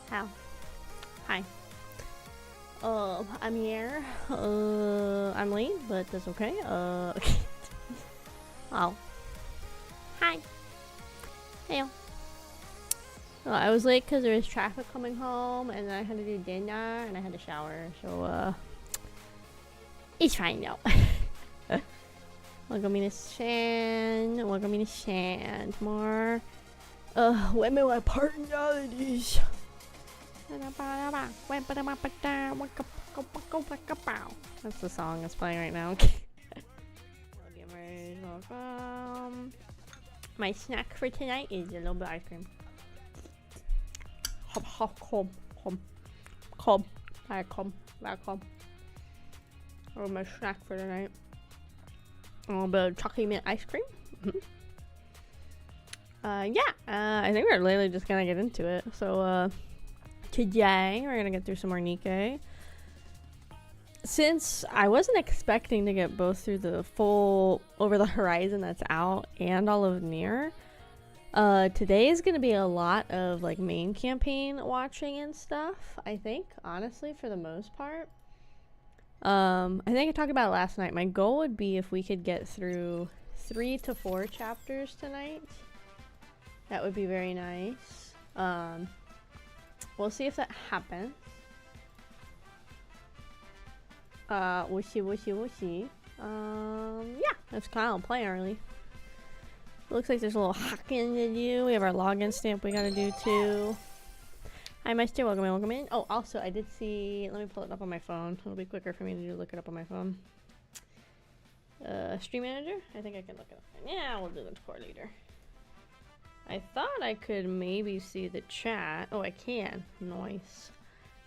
How? Hi. I'm here. I'm late, but that's okay. Oh. Hi. Hey. Well, I was late because there was traffic coming home, and then I had to do dinner, and I had to shower, so, it's fine now. Welcome to Shan. Welcome to Shan. More, women with personalities. That's the song that's playing right now. Welcome. My snack for tonight is a little bit of ice cream. Or my snack for tonight. A little bit of chocolate mint ice cream. I think we're literally just gonna get into it. So, today we're gonna get through some more NIKKE. Since I wasn't expecting to get both through the full Over the Horizon that's out and all of NieR, today is gonna be a lot of like main campaign watching and stuff. I think, honestly, for the most part. I think I talked about it last night. My goal would be if we could get through 3 to 4 chapters tonight. That would be very nice. We'll see if that happens. We'll see. Yeah, let's kind of play early. Looks like there's a little hacking to do. We have our login stamp we gotta do too. Hi, Meister. Welcome in, welcome in. Oh, also, I did see. Let me pull it up on my phone. It'll be quicker for me to look it up on my phone. Stream manager? I think I can look it up. Yeah, we'll do the core leader. I thought I could maybe see the chat. Oh, I can. Nice.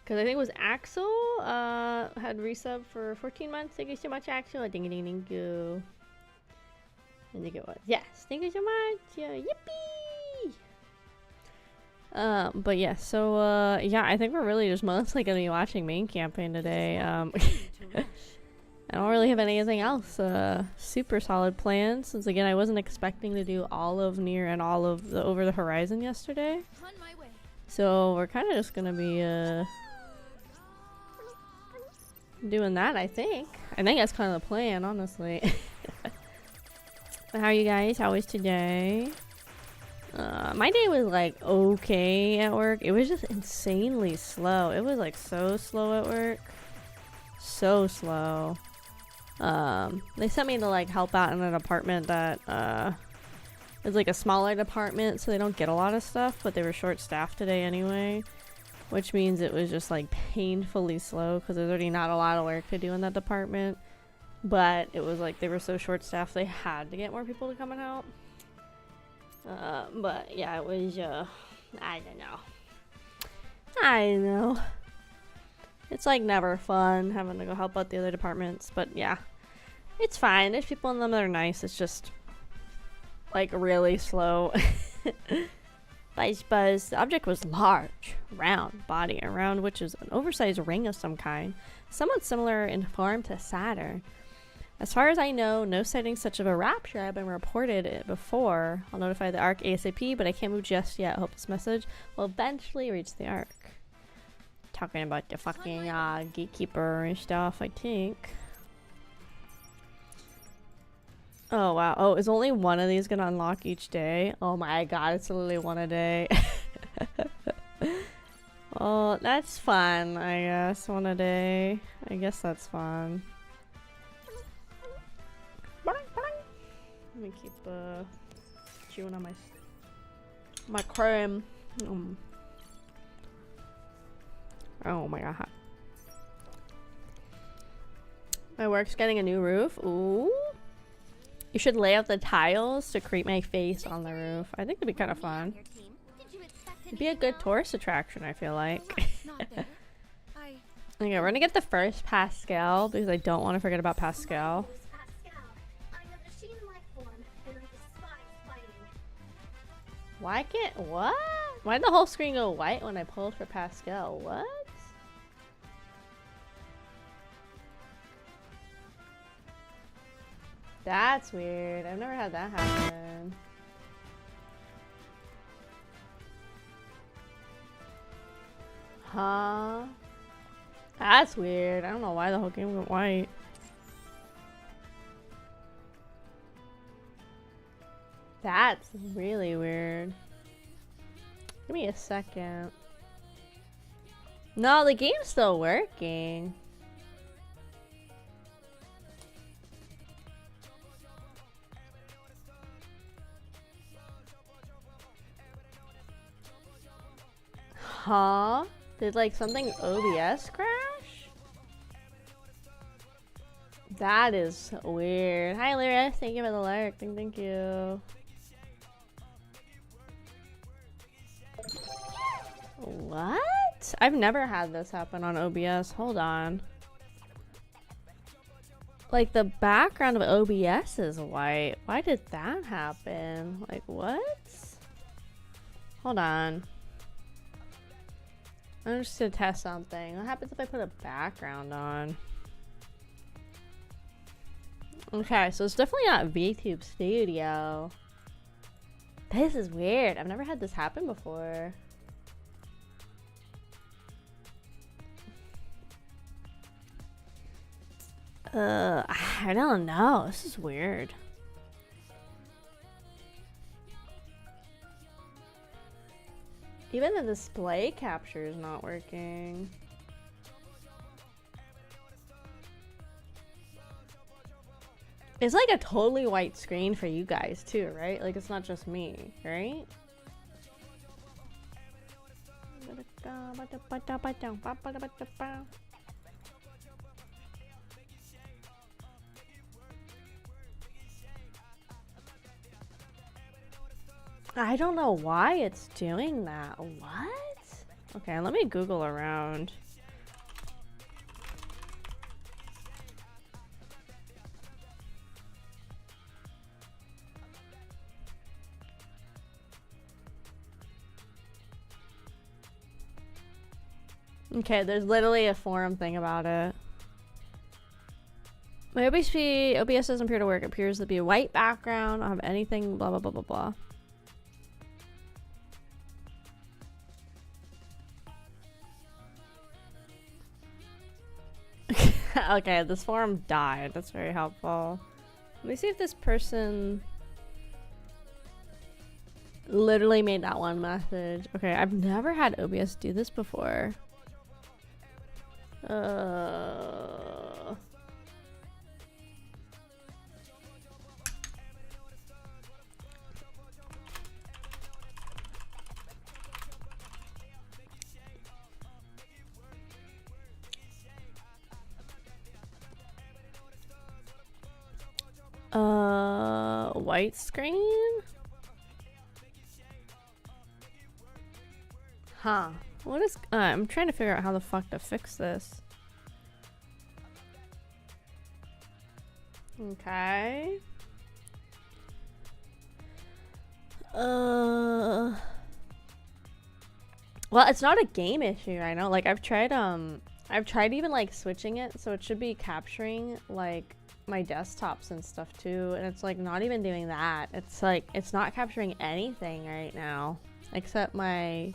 Because I think it was Axel had resub for 14 months. Thank you so much, Axel. Ding ding ding you. I think it was. Yes. Thank you so much. Yippee! But yeah, so yeah, I think we're really just mostly gonna be watching main campaign today. I don't really have anything else super solid plans, since again I wasn't expecting to do all of NieR and all of the Over the Horizon yesterday. So we're kind of just gonna be doing that. I think that's kind of the plan, honestly. But how are you guys? How was today? My day was like okay at work. It was just insanely slow. It was like so slow at work. So slow. They sent me to like help out in an apartment that is like a smaller department, so they don't get a lot of stuff, but they were short staffed today anyway, which means it was just like painfully slow because there's already not a lot of work to do in that department. But it was like they were so short staffed they had to get more people to come and help. But yeah, it was I don't know. It's like never fun having to go help out the other departments, but yeah, it's fine. There's people in them that are nice. It's just like really slow. Buzz. The object was large, round body, around which is an oversized ring of some kind, somewhat similar in form to Saturn. As far as I know, no sightings such of a rapture have been reported before. I'll notify the Ark ASAP, but I can't move just yet. I hope this message will eventually reach the Ark. Talking about the fucking gatekeeper and stuff, I think. Oh wow. Oh, is only one of these gonna unlock each day? Oh my god, it's literally one a day. Oh, that's fun, I guess. One a day. I guess that's fun. Let me keep chewing on my cream. Oh my god. My work's getting a new roof. Ooh. You should lay out the tiles to create my face on the roof. I think it'd be kind of fun. It'd be a good tourist attraction, I feel like. Okay, we're gonna get the first Pascal because I don't want to forget about Pascal. Why can't what? Why did the whole screen go white when I pulled for Pascal? What? That's weird. I've never had that happen. Huh? That's weird. I don't know why the whole game went white. That's really weird. Give me a second. No, the game's still working. Huh? Did like something OBS crash? That is weird. Hi Lyra, thank you for the lurk. Thank you. What? I've never had this happen on OBS. Hold on. Like the background of OBS is white. Why did that happen? Like what? Hold on. I'm just gonna test something. What happens if I put a background on? Okay, so it's definitely not VTube Studio. This is weird. I've never had this happen before. I don't know. This is weird. Even the display capture is not working. It's like a totally white screen for you guys too, right? Like it's not just me, right? I don't know why it's doing that. What? Okay, let me Google around. Okay, there's literally a forum thing about it. My OBS doesn't appear to work. It appears to be a white background. I don't have anything, blah, blah, blah, blah, blah. Okay, this forum died. That's very helpful. Let me see if this person literally made that one message. Okay, I've never had OBS do this before. White screen? Huh. What is, I'm trying to figure out how the fuck to fix this. Okay. Well, it's not a game issue, I know. Like I've tried even like switching it so it should be capturing like my desktops and stuff too, and it's like not even doing that. It's like it's not capturing anything right now except my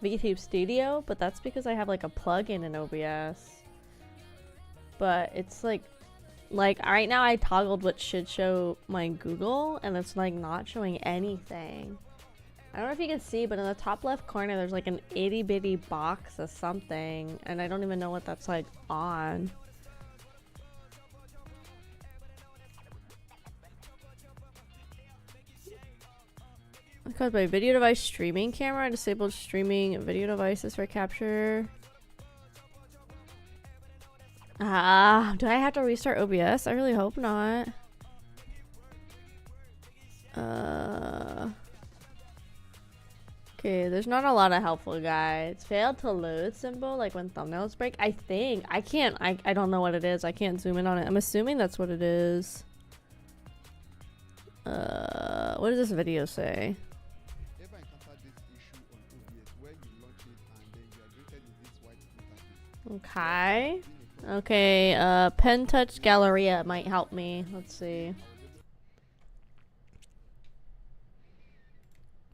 VTube Studio, but that's because I have like a plugin in OBS. But it's like right now I toggled what should show my Google and it's like not showing anything. I don't know if you can see, but in the top left corner there's like an itty bitty box of something and I don't even know what that's like on. Because my video device streaming camera disabled streaming video devices for capture. Do I have to restart OBS? I really hope not. Okay, there's not a lot of helpful guides. Failed to load symbol, like when thumbnails break. I think I can't. I don't know what it is. I can't zoom in on it. I'm assuming that's what it is. What does this video say? Okay. Okay, pen touch Galleria might help me. Let's see.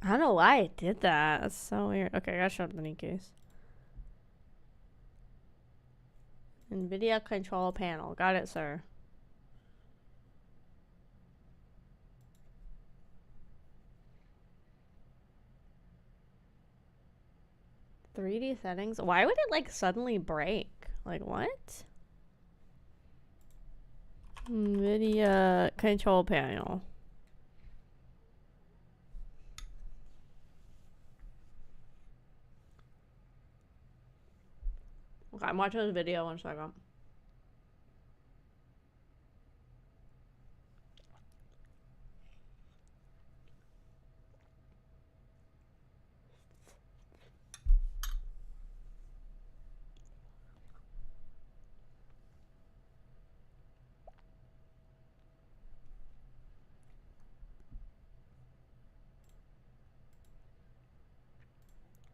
I don't know why it did that. That's so weird. Okay, I gotta shut up the NIKKEs. NVIDIA control panel. Got it, sir. "3D settings." Why would it like suddenly break? Like what? NVIDIA control panel. Okay, I'm watching this video. 1 second.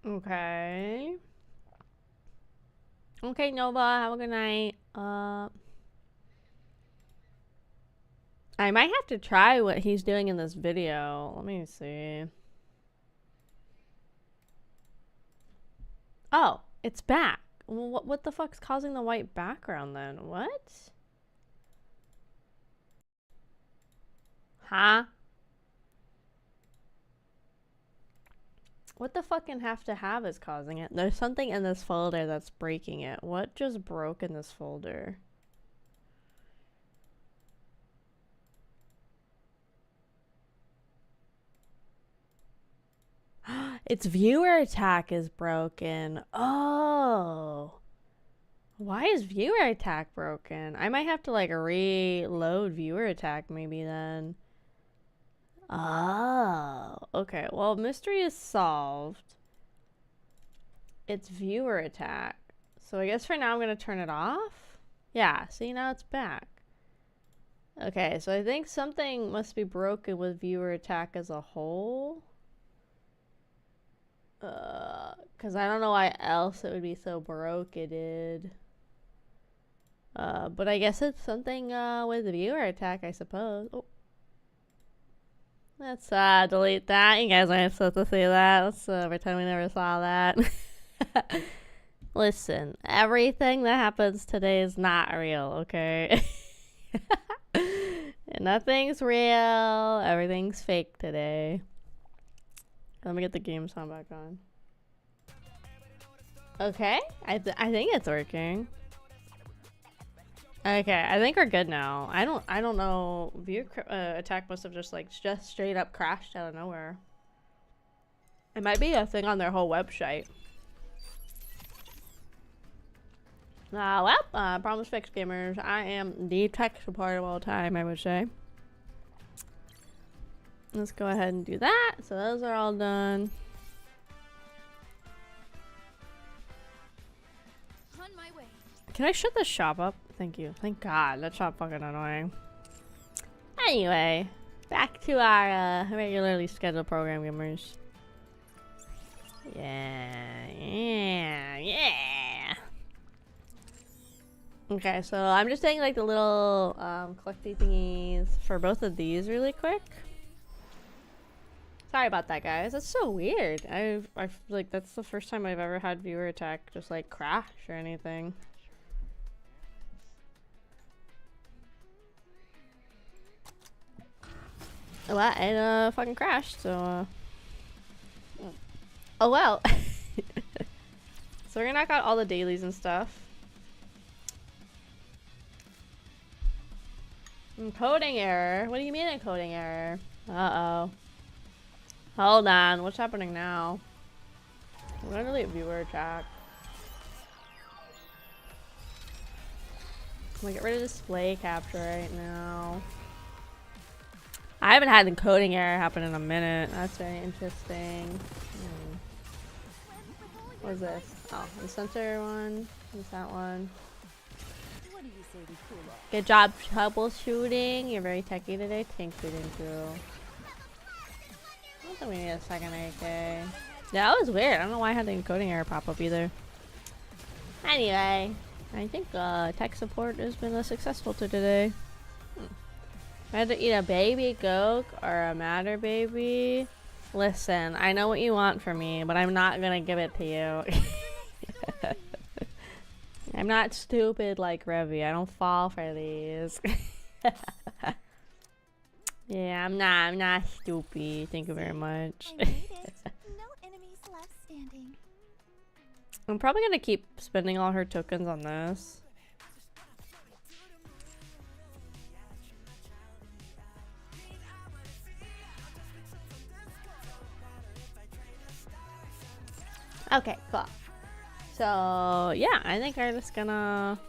Okay. Okay, Nova, have a good night. I might have to try what he's doing in this video. Let me see. Oh, it's back. Well, what the fuck's causing the white background then? What? Huh? What the fucking have to have is causing it? There's something in this folder that's breaking it. What just broke in this folder? Its viewer attack is broken. Oh. Why is viewer attack broken? I might have to like reload viewer attack maybe then. Oh. Okay, well, mystery is solved. It's viewer attack. So I guess for now I'm gonna turn it off. Yeah, see, now it's back. Okay, so I think something must be broken with viewer attack as a whole. Cause I don't know why else it would be so broken. But I guess it's something with the viewer attack, I suppose. Oh. Let's delete that. You guys aren't supposed to see that. Let's pretend we never saw that. Listen, everything that happens today is not real, okay? Nothing's real. Everything's fake today. Let me get the game sound back on. Okay, I think it's working. Okay, I think we're good now. I don't know. Viewer attack must have just straight up crashed out of nowhere. It might be a thing on their whole website. Well, problems fixed, gamers. I am the tech support of all time, I would say. Let's go ahead and do that. So those are all done. On my way. Can I shut this shop up? Thank you. Thank God. That shop fucking annoying. Anyway, back to our regularly scheduled program, gamers. Yeah. Okay, so I'm just taking like the little collecty thingies for both of these really quick. Sorry about that, guys. That's so weird. I like that's the first time I've ever had viewer attack just like crash or anything. Well, it fucking crashed. So oh well. So we're gonna knock out all the dailies and stuff. Encoding error. What do you mean encoding error? Uh-oh. Hold on, what's happening now? I'm gonna delete viewer attack. I'm gonna get rid of display capture right now. I haven't had encoding error happen in a minute. That's very interesting. What is this? Oh, the sensor one. What's that one? Good job troubleshooting. You're very techy today. Thank you, I don't think we need a second AK. Yeah, that was weird. I don't know why I had the encoding error pop up either. Anyway, I think tech support has been successful to today. I had to eat a baby goat or a matter baby. Listen, I know what you want from me, but I'm not gonna give it to you. I'm not stupid like Revy. I don't fall for these. Yeah, I'm not stupid. Thank you very much. I made it. No enemies left standing. I'm probably gonna keep spending all her tokens on this. Okay, cool. So yeah, I think we're just gonna,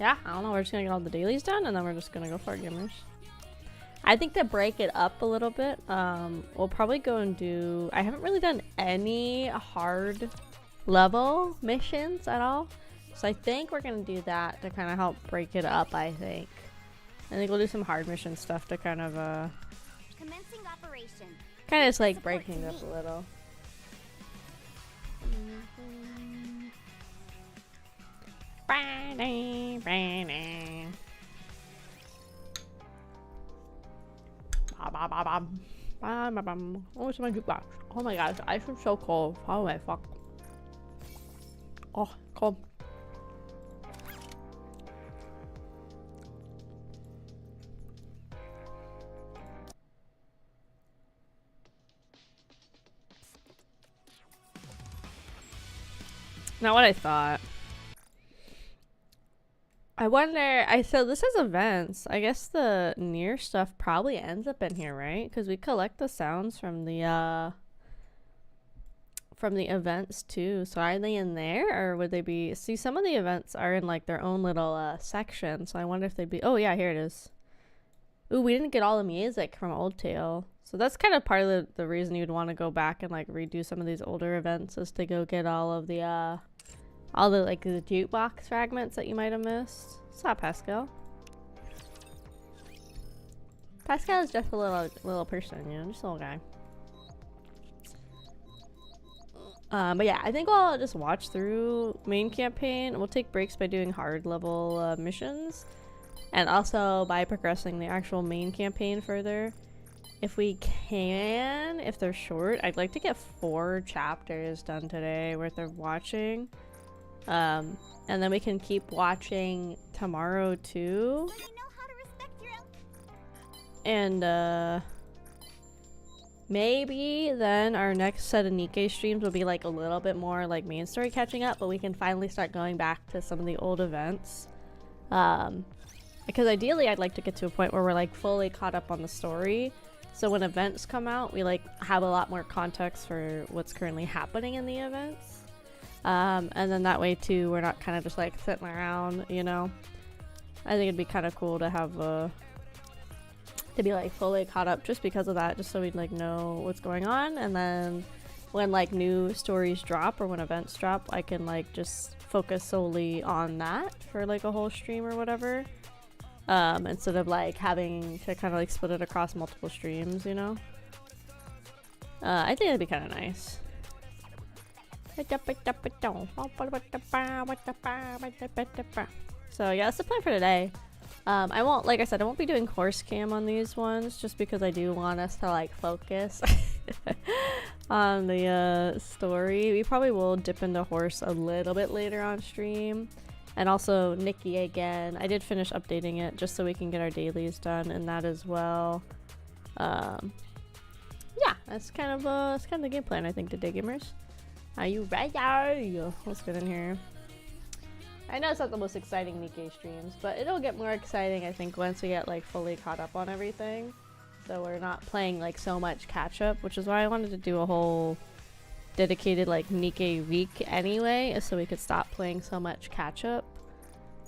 yeah, I don't know, we're just gonna get all the dailies done and then we're just gonna go for it, gamers. I think to break it up a little bit, we'll probably go and do, I haven't really done any hard level missions at all, so I think we're gonna do that to kind of help break it up. I think we'll do some hard mission stuff to kind of Commencing operation. kind of just like breaking it up a little. Oh, it's my gosh. Oh my gosh, ice is so cold. Oh my fuck. Oh, cold. Not what I thought. I wonder, so this is events. I guess the near stuff probably ends up in here, right? Because we collect the sounds from the events too. So are they in there or would they be, see some of the events are in like their own little section. So I wonder if they'd be, oh yeah, here it is. Ooh, we didn't get all the music from Old Tale. So that's kind of part of the reason you'd want to go back and like redo some of these older events is to go get all of the like the jukebox fragments that you might have missed. What's up, Pascal? Pascal is just a little person, you know, just a little guy. But yeah, I think I'll just watch through main campaign. We'll take breaks by doing hard level missions, and also by progressing the actual main campaign further. If we can, if they're short, I'd like to get 4 chapters done today worth of watching. And then we can keep watching tomorrow too. So you know how to respect your And maybe then our next set of NIKKE streams will be like a little bit more like main story catching up, but we can finally start going back to some of the old events. Because ideally I'd like to get to a point where we're like fully caught up on the story. So when events come out, we like have a lot more context for what's currently happening in the events. And then that way too, we're not kind of just like sitting around, you know. I think it'd be kind of cool to have to be like fully caught up just because of that, just so we'd like know what's going on. And then when like new stories drop or when events drop, I can like just focus solely on that for like a whole stream or whatever. Instead of like having to kind of like split it across multiple streams, you know. I think that'd be kind of nice. So yeah, that's the plan for today. I won't, like I said, I won't be doing horse cam on these ones just because I do want us to like focus on the story. We probably will dip into horse a little bit later on stream. And also NIKKE again. I did finish updating it just so we can get our dailies done and that as well. Yeah, that's kind of the game plan I think today, gamers. Are you ready? Let's get in here. I know it's not the most exciting NIKKE streams, but it'll get more exciting I think once we get like fully caught up on everything. So we're not playing like so much catch up, which is why I wanted to do a whole dedicated like NIKKE week anyway, so we could stop playing so much catch up.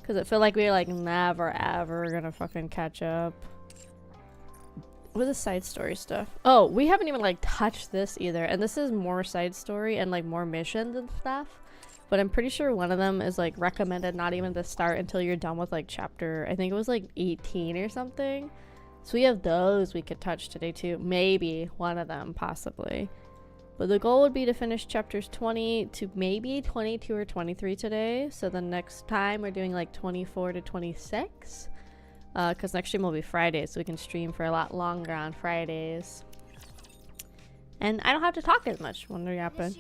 Cause I feel like we're like never ever gonna fucking catch up. With the side story stuff. Oh, we haven't even like touched this either, and this is more side story and like more missions and stuff. But I'm pretty sure one of them is like recommended not even to start until you're done with like chapter, I think it was like 18 or something. So we have those we could touch today too. Maybe one of them, possibly. But the goal would be to finish chapters 20 to maybe 22 or 23 today. So the next time we're doing like 24 to 26. Because next stream will be Fridays, so we can stream for a lot longer on Fridays. And I don't have to talk as much when they happen.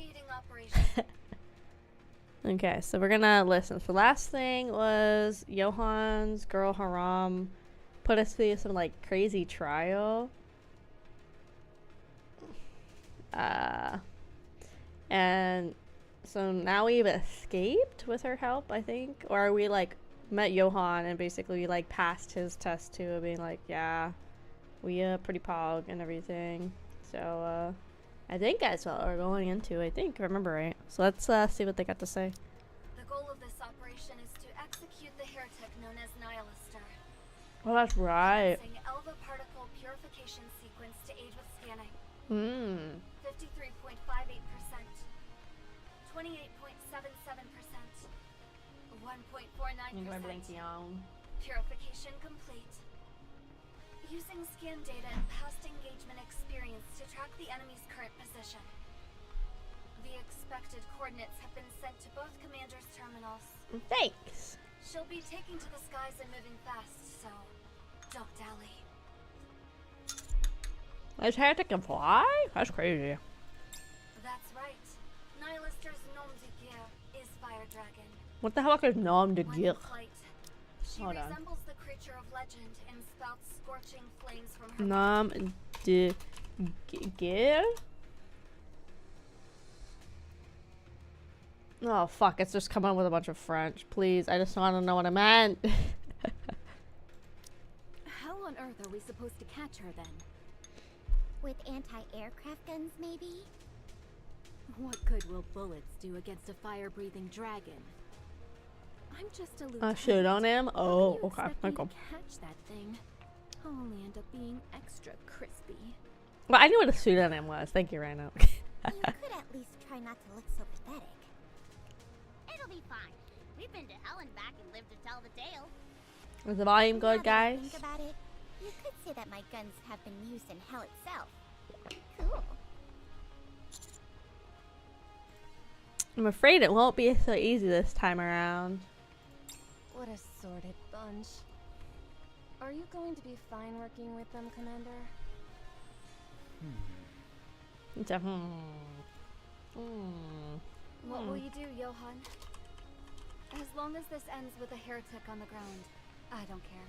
Okay, so we're gonna listen. So last thing was Johan's girl Haram put us through some like crazy trial. And so now we've escaped with her help, I think. Or we like met Johan and basically we like passed his test too, being like, yeah, we pretty pog and everything. So I think that's what we're going into, I think, if I remember right. So let's see what they got to say. The goal of this operation is to execute the heretic known as Nihilister. Oh, that's right. Using Elva particle purification sequence to aid with scanning. 53.58%, 28.77%, 1.49%. Purification complete. Using scan data and past engagement experience to track the enemy's current position. The expected coordinates have been sent to both commanders' terminals. Thanks. She'll be taking to the skies and moving fast, so don't dally. This heretic can fly? That's crazy. That's right. Nihilister's nom de guerre is Fire Dragon. What the hell is nom de When in guerre? flight, she Hold on. resembles the creature of legend and spouts scorching flames from her Nom de guerre? Oh fuck, it's just coming with a bunch of French. Please, I just want to know what I meant. How on earth are we supposed to catch her then? With anti-aircraft guns, maybe? What good will bullets do against a fire-breathing dragon? I'm just a lieutenant. Shoot on him? How Oh, can you okay. expect me to Michael. catch that thing? I'll only end up being extra crispy. Well, I knew what a pseudonym was. Thank you, Rhino. You could at least try not to look so pathetic. It'll be fine. We've been to hell and back and lived to tell the tale. Is the volume Now good, that I guys? think about it, you could say that my guns have been used in hell itself. Cool. I'm afraid it won't be so easy this time around. What a sordid bunch. Are you going to be fine working with them, Commander? It's a What will you do, Johan? As long as this ends with a heretic on the ground, I don't care.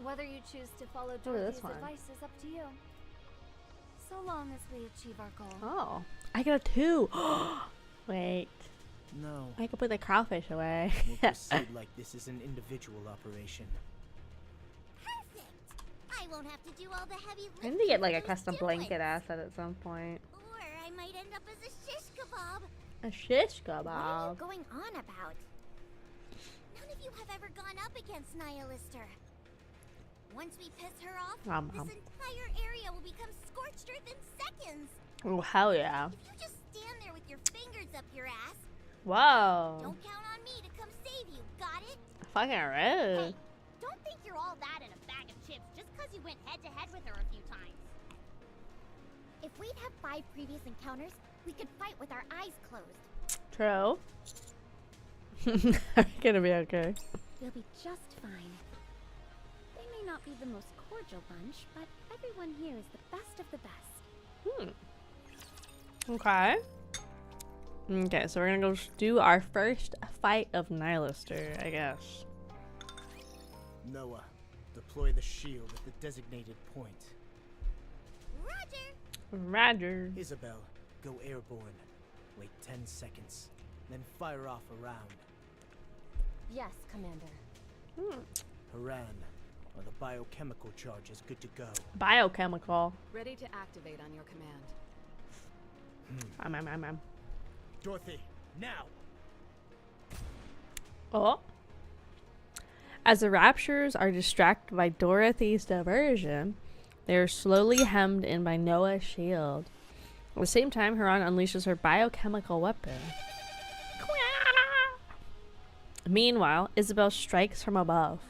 Whether you choose to follow this Dorothy's one. advice is up to you. So long as we achieve our goal. Oh, I got a 2. Wait, No, I could put the Kraufish away. we'll proceed like this is an individual operation. Perfect. I won't have to do all the heavy I lifting. need to get like a for those custom blanket doings. asset at some point. Or I might end up as a shish kebab. A shish What are you kebab. going on about? None of you have ever gone up against Nihilister. Once we piss her off, this entire area will become scorched earth in seconds. Oh hell yeah! If you just stand there with your fingers up your ass, Whoa! don't count on me to come save you, got it? Fucking rude. Hey, don't think you're all that in a bag of chips just because you went head to head with her a few times. If we'd had 5 previous encounters, we could fight with our eyes closed. True. I'm gonna be okay. You'll be just fine. They may not be the most cordial bunch, but everyone here is the best of the best. Okay. Okay, so we're gonna go do our first fight of Nihilister, I guess. Noah, deploy the shield at the designated point. Roger! Roger. Isabel, go airborne. Wait 10 seconds, then fire off a round. Yes, Commander. Haran, are the biochemical charges good to go? Biochemical. Ready to activate on your command. Dorothy, now! Oh. As the Raptures are distracted by Dorothy's diversion, they are slowly hemmed in by Noah's shield. At the same time, Haran unleashes her biochemical weapon. Meanwhile, Isabel strikes from above.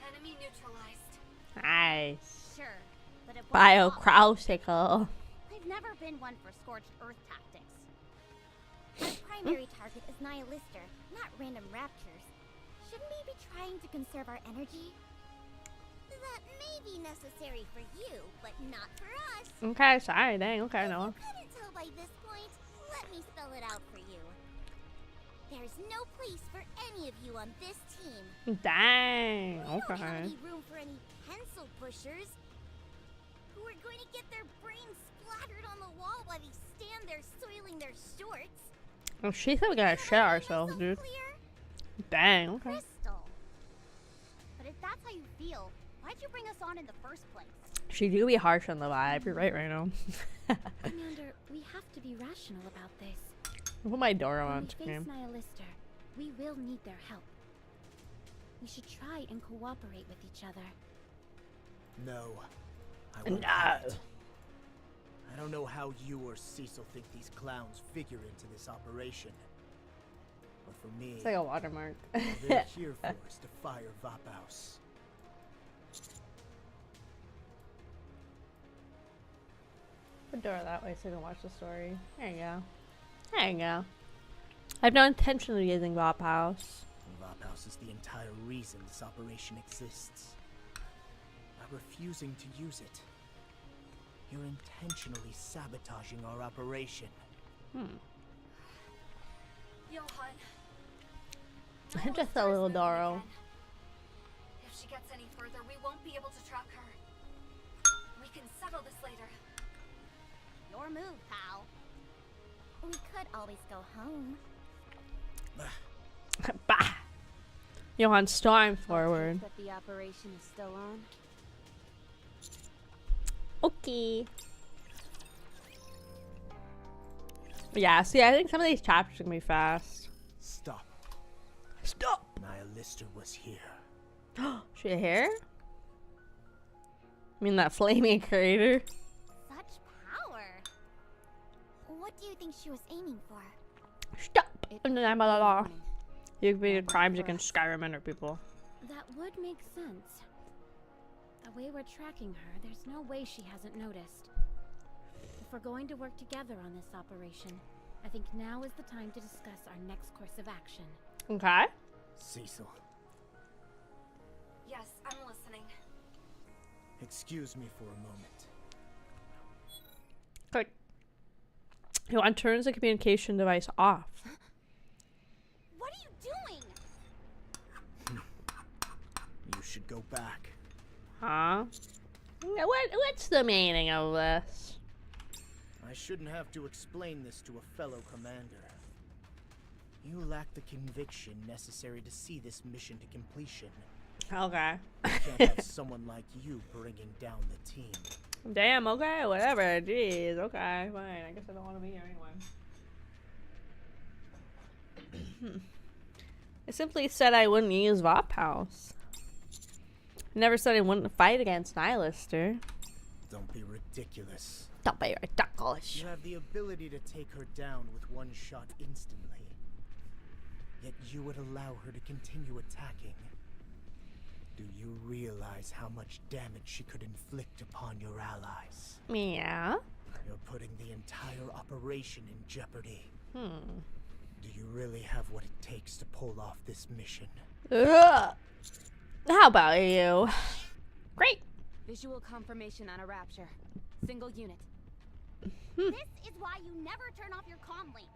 Enemy neutralized. Nice. Sure, but it won't Bio-Krausical. I've never been one for scorched earth tactics. Our primary target is Nihilister, not random raptures. Shouldn't we be trying to conserve our energy? That may be necessary for you, but not for us. Okay, sorry, dang, okay, Noah. If you couldn't tell by this point, let me spell it out for you. There's no place for any of you on this team. Dang. We don't have Okay. any room for any pencil pushers who are going to get their brains splattered on the wall while they stand there soiling their shorts. Oh, she said we gotta shit ourselves, dude. Clear? Dang. Okay. Crystal. But if that's how you feel, why'd you bring us on in the first place? She do be harsh on the vibe. You're right, now. Commander, we have to be rational about this. Put my door When on we face screen. Nihilister, we will need their help. We should try and cooperate with each other. No. I won't No. have it. I don't know how you or Cecil think these clowns figure into this operation. But for me, It's like a watermark. all they're here for is to fire Vaphaus. Put door that way so you can watch the story. There you go. There you go. I have no intention of using Vaphaus. Vaphaus is the entire reason this operation exists. By refusing to use it, you're intentionally sabotaging our operation. Johan. Just a little Doro. If she gets any further, we won't be able to track her. We can settle this later. Your move, pal. We could always go home. Bah! Johan, storm forward. That the operation is still on. Okay. Yeah, see, I think some of these chapters are gonna be fast. Stop. Stop! Nihilister was here. She here? I mean, that flaming crater. Such power. What do you think she was aiming for? Stop! In the name of the law. Warning. You committed crimes against Skyrim people. That would make sense. The way we're tracking her, there's no way she hasn't noticed. If we're going to work together on this operation, I think now is the time to discuss our next course of action. Okay. Cecil, Yes, I'm listening. excuse me for a moment. Good. Johan turns the communication device off. What are you doing? You should go back. Huh? What's the meaning of this? I shouldn't have to explain this to a fellow commander. You lack the conviction necessary to see this mission to completion. Okay. You can't have someone like you bringing down the team. Damn, okay, whatever. Jeez, okay, fine. I guess I don't want to be here anyway. I simply said I wouldn't use Vaphaus. I never said I wouldn't fight against Nihilister. Don't be ridiculous. Don't be ridiculous. You have the ability to take her down with one shot instantly. Yet you would allow her to continue attacking. Do you realize how much damage she could inflict upon your allies? Yeah. You're putting the entire operation in jeopardy. Hmm. Do you really have what it takes to pull off this mission? Ugh. How about you? Great. Visual confirmation on a rapture. Single unit. This is why you never turn off your comm link.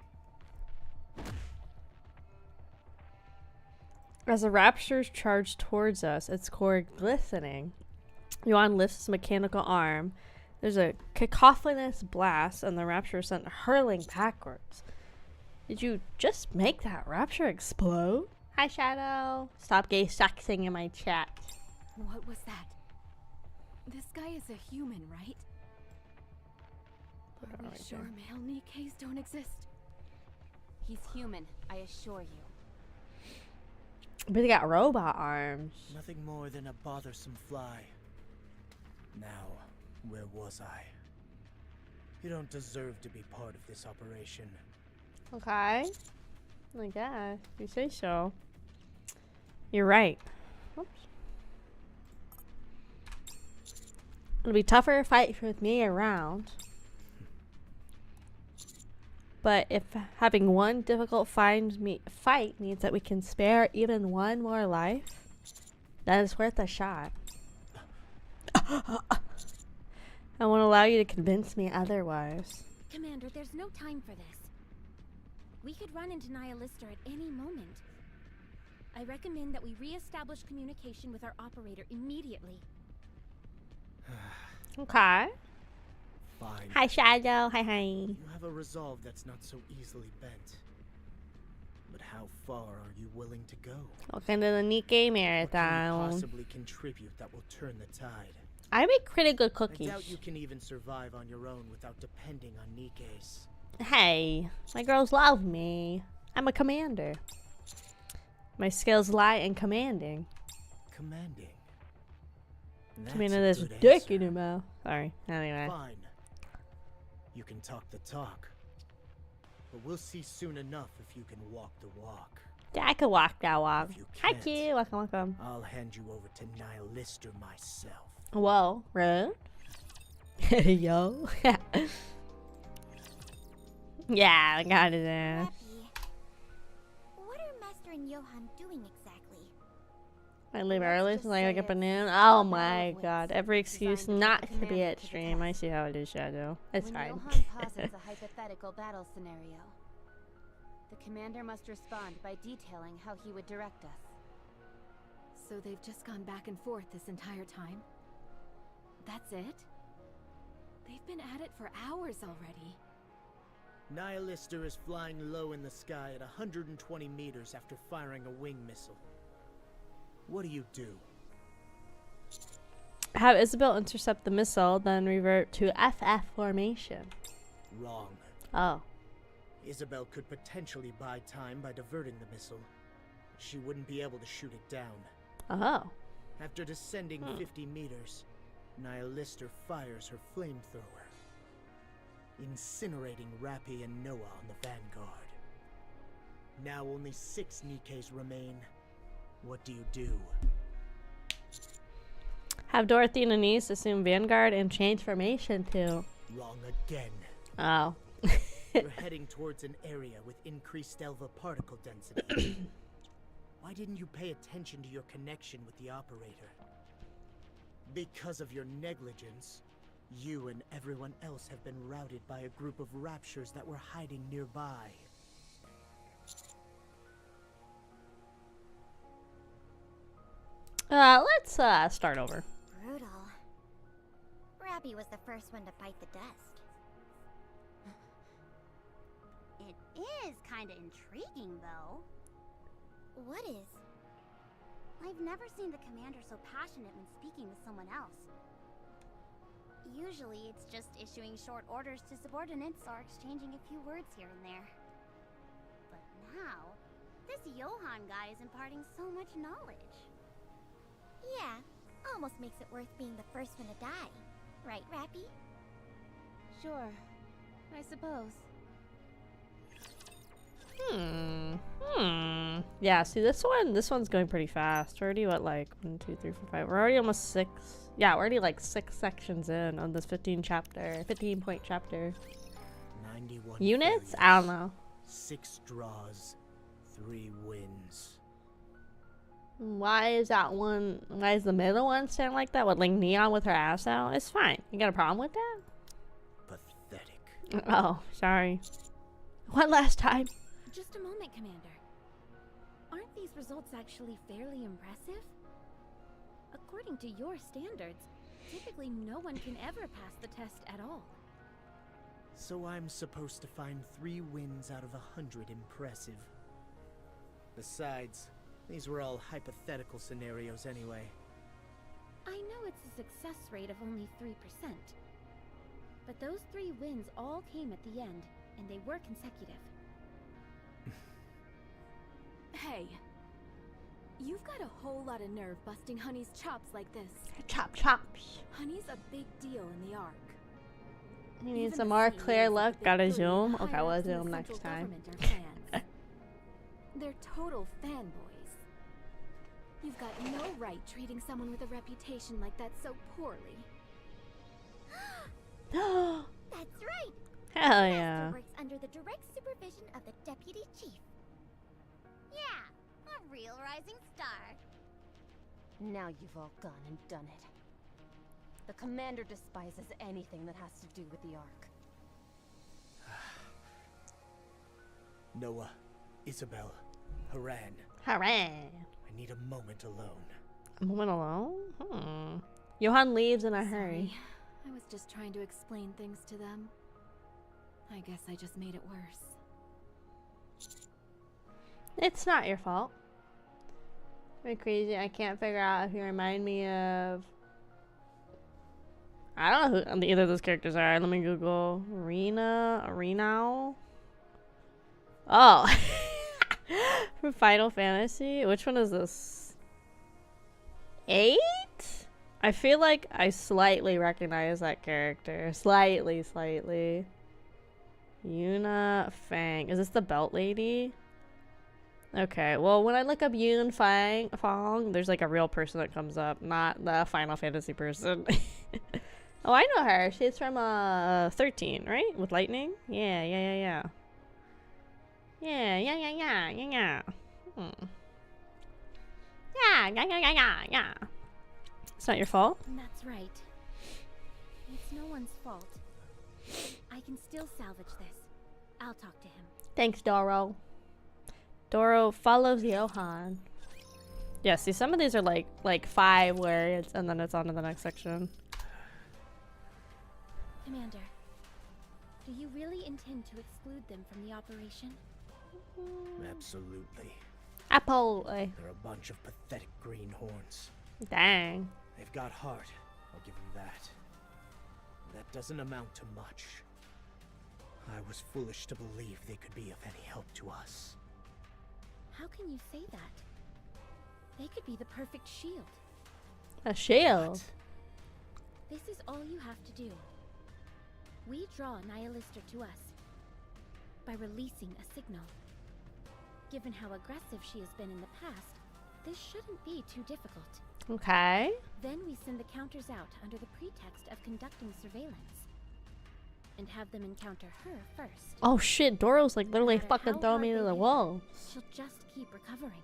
As the raptors charge towards us, its core glistening, Yuan lifts his mechanical arm. There's a cacophonous blast, and the rapture is sent hurling backwards. Did you just make that rapture explode? Hi, Shadow. Stop gay sexing in my chat. What was that? This guy is a human, right? Put it Are we right sure there. male NIKKEs don't exist? He's human, I assure you. But they got robot arms. Nothing more than a bothersome fly. Now, where was I? You don't deserve to be part of this operation. Okay. I guess. You say so. You're right. Oops. It'll be tougher to fight with me around. But if having one difficult fight means that we can spare even one more life, that is worth a shot. I won't allow you to convince me otherwise. Commander, there's no time for this. We could run into Nihilister at any moment. I recommend that we re-establish communication with our operator immediately. Okay. Fine. Hi, Shadow. Hi. You have a resolve that's not so easily bent. But how far are you willing to go? Welcome to the NIKKE What can you Marathon. possibly contribute that will turn the tide? I make pretty good I cookies. doubt you can even survive on your own without depending on NIKKE's. Hey, my girls love me. I'm a commander. My skills lie in commanding. Commanding. That's Commanding a this good dick answer. in your mouth. Sorry. Anyway. Fine. You can talk the talk. But we'll see soon enough if you can walk the walk. Yeah, I can walk that walk. If you Hi, can't, cute. Welcome. I'll hand you over to Nihilister myself. Whoa, rude. Yo. Yeah, I got it there. Rappy, what are Master and Johann doing exactly? I leave Let's early just so I say get up it's noon. a Oh battle my of god. wits Every designed excuse to put not the to be commander at to the stream. I test. see how it is, Shadow. It's When fine. Johann posits a hypothetical battle scenario, the commander must respond by detailing how he would direct us. So they've just gone back and forth this entire time? That's it? They've been at it for hours already. Nihilister is flying low in the sky at 120 meters after firing a wing missile. What do you do? Have Isabel intercept the missile, then revert to FF formation. Wrong. Oh. Isabel could potentially buy time by diverting the missile. She wouldn't be able to shoot it down. Oh. After descending 50 meters, Nihilister fires her flamethrower, incinerating Rappy and Noah on the vanguard. Now only 6 NIKKEs remain. What do you do? Have Dorothy and Anise assume Vanguard and change formation to... Wrong again. Oh. You're heading towards an area with increased Elva particle density. Why didn't you pay attention to your connection with the operator? Because of your negligence, you and everyone else have been routed by a group of raptures that were hiding nearby. Let's start over. Brutal. Rappy was the first one to bite the dust. It is kinda intriguing, though. What is? I've never seen the commander so passionate when speaking with someone else. Usually, it's just issuing short orders to subordinates or exchanging a few words here and there. But now, this Johann guy is imparting so much knowledge. Yeah, almost makes it worth being the first one to die. Right, Rappy? Sure, I suppose. Yeah, see this one's going pretty fast. We're already what, like 1, 2, 3, 4, 5. We're already almost 6. Yeah, we're already like 6 sections in on this 15 point chapter. 91 Units? failures, I don't know. 6 draws, 3 wins. Why is that one? Why is the middle one standing like that with like Neon with her ass out? It's fine. You got a problem with that? Pathetic. Oh, sorry. One last time. Just a moment, Commander. Aren't these results actually fairly impressive? According to your standards, typically no one can ever pass the test at all. So I'm supposed to find 3 wins out of 100 impressive. Besides, these were all hypothetical scenarios anyway. I know it's a success rate of only 3%. But those 3 wins all came at the end, and they were consecutive. Hey, you've got a whole lot of nerve busting Honey's chops like this. Chop chops. Honey's a big deal in the Ark. You need Even some the more CEOs clear of the look. Big Gotta 30 zoom. and the Okay, we'll higher-ups in the zoom next central time. government are fans. They're total fanboys. You've got no right treating someone with a reputation like that so poorly. That's right! Hell Master yeah. works under the direct supervision of the Deputy Chief. Yeah, a real rising star. Now you've all gone and done it. The commander despises anything that has to do with the Ark. Noah, Isabel, Haran. Hooray. I need a moment alone. A moment alone? Johan leaves in a hurry. Sorry. I was just trying to explain things to them. I guess I just made it worse. It's not your fault. You're crazy. I can't figure out if you remind me of... I don't know who either of those characters are. Let me Google. Reno? Oh. From Final Fantasy? Which one is this? 8? I feel like I slightly recognize that character. Slightly. Yuna Fang. Is this the belt lady? Okay, well, when I look up Yun Fang, there's like a real person that comes up, not the Final Fantasy person. Oh, I know her. She's from 13, right? With lightning? Yeah. Yeah. Yeah. It's not your fault. That's right. It's no one's fault. I can still salvage this. I'll talk to him. Thanks, Doro. Doro follows Johan. Yeah, see, some of these are like 5 words, and then it's on to the next section. Commander, do you really intend to exclude them from the operation? Absolutely. Absolutely. They're a bunch of pathetic greenhorns. Dang. They've got heart, I'll give them that. That doesn't amount to much. I was foolish to believe they could be of any help to us. How can you say that? They could be the perfect shield. A shield. This is all you have to do. We draw Nihilister to us by releasing a signal. Given how aggressive she has been in the past, this shouldn't be too difficult. Okay. Then we send the counters out under the pretext of conducting surveillance. And have them encounter her first. Oh shit, Doro's like literally No matter fucking how throwing hard me they to the hit her, wall. She'll just keep recovering.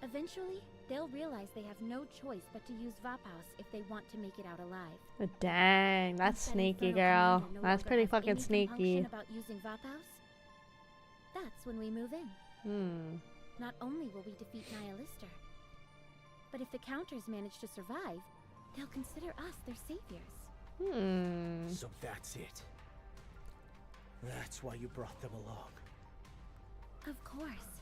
Eventually, they'll realize they have no choice but to use Vapaus if they want to make it out alive. Dang, that's Once that sneaky, infernal girl. commander no That's longer pretty has fucking any sneaky. compunction about using Vapaus, that's when we move in. Not only will we defeat Nihilister, but if the counters manage to survive, they'll consider us their saviors. So that's it. That's why you brought them along. Of course.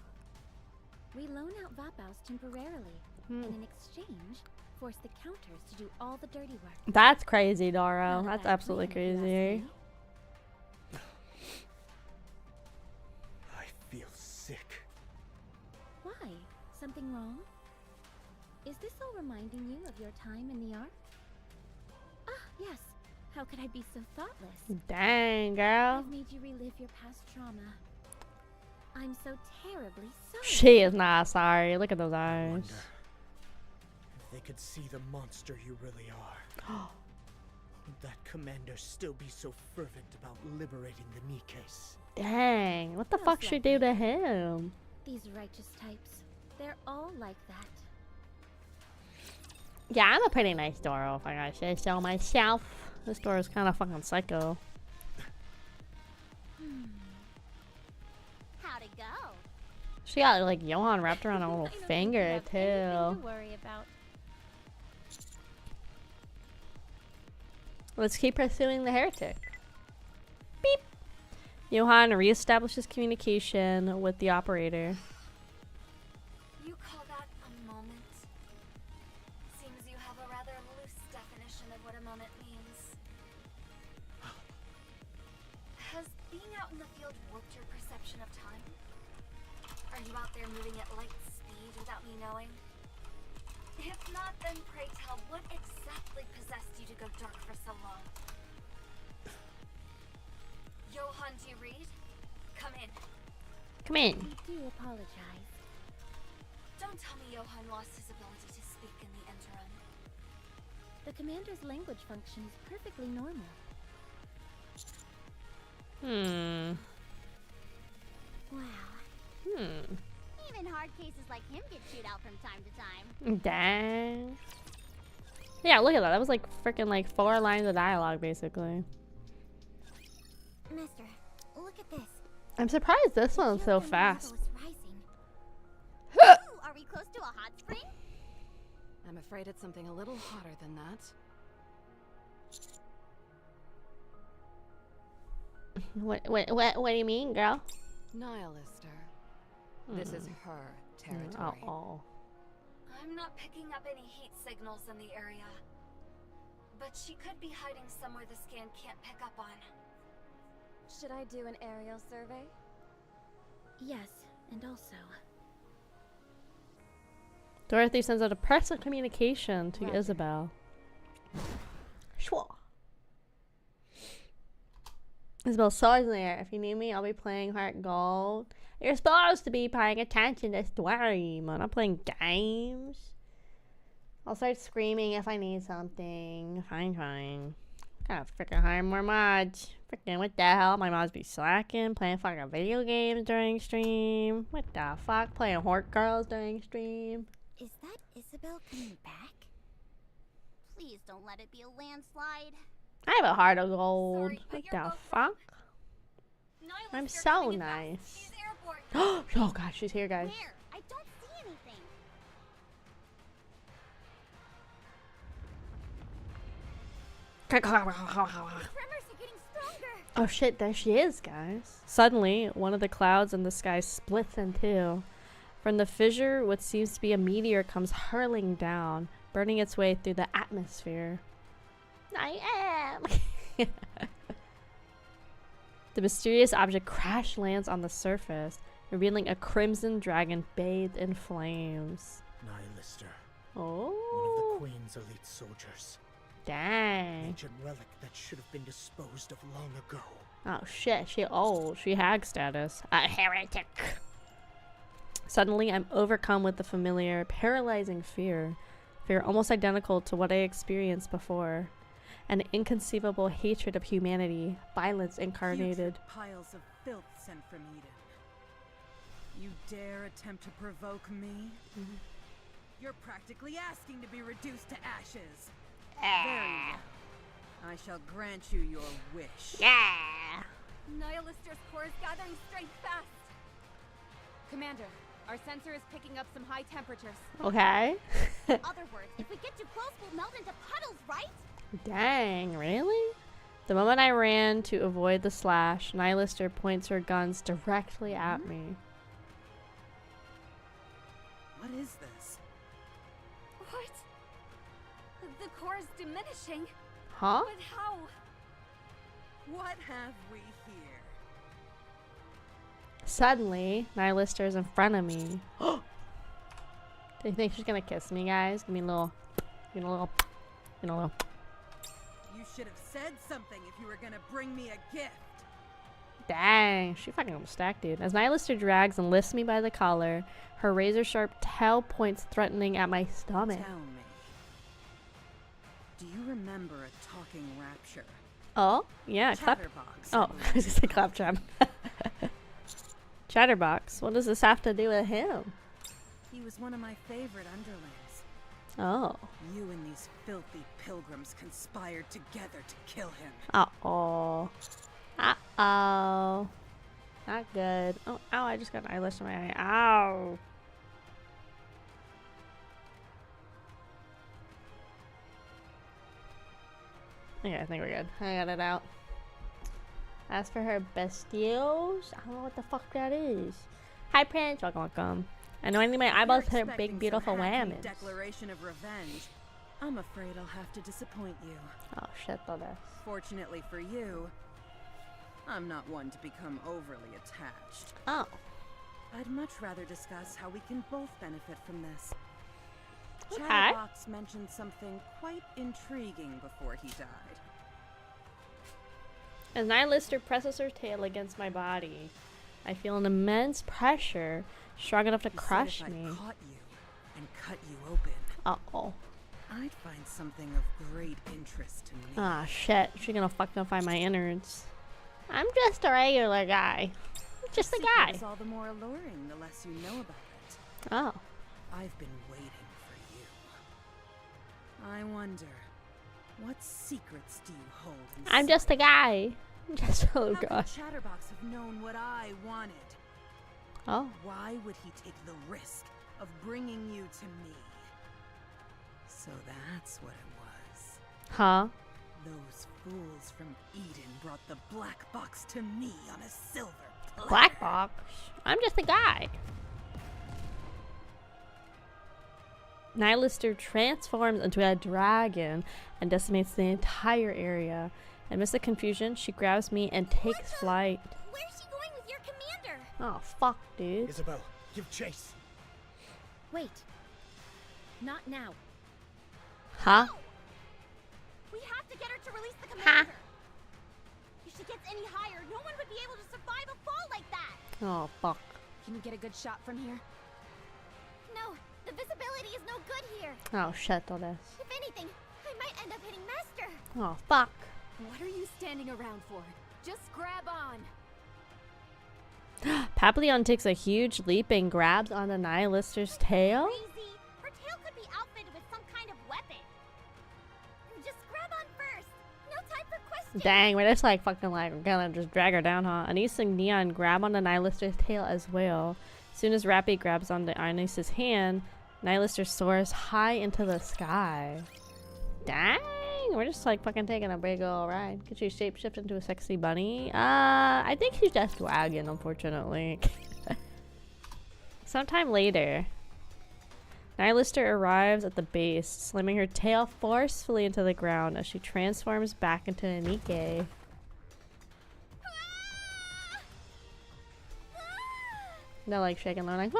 We loan out Vapaus temporarily, and in exchange, force the counters to do all the dirty work. That's crazy, Doro. Not a That's bad absolutely plan, if you ask crazy. me. I feel sick. Why? Something wrong? Is this all reminding you of your time in the Ark? Ah, yes. How could I be so thoughtless? Dang, girl. I've made you relive your past trauma. I'm so terribly sorry. She is not sorry. Look at those I eyes. wonder if they could see the monster you really are. Would that commander still be so fervent about liberating the NIKKEs? Dang. What the Most fuck should she do to him? These righteous types, they're all like that. Yeah, I'm a pretty nice Doro, if I gotta say so myself. This Doro's kind of fucking psycho. How'd it go? She got like Johan wrapped around her I little don't think finger you have anything too. to worry about. Let's keep pursuing the heretic. Beep. Johan reestablishes communication with the operator. You call that a moment? Seems you have a rather loose definition of what a moment means. Has being out in the field warped your perception of time? Are you out there moving at light speed without me knowing? If not, then pray tell, what exactly possessed you to go dark for so long? Johan, do you read? Come in. Come in. We do apologize. Don't tell me Johan lost his ability to speak in the interim. The commander's language function is perfectly normal. Wow. Even hard cases like him get chewed out from time to time. Dang. Yeah, look at that. That was like freaking like 4 lines of dialogue, basically. Mister, look at this. I'm surprised this The one's so helium fast. level is rising. Ooh, are we close to a hot spring? I'm afraid it's something a little hotter than that. What do you mean, girl? Nihilister. This is her territory. Uh-oh. I'm not picking up any heat signals in the area. But she could be hiding somewhere the scan can't pick up on. Should I do an aerial survey? Yes, and also. Dorothy sends out a personal communication to Roger. Isabel. Sure. Isabel saws there. If you need me, I'll be playing Heart Gold. You're supposed to be paying attention to story. I'm not playing games. I'll start screaming if I need something. Fine. Gotta freaking hire more mods. Freaking what the hell? My mods be slacking, playing fucking video games during stream. What the fuck? Playing Hort Girls during stream. Is that Isabel coming back? Please don't let it be a landslide. I have a heart of gold. Sorry, but What you're the both fuck? Nihilister I'm so coming in fast. nice. She's airborne. Oh god, she's here, guys. Where? I don't see anything. Tremors are getting stronger. Oh shit, there she is, guys. Suddenly, one of the clouds in the sky splits in two. From the fissure, what seems to be a meteor comes hurling down, burning its way through the atmosphere. I am! The mysterious object crash lands on the surface, revealing a crimson dragon bathed in flames. Nihilister, one Oh, of the Queen's elite soldiers. dang. Ancient relic that should have been disposed of long ago. Oh shit, she old. She hag status. A heretic. Suddenly, I'm overcome with the familiar, paralyzing fear. Fear almost identical to what I experienced before. An inconceivable hatred of humanity, violence incarnated. Putrid piles of filth sent from Eden. You dare attempt to provoke me? You're practically asking to be reduced to ashes. Very well. I shall grant you your wish. Yeah. Nihilister's core is gathering strength fast. Commander, our sensor is picking up some high temperatures. Okay. In other words, if we get too close, we'll melt into puddles, right? Dang, really? The moment I ran to avoid the slash, Nihilister points her guns directly at me. What is this? What? The core is diminishing. Huh? But how? What have we here? Suddenly, Nihilister is in front of me. Do you think she's gonna kiss me, guys? Give me a little. You should have said something if you were gonna bring me a gift. Dang, she fucking almost stacked, dude. As Nihilister drags and lifts me by the collar, her razor-sharp tail points threatening at my stomach. Tell me. Do you remember a talking rapture? Oh, yeah, clap. Chatterbox. Oh, I was just a claptrap. Chatterbox. What does this have to do with him? He was one of my favorite underlings. Oh. You and these filthy pilgrims conspired together to kill him. Uh-oh. Uh-oh. Not good. Oh, ow, I just got an eyelash in my eye. Ow. Okay, I think we're good. I got it out. As for her bestials, I don't know what the fuck that is. Hi, Prince. Welcome. I know I need my eyeballs to her big, beautiful whammies. Declaration of revenge. I'm afraid I'll have to disappoint you. Oh, shit, though, this. Fortunately for you, I'm not one to become overly attached. Oh. I'd much rather discuss how we can both benefit from this. Okay. Chatterbox mentioned something quite intriguing before he died. As Nihilister presses her tail against my body, I feel an immense pressure, strong enough to He crush said if me. I caught you and cut you open, Uh-oh. I'd find something of great interest to me. Ah, shit. She's gonna fucking find my innards. I'm just a regular guy. Just a Secret guy. is all the more alluring the less you know about it. Oh. I've been waiting for you. I wonder, what secrets do you hold inside? I'm just a guy. Just oh How could gosh. Chatterbox have known what I wanted? Oh. Why would he take the risk of bringing you to me? So that's what it was. Huh? Those fools from Eden brought the black box to me on a silver platter. Black box. I'm just a guy. Nihilister transforms into a dragon and decimates the entire area. Amidst the confusion, she grabs me and takes flight. Where's she going with your commander? Oh, fuck, dude. Isabel, give chase. Wait. Not now. Huh? We have to get her to release the commander. If she gets any higher, no one would be able to survive a fall like that. Oh, fuck. Can you get a good shot from here? No, the visibility is no good here. Oh, shit, all this. If anything, I might end up hitting Master. Oh, fuck. What are you standing around for? Just grab on. Papillon takes a huge leap and grabs on the Nihilister's tail. Crazy. Her tail could be outfitted with some kind of weapon. Just grab on first. No time for questions. Dang, we're just like fucking like, we're gonna just drag her down, huh? Anise and Neon grab on the Nihilister's tail as well. As soon as Rappy grabs onto Anise's hand, Nihilister soars high into the sky. Dang, we're just like fucking taking a big ol' ride. Could she shapeshift into a sexy bunny? I think she's just wagging, unfortunately. Sometime later, Nihilister arrives at the base, slamming her tail forcefully into the ground as she transforms back into a NIKKE. They're like shaking, they're like, "Wah!"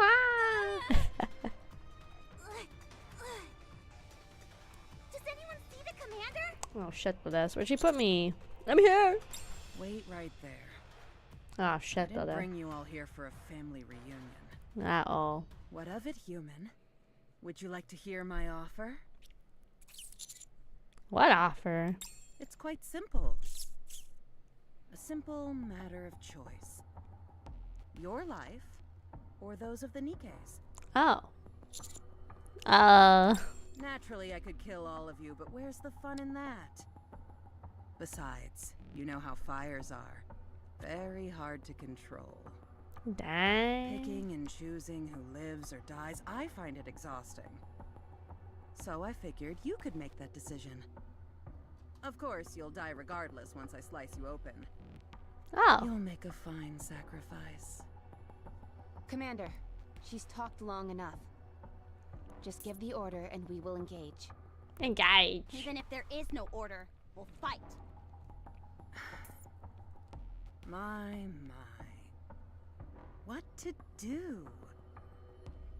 Does anyone see the commander? Oh shit with this. Where'd she put me? I'm here! Wait right there. Oh I shit with didn't that. bring you all here for a family reunion. At all. What of it, human? Would you like to hear my offer? What offer? It's quite simple. A simple matter of choice. Your life, or those of the NIKKEs. Oh. Naturally, I could kill all of you, but where's the fun in that? Besides, you know how fires are. Very hard to control. Dang. Picking and choosing who lives or dies, I find it exhausting. So I figured you could make that decision. Of course, you'll die regardless once I slice you open. Oh. You'll make a fine sacrifice. Commander, she's talked long enough. Just give the order and we will engage. Engage. Even if there is no order, we'll fight. My. What to do?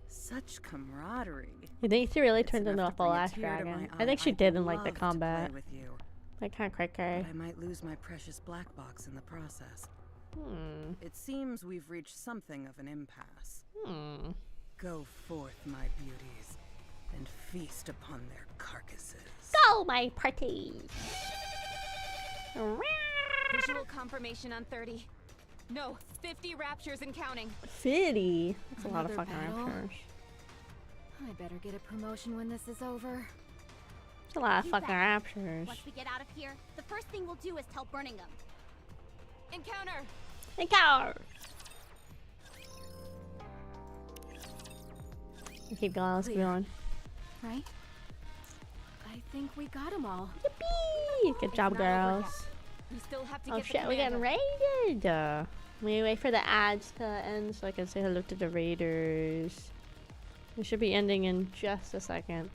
Such camaraderie. You think she really It's turned into enough a to bring full a ass tear to dragon? my I think eye. she I'd did in like the love to combat. play with you, Like kind of cray. but I might lose my precious black box in the process. It seems we've reached something of an impasse. Go forth, my beauties, and feast upon their carcasses. Go, my pretty. Visual confirmation on 30. No, 50 raptures and counting. 50. That's a lot of Another fucking battle? raptors. I better get a promotion when this is over. That's a lot of You fucking bet. raptors. Once we get out of here, the first thing we'll do is tell Burningham. Encounter! Encounter! Keep going, let's keep Clear. going. Right? I think we got them all. Yippee! Good job, It's not over girls. We still have to Oh get the shit, we're getting commander. raided! We wait for the ads to end so I can say hello to the raiders. We should be ending in just a second.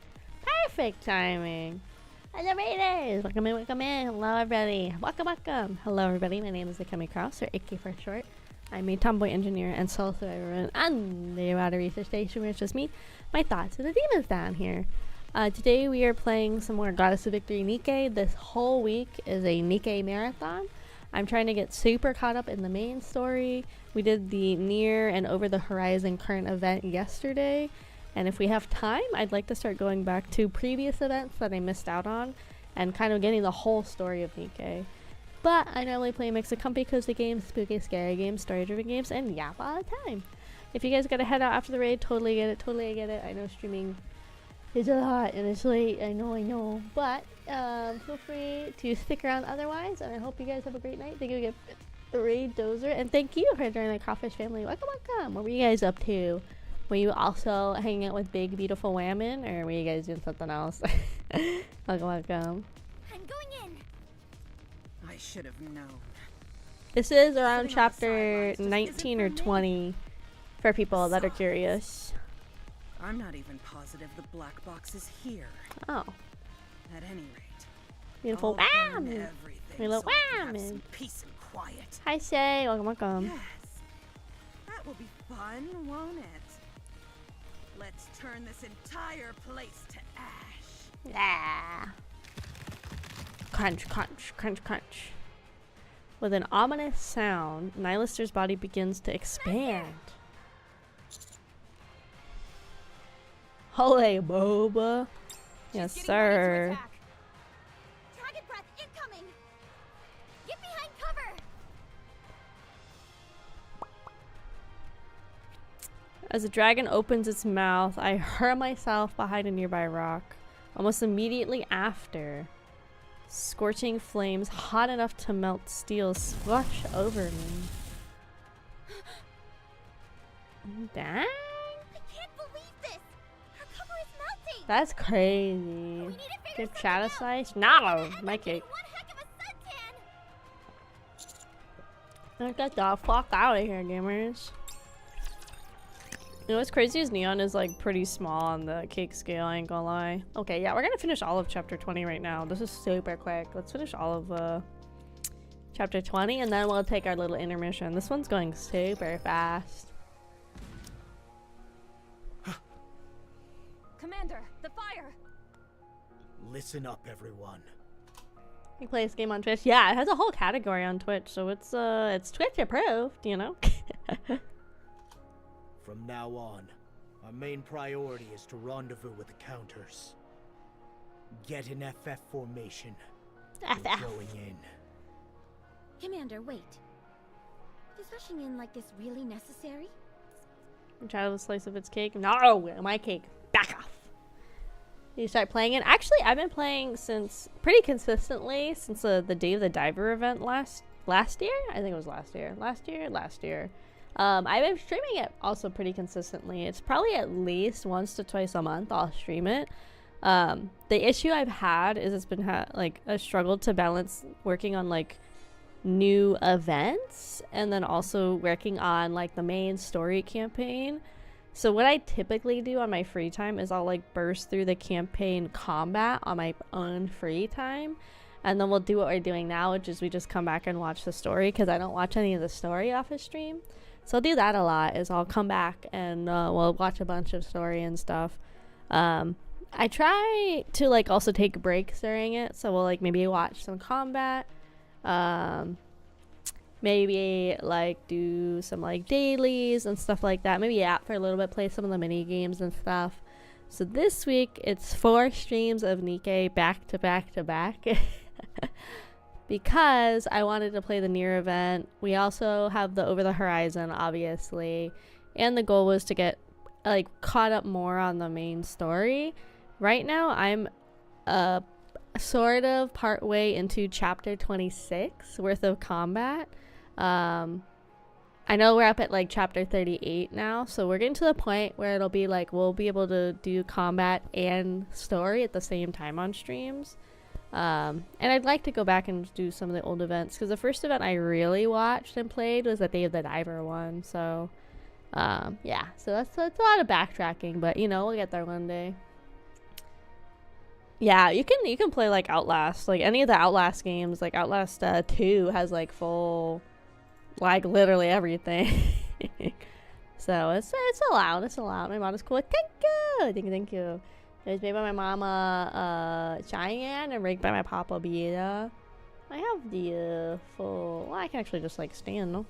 Perfect timing! Hello raiders! Welcome in, welcome in. Hello everybody. Welcome, welcome. Hello everybody, my name is Akemi Kraus, or AK for short. I'm a tomboy engineer and soul survivor on the Water Research Station, where it's just me, my thoughts, and the demons down here. Today we are playing some more Goddess of Victory NIKKE. This whole week is a NIKKE marathon. I'm trying to get super caught up in the main story. We did the Near and Over the Horizon current event yesterday, and if we have time, I'd like to start going back to previous events that I missed out on and kind of getting the whole story of NIKKE. But I normally play a mix of comfy, cozy games, spooky, scary games, story-driven games, and yap all the time. If you guys gotta head out after the raid, totally get it, totally get it. I know streaming It's a lot and it's late. I know. But feel free to stick around otherwise. And I hope you guys have a great night. Thank you again for the raid dozer. And thank you for joining the Kraufish family. Welcome. What were you guys up to? Were you also hanging out with big, beautiful women? Or were you guys doing something else? Welcome. I'm going in. I should have known. This is around Sitting on the chapter sidelines just 19 or isn't for me. 20 for people that are curious. I'm not even positive the black box is here. Oh, At any rate, beautiful I'll burn women. everything We love so I can have women. some peace and quiet. Hi, Shay. Welcome. Yes, that will be fun, won't it? Let's turn this entire place to ash. Yeah. Crunch, crunch, crunch, crunch. With an ominous sound, Nylister's body begins to expand. Holy boba. Yes, She's getting ready to sir. attack. Dragon breath incoming. Get behind cover. As the dragon opens its mouth, I hurl myself behind a nearby rock. Almost immediately after, scorching flames hot enough to melt steel flush over me. Dang. I can't believe this. Her cover is melting. That's crazy. We need to figure Good something shadow out. slice? We're No, gonna end my up cake. getting one heck of a suntan. Get the fuck out of here, gamers. You know what's crazy is Neon is like pretty small on the cake scale, I ain't gonna lie. Okay, yeah, we're gonna finish all of chapter 20 right now. This is super quick. Let's finish all of chapter 20 and then we'll take our little intermission. This one's going super fast. Commander, the fire! Listen up, everyone. You play this game on Twitch? Yeah, it has a whole category on Twitch, so it's Twitch approved, you know? From now on, our main priority is to rendezvous with the counters. Get an FF formation. We're FF. going in. Commander, wait. Is rushing in like this really necessary? Try to slice of its cake. No, my cake. Back off. You start playing it. Actually, I've been playing since pretty consistently since the Day of the Diver event last year. I think it was last year. Last year. I've been streaming it also pretty consistently. It's probably at least once to twice a month I'll stream it. The issue I've had is it's been like a struggle to balance working on like new events and then also working on like the main story campaign. So what I typically do on my free time is I'll like burst through the campaign combat on my own free time, and then we'll do what we're doing now, which is we just come back and watch the story because I don't watch any of the story off of stream. So I'll do that a lot, is I'll come back and we'll watch a bunch of story and stuff. I try to like also take breaks during it, so we'll like maybe watch some combat, maybe like do some like dailies and stuff like that, maybe for a little bit, play some of the mini games and stuff. So this week it's 4 streams of NIKKE back to back to back. Because I wanted to play the Nier event. We also have the Over the Horizon, obviously, and the goal was to get like caught up more on the main story. Right now I'm sort of part way into chapter 26 worth of combat. I know we're up at like chapter 38 now, so we're getting to the point where it'll be like we'll be able to do combat and story at the same time on streams. And I'd like to go back and do some of the old events, because the first event I really watched and played was the Day of the Diver one. So yeah, so that's a lot of backtracking, but you know, we'll get there one day. Yeah, you can play like Outlast, like any of the Outlast games. Like Outlast 2 has like full, like literally everything. So it's allowed. My mom is cool. Thank you. It was made by my mama, Cheyenne, and rigged by my papa, Bieta. I have the full... Well, I can actually just, like, stand, no?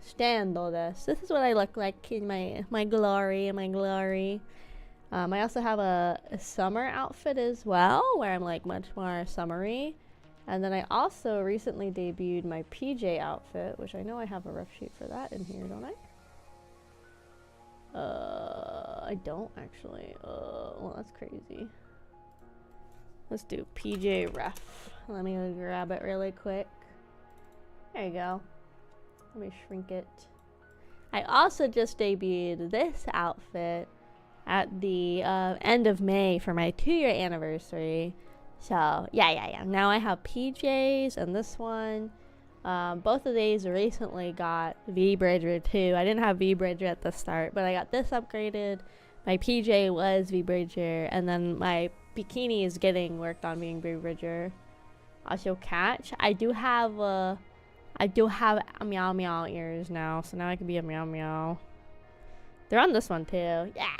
Stand all this. This is what I look like in my glory, I also have a summer outfit as well, where I'm, like, much more summery. And then I also recently debuted my PJ outfit, which I know I have a rough sheet for that in here, don't I? I don't actually. Well, that's crazy. Let's do PJ Ref. Let me go grab it really quick. There you go. Let me shrink it. I also just debuted this outfit at the end of May for my 2-year anniversary. So, yeah. Now I have PJs and this one. Both of these recently got V-Bridger too. I didn't have V-Bridger at the start, but I got this upgraded. My PJ was V-Bridger, and then my bikini is getting worked on being V-Bridger. Also catch. I do have a meow meow ears now, so now I can be a meow meow. They're on this one too. Yeah.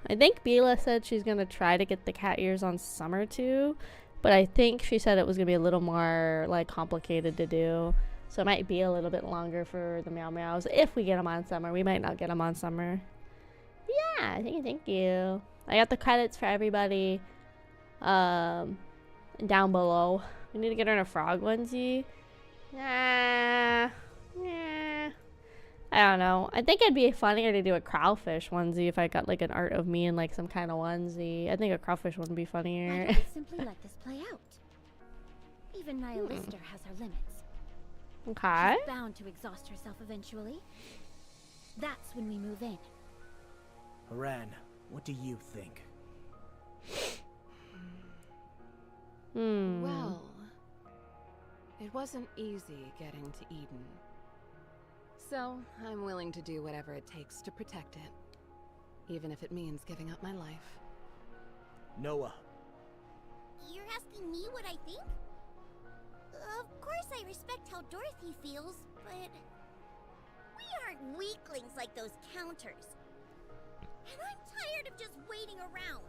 I think Bila said she's gonna try to get the cat ears on Summer too, but I think she said it was gonna be a little more like complicated to do. So it might be a little bit longer for the meow meows if we get them on Summer. We might not get them on Summer. Yeah, thank you. I got the credits for everybody down below. We need to get her in a frog onesie. Yeah. I don't know. I think it'd be funnier to do a Kraufish onesie if I got like an art of me in like some kind of onesie. I think a Kraufish wouldn't be funnier. Why don't we simply let this play out? Even Nihilister has her limits. Okay. She's bound to exhaust herself eventually. That's when we move in. Haran, what do you think? Well, it wasn't easy getting to Eden. So, I'm willing to do whatever it takes to protect it. Even if it means giving up my life. Noah. You're asking me what I think? Of course I respect how Dorothy feels, but we aren't weaklings like those counters. And I'm tired of just waiting around.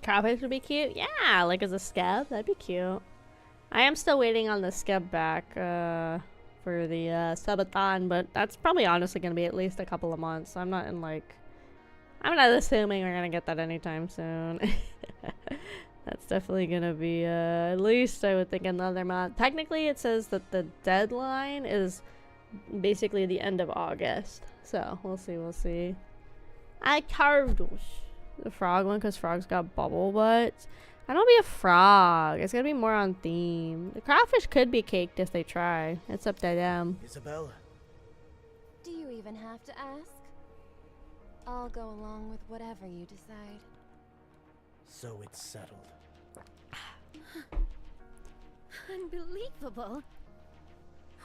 Kraufish would be cute. Yeah, like as a scab. That'd be cute. I am still waiting on the scab back for the subathon, but that's probably honestly going to be at least a couple of months. So I'm not assuming we're going to get that anytime soon. That's definitely going to be at least, I would think, another month. Technically, it says that the deadline is basically the end of August. So we'll see. I carved the frog one because frogs got bubble butts. I don't be a frog. It's gonna be more on theme. The Kraufish could be caked if they try. It's up to them. Isabel? Do you even have to ask? I'll go along with whatever you decide. So it's settled. Unbelievable.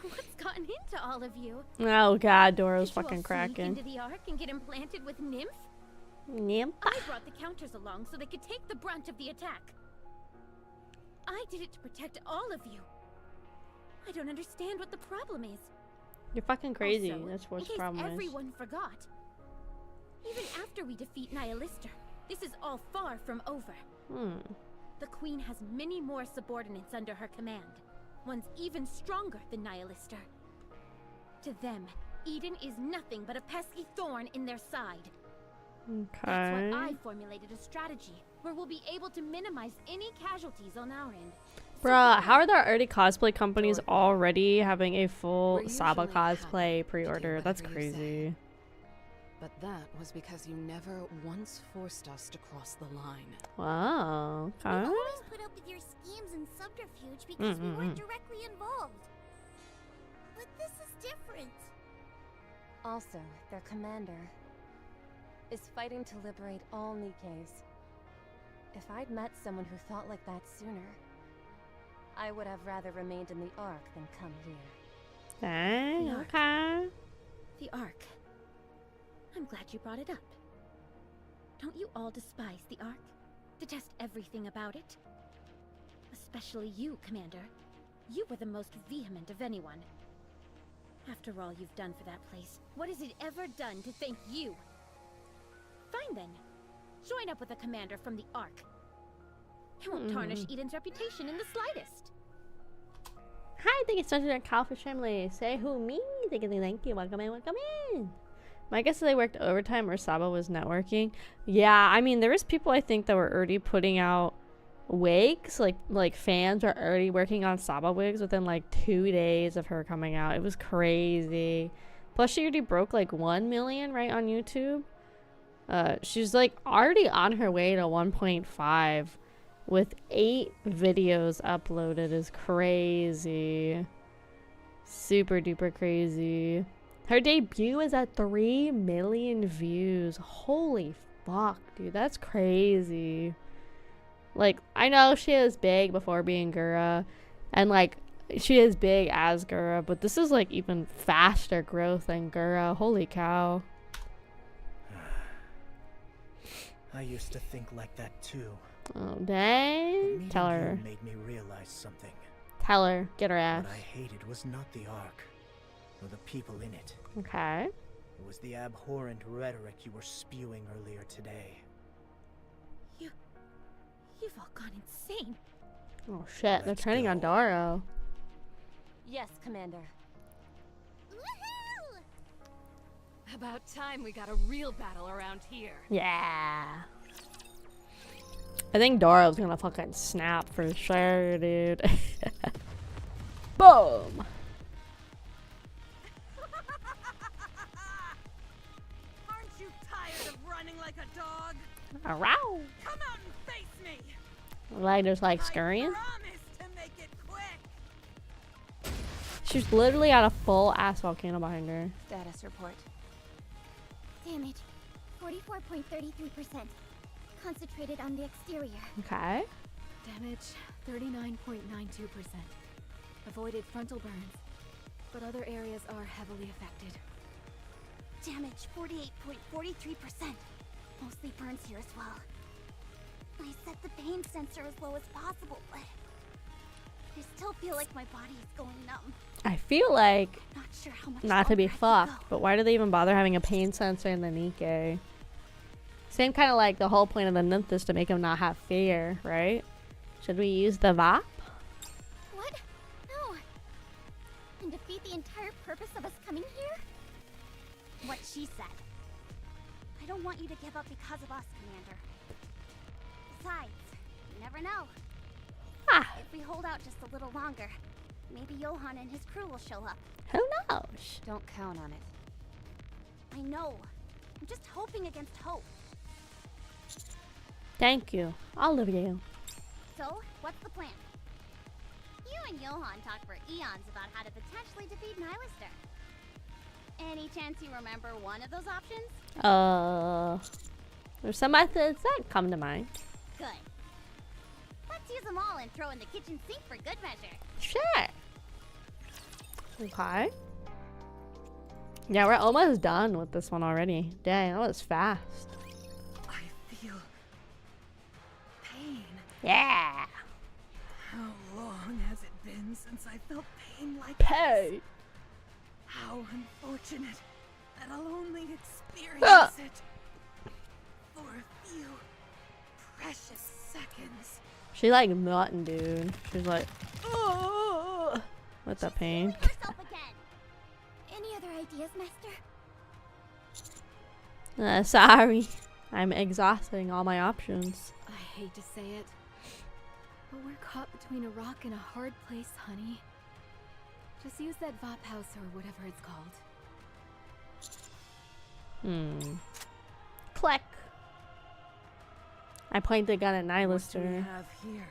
What's gotten into all of you? Oh god, Dora's Did you all fucking sneak cracking. into the Ark and get implanted with Nymph? Nymph? I brought the counters along so they could take the brunt of the attack. I did it to protect all of you. I don't understand what the problem is. You're fucking crazy. Also, That's what in the case problem is. everyone forgot. Even after we defeat Nihilister, this is all far from over. The Queen has many more subordinates under her command. One's even stronger than Nihilister. To them, Eden is nothing but a pesky thorn in their side. That's Okay. why I formulated a strategy where we'll be able to minimize any casualties on our end. Bruh, how are there already cosplay companies already having a full We're Saba usually cosplay happy to pre-order? do That's whatever you say. crazy. But that was because you never once forced us to cross the line. Wow. We Okay. always put up with your schemes and subterfuge because we weren't directly involved. But this is different. Also, their commander is fighting to liberate all NIKKEs. If I'd met someone who thought like that sooner, I would have rather remained in the Ark than come here. Dang, The Ark. okay. The Ark. I'm glad you brought it up. Don't you all despise the Ark? Detest everything about it? Especially you, Commander. You were the most vehement of anyone. After all you've done for that place, what has it ever done to thank you? Fine then. Join up with a commander from the Ark. It won't tarnish Eden's reputation in the slightest. Hi, thank you so much for Kraufish family. Say who, me? Thank you. Welcome in. My guess is they worked overtime or Saba was networking. Yeah, I mean, there was people I think that were already putting out wigs. Like fans are already working on Saba wigs within like 2 days of her coming out. It was crazy. Plus, she already broke like 1 million, right, on YouTube. She's like already on her way to 1.5 with 8 videos uploaded. Is crazy. Super duper crazy. Her debut is at 3 million views. Holy fuck, dude. That's crazy. Like, I know she is big before being Gura. And like, she is big as Gura. But this is like even faster growth than Gura. Holy cow. I used to think like that too. Oh, dang. But Tell meeting her. you made me realize something. Tell her. Get her ass. What I hated was not the Ark, or the people in it. Okay. It was the abhorrent rhetoric you were spewing earlier today. You've all gone insane. Oh shit, they're Let's turning on go. Daro. Yes, Commander. Woohoo! About time we got a real battle around here. Yeah. I think Daro's gonna fucking snap for sure, dude. Boom! Aren't you tired of running like a dog? Arow! Come out and face me! Like, just like I scurrying. promise to make it quick! She's literally got a full ass volcano behind her. Status report. Damage 44.33%. Concentrated on the exterior. Okay. Damage 39.92%. Avoided frontal burns, but other areas are heavily affected. Damage 48.43%. Mostly burns here as well. I set the pain sensor as low as possible, but I still feel like my body is going numb. I feel like, Not sure how much not to be longer I can fucked, go. but why do they even bother having a pain sensor in the NIKKE? Same kind of like the whole point of the nymph is to make him not have fear, right? Should we use the VOP? What? No. And defeat the entire purpose of us coming here? What she said. I don't want you to give up because of us, Commander. Besides, you never know. Ah, If we hold out just a little longer, maybe Johan and his crew will show up. who knows? Don't count on it. I know. I'm just hoping against hope. Thank you, all of you. So, what's the plan? You and Johan talked for eons about how to potentially defeat Nihilister. Any chance you remember one of those options? There's some methods that come to mind. Good. Let's use them all and throw in the kitchen sink for good measure. Sure. Okay. Yeah, we're almost done with this one already. Dang, that was fast. I feel pain. Yeah. How long has it been since I felt pain like Pay. this? How unfortunate that I'll only experience it for a few precious seconds. She like nothing, dude. She's like, oh, with the pain. Feeling yourself again. Any other ideas, Master? Sorry. I'm exhausting all my options. I hate to say it, but we're caught between a rock and a hard place, honey. Just use that VOP house or whatever it's called. Click. I point the gun at What do we Nihilister. have here?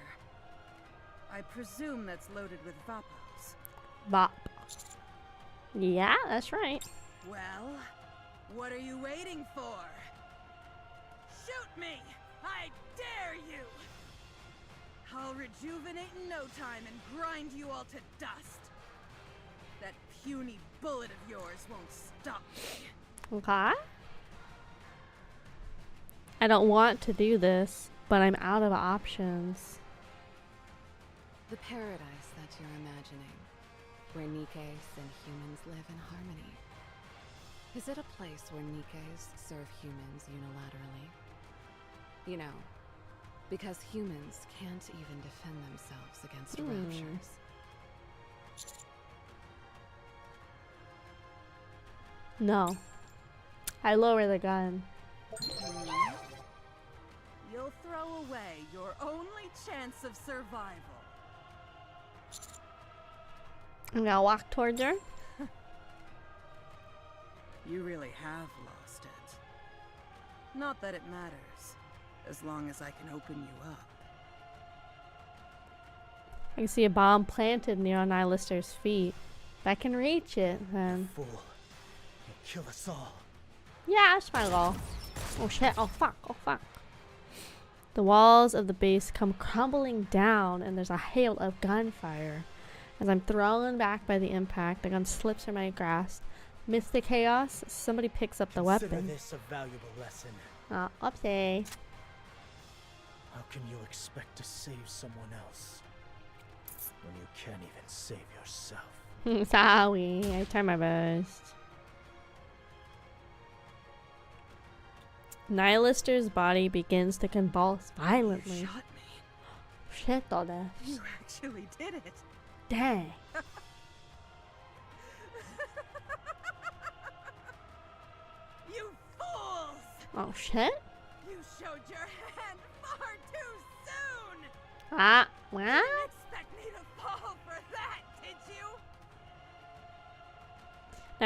I presume that's loaded with Vapos. Bop. Yeah, that's right. Well, what are you waiting for? Shoot me! I dare you! I'll rejuvenate in no time and grind you all to dust. That puny bullet of yours won't stop me. Okay. I don't want to do this, but I'm out of options. The paradise that you're imagining, where NIKKEs and humans live in harmony. Is it a place where NIKKEs serve humans unilaterally? You know, because humans can't even defend themselves against raptures. No. I lower the gun. You'll throw away your only chance of survival. I'm gonna walk towards her. You really have lost it. Not that it matters, as long as I can open you up. I can see a bomb planted near Nihilister's feet. If I can reach it, then... Fool. You'll kill us all. Yeah, that's my goal. Oh shit, oh fuck, oh fuck. The walls of the base come crumbling down and there's a hail of gunfire. As I'm thrown back by the impact, the gun slips from my grasp. Amidst the chaos, somebody picks up the Consider weapon. this a valuable lesson. Oh, oopsie. How can you expect to save someone else when you can't even save yourself? Sorry, I tried my best. Nihilister's body begins to convulse violently. You shot me. Shit, all that. You actually did it. Dang. You fools! Oh shit. You showed your hand far too soon! Ah, what? Didn't expect me to fall for that, did you?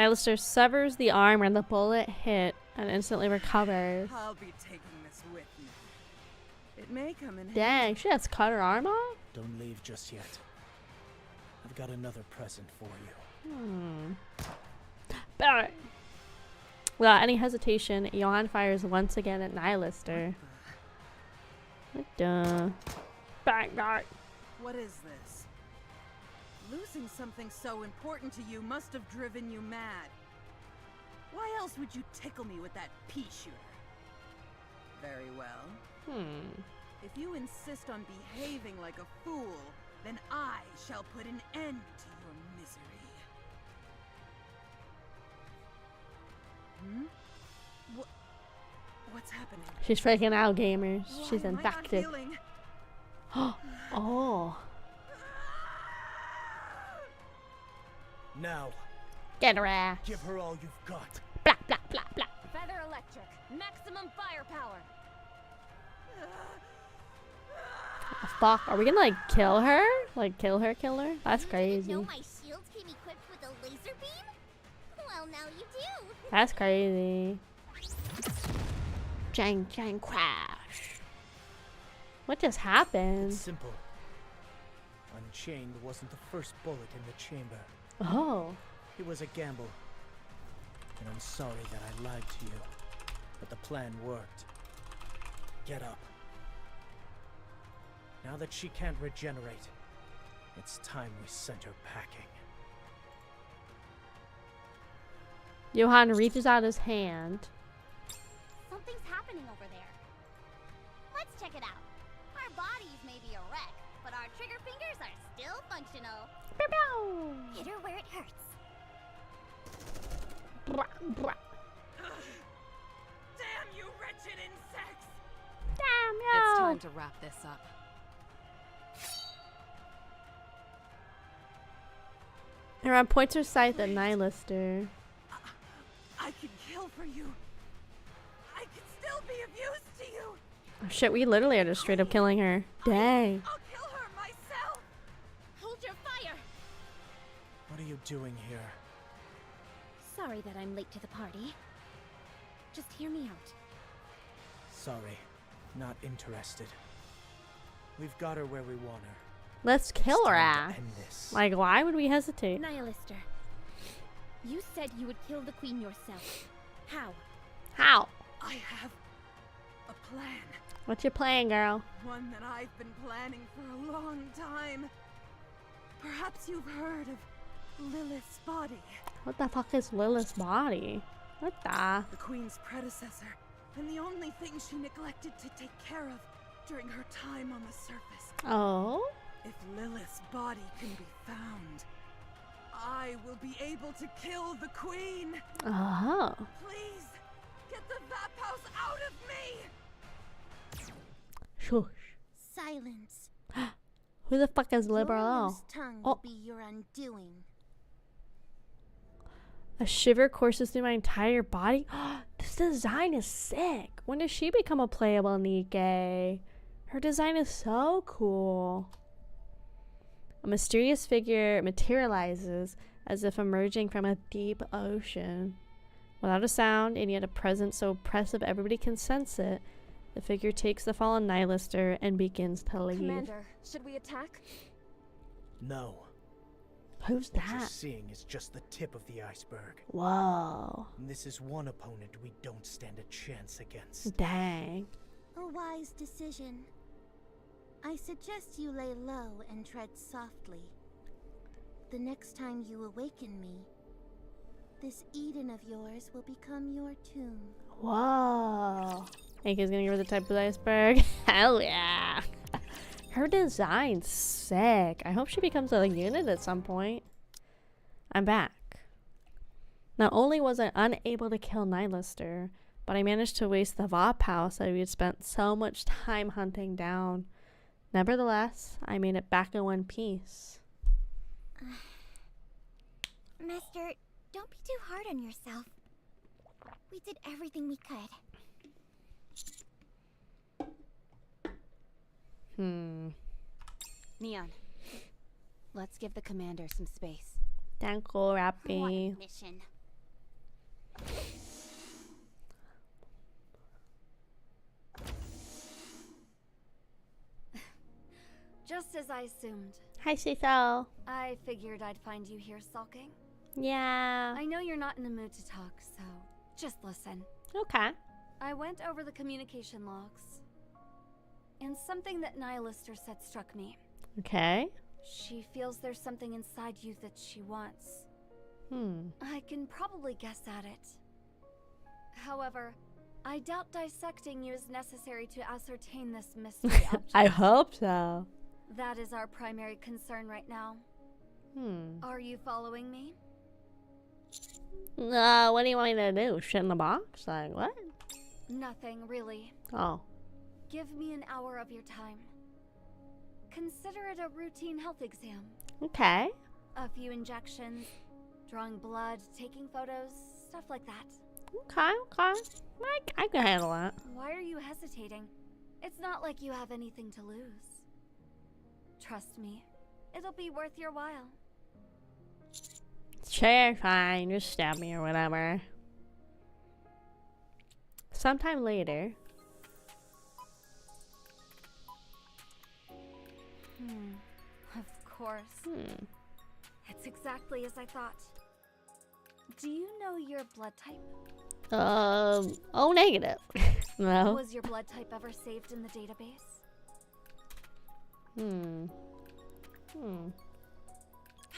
Nihilister severs the arm where the bullet hit and instantly recovers. I'll be taking this with me. It may come in handy. Dang, she has cut her arm off? Don't leave just yet. I've got another present for you. Bang. Without any hesitation, Johan fires once again at Nihilister. What the? Bang, bang. What is this? Losing something so important to you must have driven you mad. Why else would you tickle me with that pea shooter? Very well. If you insist on behaving like a fool, then I shall put an end to your misery. What's happening? She's freaking out, gamers. Why She's am I not infected. healing? Oh. Now, Get her ass. give her all you've got. Blah, blah, blah, blah. Feather electric. Maximum firepower. Oh, fuck. Are we gonna, like, kill her? Like, kill her? That's You didn't crazy. know my shields came equipped with a laser beam? Well, now you do. That's crazy. Jang, jang, crash. What just It's happened? simple. Unchained wasn't the first bullet in the chamber. Oh. It was a gamble. And I'm sorry that I lied to you. But the plan worked. Get up. Now that she can't regenerate, it's time we sent her packing. Johan reaches out his hand. Something's happening over there. Let's check it out. Our bodies may be a wreck, but our trigger fingers are still functional. Pew, pew. Hit her where it hurts. Brah, brah. Damn you wretched insects! Damn, It's yo. time to wrap this up. Aaron points her scythe at Nihilister. I can kill for you. I can still be of use to you. Oh shit, we literally are just straight up killing her. Dang. I'll kill her myself. Hold your fire! What are you doing here? Sorry that I'm late to the party. Just hear me out. Sorry, not interested. We've got her where we want her. Let's kill It's her time to ass. end this. Like, why would we hesitate? Nihilister, you said you would kill the queen yourself. How? How? I have a plan. What's your plan, girl? One that I've been planning for a long time. Perhaps you've heard of Lilith's body. What the fuck is Lilith's body? What the? The queen's predecessor, and the only thing she neglected to take care of during her time on the surface. Oh? If Lilith's body can be found, I will be able to kill the queen. Oh. Please, get the Vap House out of me! Shush. Silence. Who the fuck is Liberal? Your tongue Oh. will be your undoing. A shiver courses through my entire body. This design is sick. When does she become a playable NIKKE? Her design is so cool. A mysterious figure materializes as if emerging from a deep ocean. Without a sound, and yet a presence so oppressive everybody can sense it, the figure takes the fallen Nihilister and begins to leave. Commander, should we attack? No. Who's What you're that? seeing is just the tip of the iceberg. Whoa. This is one opponent we don't stand a chance against. Dang. A wise decision. I suggest you lay low and tread softly. The next time you awaken me, this Eden of yours will become your tomb. Whoa. Anka's gonna give her the type of the iceberg. Hell yeah. Her design's sick. I hope she becomes a unit at some point. I'm back. Not only was I unable to kill Nihilister, but I managed to waste the VOP house that we had spent so much time hunting down. Nevertheless, I made it back in one piece. Master, don't be too hard on yourself. We did everything we could. Neon, let's give the commander some space. Thank you, What Rappy. a mission. Just as I assumed. Hi, Cecil. I figured I'd find you here sulking. Yeah. I know you're not in the mood to talk, so just listen. Okay. I went over the communication logs, and something that Nihilister said struck me. Okay. She feels there's something inside you that she wants. Hmm. I can probably guess at it. However, I doubt dissecting you is necessary to ascertain this mystery object. I hope so. That is our primary concern right now. Hmm. Are you following me? What do you want me to do? Shit in the box? Like, what? Nothing, really. Oh. Give me an hour of your time. Consider it a routine health exam. Okay. A few injections, drawing blood, taking photos, stuff like that. Okay, okay. I can handle that. Why are you hesitating? It's not like you have anything to lose. Trust me, it'll be worth your while. Sure, fine. Just stab me or whatever. Sometime later. Of course. It's exactly as I thought. Do you know your blood type? Oh, negative. No. Was your blood type ever saved in the database?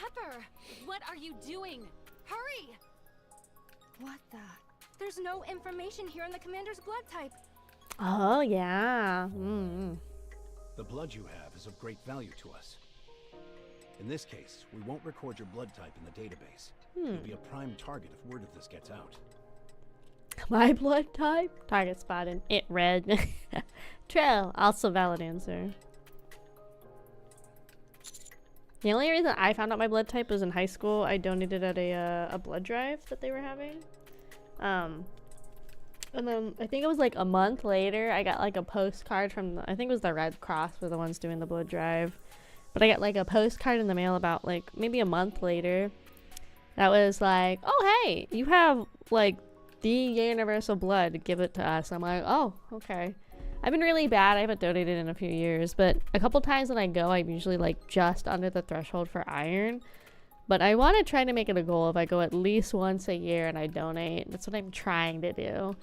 Pepper, what are you doing? Hurry! What the? There's no information here on the commander's blood type. Oh, yeah. The blood you have is of great value to us. In this case, we won't record your blood type in the database. You'll be a prime target if word of this gets out. My blood type? Target spotted. It red. True. Also valid answer. The only reason I found out my blood type was in high school. I donated at a blood drive that they were having. And then I think it was like a month later, I got like a postcard from I think it was the Red Cross were the ones doing the blood drive. But I got like a postcard in the mail about like maybe a month later. That was like, oh hey, you have like the universal blood, give it to us. I'm like, oh, okay. I've been really bad. I haven't donated in a few years, but a couple times when I go, I'm usually like just under the threshold for iron. But I want to try to make it a goal if I go at least once a year and I donate. That's what I'm trying to do.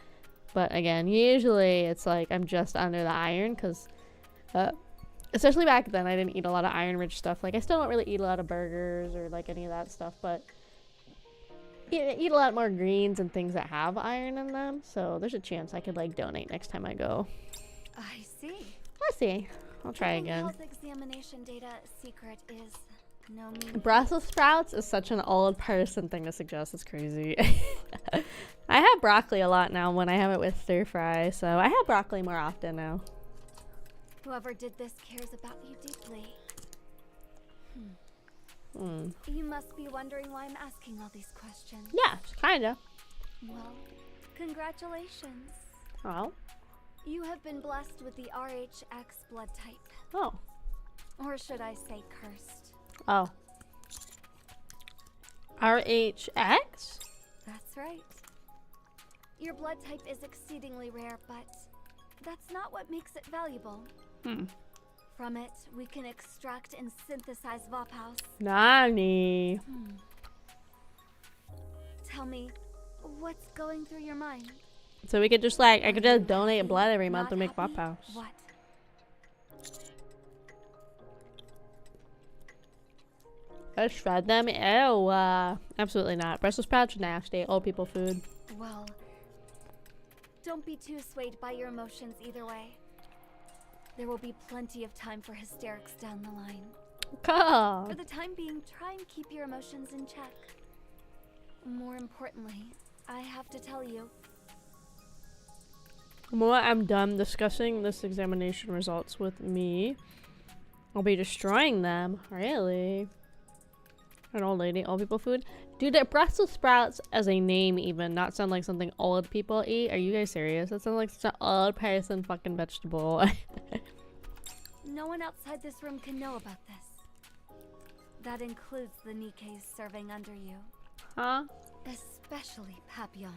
But again, usually it's like I'm just under the iron because, especially back then, I didn't eat a lot of iron-rich stuff. Like I still don't really eat a lot of burgers or like any of that stuff, but eat a lot more greens and things that have iron in them. So there's a chance I could like donate next time I go. I see. Let's see. I'll try Keeping again. health examination data secret is no mean Brussels sprouts is such an old person thing to suggest. It's crazy. I have broccoli a lot now when I have it with stir fry, so I have broccoli more often now. Whoever did this cares about you deeply. You must be wondering why I'm asking all these questions. Yeah, kinda. Well, congratulations. Oh. You have been blessed with the RHX blood type. Oh. Or should I say cursed? Oh. RHX? That's right. Your blood type is exceedingly rare, but that's not what makes it valuable. From it, we can extract and synthesize Vapaus. Nani? Tell me, what's going through your mind? So we could just like, I could just donate Happy? blood every month Not to make happy? Vapaus. What? Let's shred them. Ew. Absolutely not. Brussels sprouts, nasty. Old people food. Well, don't be too swayed by your emotions either way. There will be plenty of time for hysterics down the line. Cool. For the time being, try and keep your emotions in check. More importantly, I have to tell you. The moment I'm done discussing this examination results with me, I'll be destroying them. Really? An old lady, old people food? Dude, the Brussels sprouts as a name even not sound like something old people eat? Are you guys serious? That sounds like such an old person fucking vegetable. No one outside this room can know about this. That includes the NIKKEs serving under you. Huh? Especially Papillon.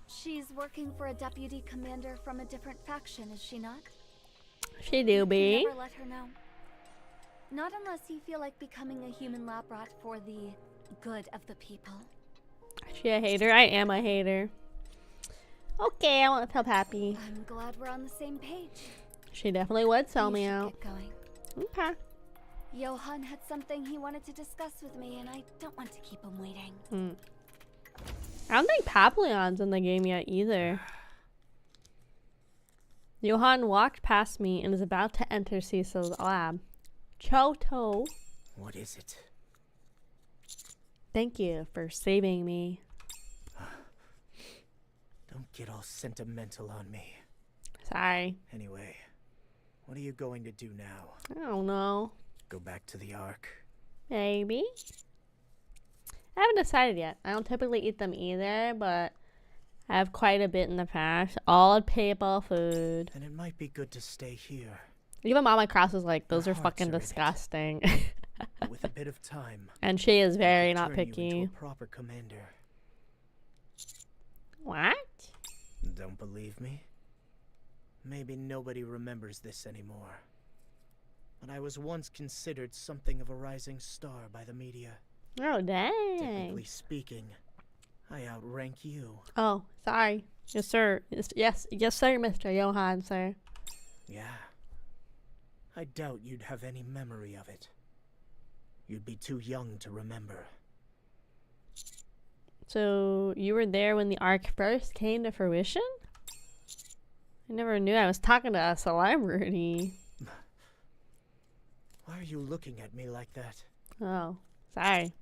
She's working for a deputy commander from a different faction, is she not? She do be. Never let her know. Not unless you feel like becoming a human lab rat for the good of the people. Is she a hater? I am a hater. Okay, I won't tell Pappy. I'm glad we're on the same page. She definitely would sell We me should out. get going. Okay. Johan had something he wanted to discuss with me, and I don't want to keep him waiting. I don't think Papillon's in the game yet either. Johan walked past me and is about to enter Cecil's lab. Choto. What is it? Thank you for saving me. Don't get all sentimental on me. Sorry. Anyway, what are you going to do now? I don't know. Go back to the Ark? Maybe. I haven't decided yet. I don't typically eat them either, but I have quite a bit in the past. Old people food. Then it might be good to stay here. Even Mama Kraus is like, those Our are hearts fucking are in it. disgusting. But with a bit of time, And she is very I could not turn you picky. into a proper commander. What? Don't believe me? Maybe nobody remembers this anymore. But I was once considered something of a rising star by the media. Oh, dang. Technically speaking, I outrank you. Oh, sorry. Yes, sir. Yes, sir, Mr. Johan, sir. Yeah. I doubt you'd have any memory of it. You'd be too young to remember. So, you were there when the arc first came to fruition? I never knew I was talking to a celebrity. Why are you looking at me like that? Oh, sorry.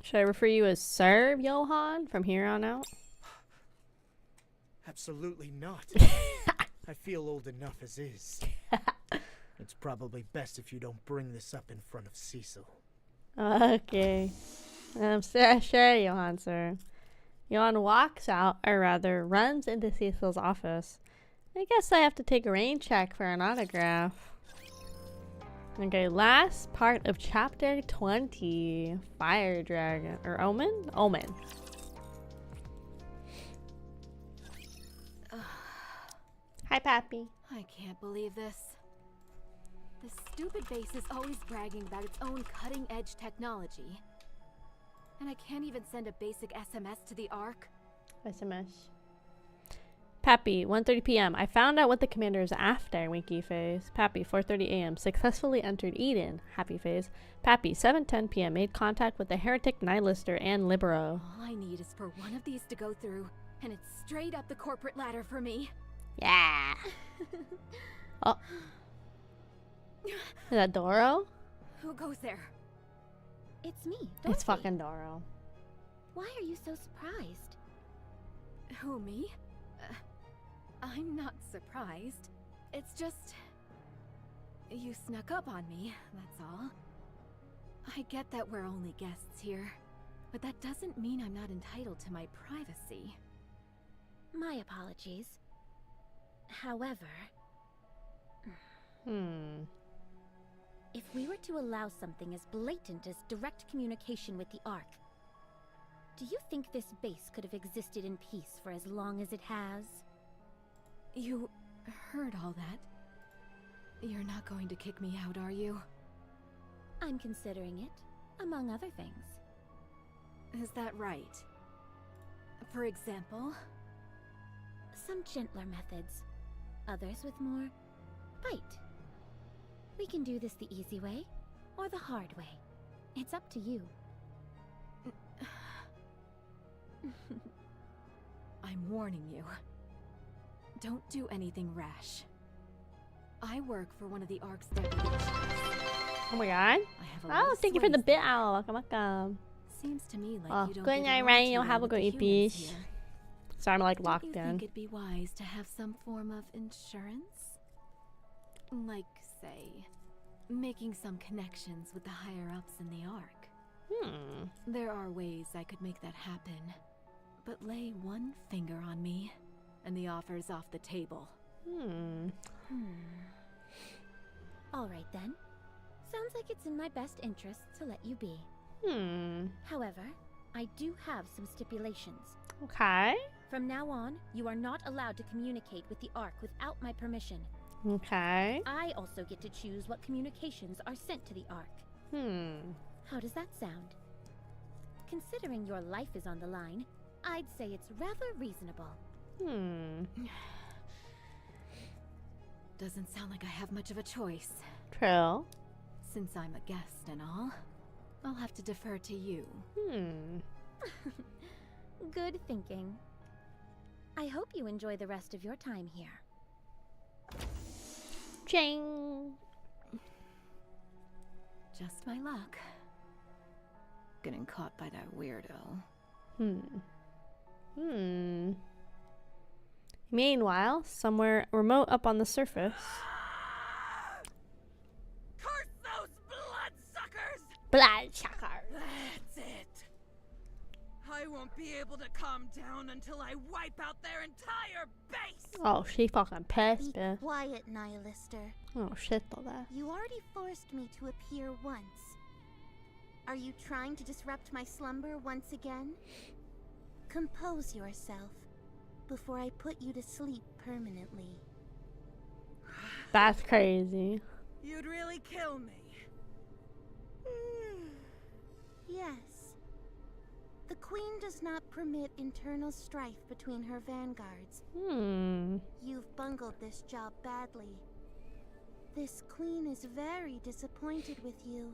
Should I refer you as Sir Johan from here on out? Absolutely not. I feel old enough as is. It's probably best if you don't bring this up in front of Cecil. Okay. Sure, Johan, sir. Johan walks out, or rather, runs into Cecil's office. I guess I have to take a rain check for an autograph. Okay, last part of chapter 20. Fire Dragon. Or Omen? Omen. Hi, Pappy. I can't believe this. This stupid base is always bragging about its own cutting-edge technology. And I can't even send a basic SMS to the Ark. SMS. Pappy, 1:30 p.m. I found out what the commander is after, winky face. Pappy, 4:30 a.m. Successfully entered Eden, happy face. Pappy, 7:10 p.m. Made contact with the heretic nihilister and libero. All I need is for one of these to go through, and it's straight up the corporate ladder for me. Yeah. Oh. Is that Doro? Who goes there? It's me, It's Dorothy. fucking Doro. Why are you so surprised? Who, me? I'm not surprised. It's just... you snuck up on me, that's all. I get that we're only guests here, but that doesn't mean I'm not entitled to my privacy. My apologies. However, if we were to allow something as blatant as direct communication with the Ark, Do you think this base could have existed in peace for as long as it has? You heard all that? You're not going to kick me out, are you? I'm considering it, among other things. Is that right? For example? Some gentler methods, others with more bite. We can do this the easy way, or the hard way. It's up to you. I'm warning you. Don't do anything rash. I work for one of the Ark's deputy chiefs. Oh my god. I have a Oh, thank you for the bit owl. Welcome, welcome. Seems to me like Oh, you don't good get night, along Ryan. too You'll well have a with the great humans piece. here. Sorry, I'm like Don't locked you in. think it'd be wise to have some form of insurance? Like, say, making some connections with the higher-ups in the Ark. There are ways I could make that happen. But lay one finger on me, and the offer's off the table. Alright then. Sounds like it's in my best interest to let you be. However, I do have some stipulations. Okay. From now on, you are not allowed to communicate with the Ark without my permission. Okay. I also get to choose what communications are sent to the Ark. How does that sound? Considering your life is on the line, I'd say it's rather reasonable. Doesn't sound like I have much of a choice. True. Since I'm a guest and all, I'll have to defer to you. Good thinking. I hope you enjoy the rest of your time here. Ching. Just my luck. Getting caught by that weirdo. Meanwhile, somewhere remote up on the surface. Curse those bloodsuckers! Bloodsuckers. That's it. I won't be able to calm down until I wipe out their entire base. Oh, she fucking pissed, Be bitch. quiet, Nihilister. Oh shit, all that. You already forced me to appear once. Are you trying to disrupt my slumber once again? Compose yourself before I put you to sleep permanently. That's crazy. You'd really kill me. Yes. The Queen does not permit internal strife between her vanguards. You've bungled this job badly. This Queen is very disappointed with you.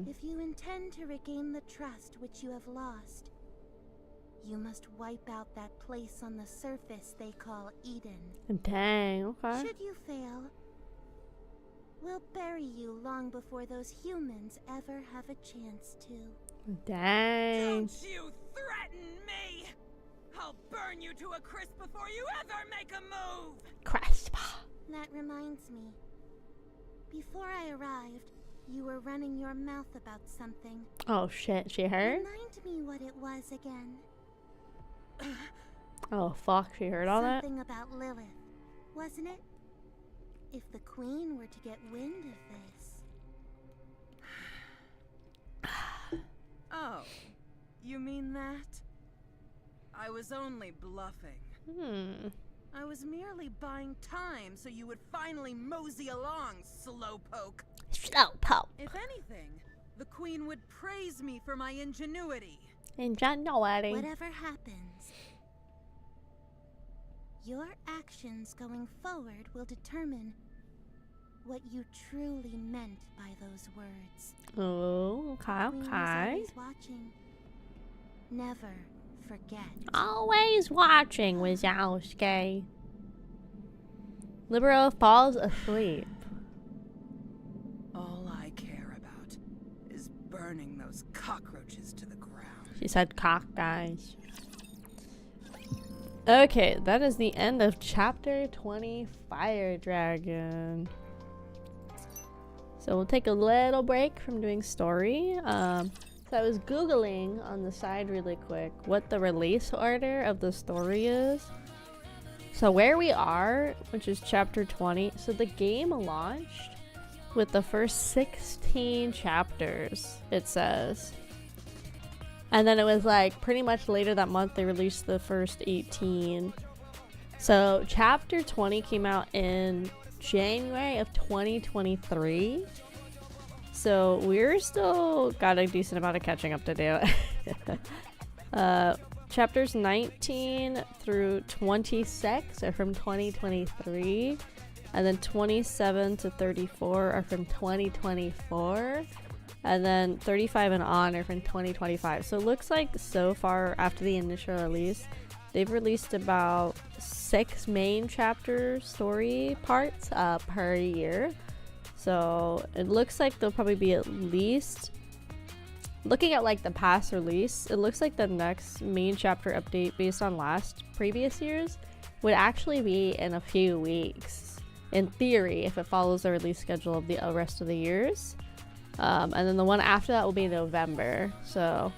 If you intend to regain the trust which you have lost, you must wipe out that place on the surface they call Eden. Dang, okay. Should you fail, we'll bury you long before those humans ever have a chance to. Dang. Don't you threaten me! I'll burn you to a crisp before you ever make a move! Crisp. That reminds me. Before I arrived, you were running your mouth about something. Oh shit, she heard? Remind me what it was again. Oh fuck, she heard all that? Something about Lilith, wasn't it? If the Queen were to get wind of this. Oh, you mean that? I was only bluffing. I was merely buying time so you would finally mosey along, slowpoke. Slowpoke. If anything, the Queen would praise me for my ingenuity. Ingenuity. Whatever happens, your actions going forward will determine what you truly meant by those words. Oh, okay, The Queen is okay. always watching. Never forget. Always watching, Wazowski. Libero falls asleep. All I care about is burning those cockroaches to the ground. She said cock, guys. Okay, that is the end of chapter 20, Fire Dragon. So we'll take a little break from doing story. So I was Googling on the side really quick what the release order of the story is. So where we are, which is chapter 20, so the game launched with the first 16 chapters, it says. And then it was like pretty much later that month they released the first 18. So chapter 20 came out in January of 2023. So we're still got a decent amount of catching up to do. Chapters 19 through 26 are from 2023. And then 27 to 34 are from 2024. And then 35 and on are from 2025. So it looks like so far after the initial release, they've released about 6 main chapter story parts per year. So it looks like there'll probably be at least, looking at like the past release, it looks like the next main chapter update based on previous years would actually be in a few weeks. In theory, if it follows the release schedule of the rest of the years. And then the one after that will be November. So,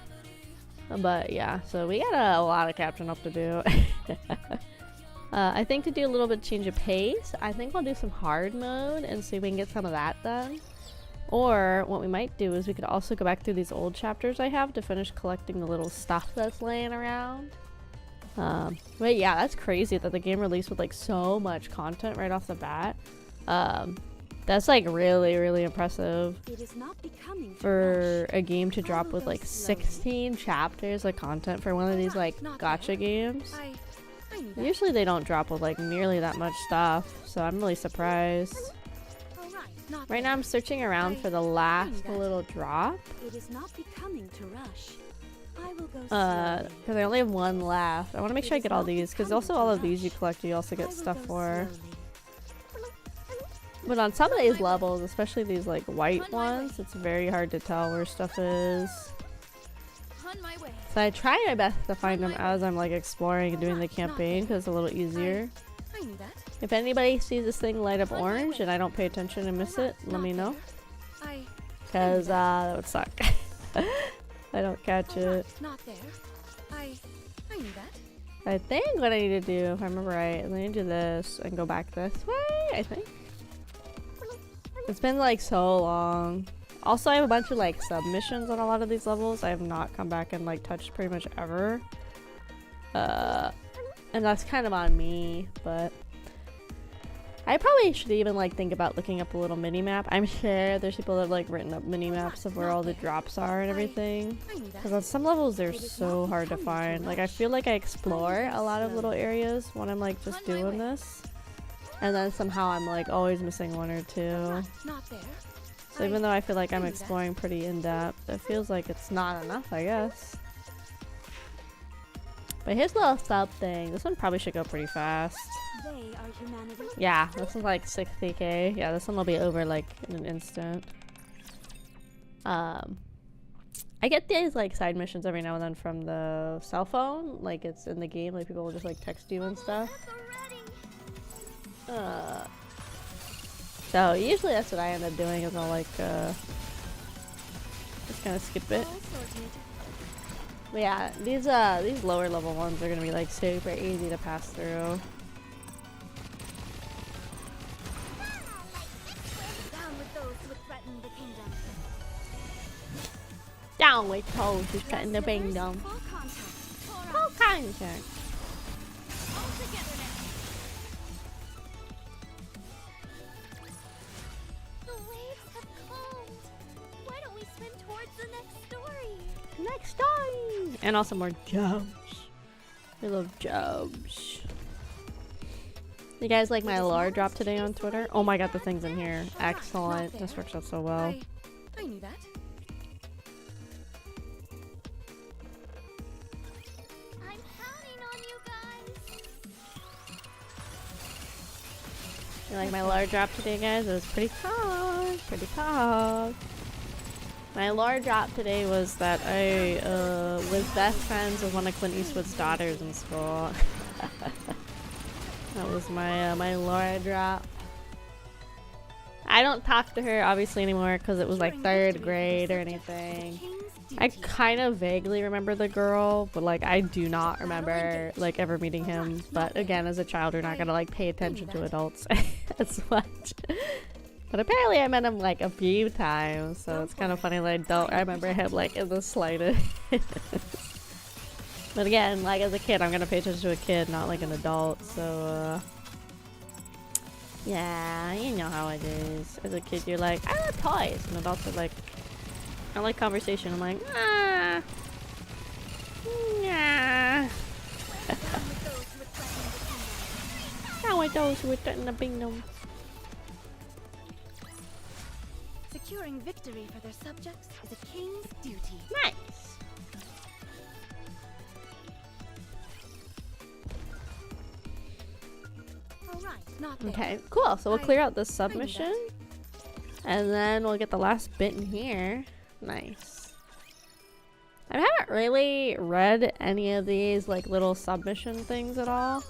but yeah, so we got a lot of catching up to do. I think to do a little bit change of pace, I think I'll do some hard mode and see if we can get some of that done. Or what we might do is we could also go back through these old chapters I have to finish collecting the little stuff that's laying around. But yeah, that's crazy that the game released with like so much content right off the bat. That's like really impressive for a game to drop with like 16 chapters of content for one of these like gacha games. Usually they don't drop with like nearly that much stuff, so I'm really surprised. Right now I'm searching around for the last little drop. Because I only have one left. I want to make sure I get all these, because also all of these you collect you also get stuff for. But on some of these levels, especially these like white ones, it's very hard to tell where stuff is. So I try my best to find them as I'm like exploring and doing the campaign, because it's a little easier. If anybody sees this thing light up orange and I don't pay attention and miss it, let me know. Because that would suck. I don't catch it. I think what I need to do, if I remember right, is I need to do this and go back this way, I think. It's been like so long. Also, I have a bunch of like submissions on a lot of these levels. I have not come back and like touched pretty much ever. And that's kind of on me, but I probably should even like think about looking up a little mini map. I'm sure there's people that have like written up mini maps of where all the drops are and everything. Because on some levels they're so hard to find. Like I feel like I explore a lot of little areas when I'm like just doing this. And then somehow I'm like always missing one or two. So even though I feel like I'm exploring pretty in depth, it feels like it's not enough, I guess. But here's the little sub thing. This one probably should go pretty fast. Yeah, this one's like 60k. Yeah, this one will be over like in an instant. I get these like side missions every now and then from the cell phone. Like it's in the game, like people will just like text you and stuff. So usually that's what I end up doing, is I'll like just kind of skip it. But yeah, these lower level ones are gonna be like super easy to pass through. Down with those who threaten the kingdom. Full contact. Next story! And also more jobs. I love jobs. You guys like my lore drop today on Twitter? Oh my god, the thing's in here. Excellent. This works out so well. I knew that. I'm counting on you guys. You like my lore drop today, guys? It was pretty cool. Pretty cool. My lore drop today was that I was best friends with one of Clint Eastwood's daughters in school. That was my my lore drop. I don't talk to her obviously anymore because it was like 3rd grade or anything. I kind of vaguely remember the girl, but like I do not remember like ever meeting him. But again, as a child, you're not gonna like pay attention to adults as much. But apparently I met him like a few times, so it's kind of funny that I don't remember him like in the slightest. But again, like as a kid, I'm gonna pay attention to a kid, not like an adult, so yeah, you know how it is. As a kid, you're like, I love toys, and adults are like, I like conversation. I'm like, ah, nah. Down with those who are threatening the kingdom. Securing victory for their subjects is a king's duty. Nice. Alright, not there. Okay, cool. So we'll clear out this submission, and then we'll get the last bit in here. Nice. I haven't really read any of these like little submission things at all.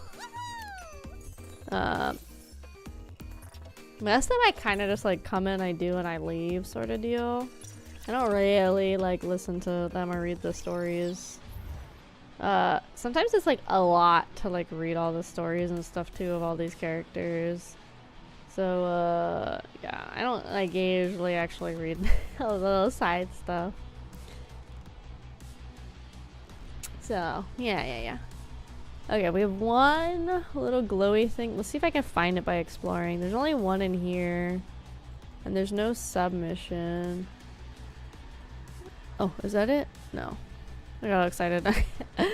Most of them I kind of just like come in, I do, and I leave sort of deal. I don't really like listen to them or read the stories. Sometimes it's like a lot to like read all the stories and stuff too of all these characters. So yeah, I don't like usually actually read all the little side stuff. So yeah. Okay, we have one little glowy thing. Let's see if I can find it by exploring. There's only one in here, and there's no submission. Oh, is that it? No. I got excited. I'm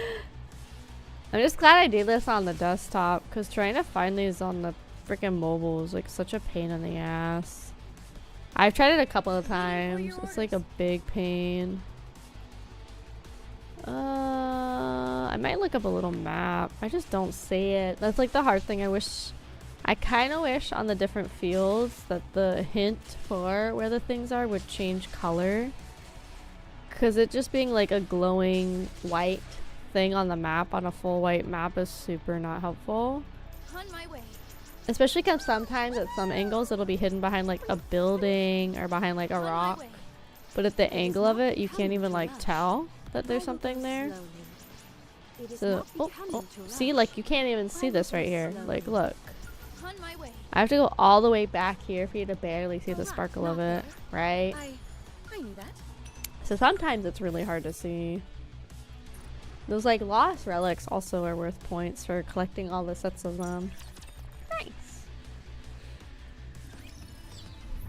just glad I do this on the desktop, because trying to find these on the freaking mobile is like such a pain in the ass. I've tried it a couple of times. It's like a big pain. I might look up a little map. I just don't see it. That's like the hard thing. I kind of wish on the different fields that the hint for where the things are would change color. Because it just being like a glowing white thing on the map, on a full white map, is super not helpful. On my way. Especially because sometimes at some angles it'll be hidden behind like a building or behind like a rock. But at the angle of it, you can't even like tell that there's something there. So, oh, see, like you can't even see this right here. Like, look. I have to go all the way back here for you to barely see the sparkle of it, right? I knew that. So sometimes it's really hard to see. Those like lost relics also are worth points for collecting all the sets of them. Nice.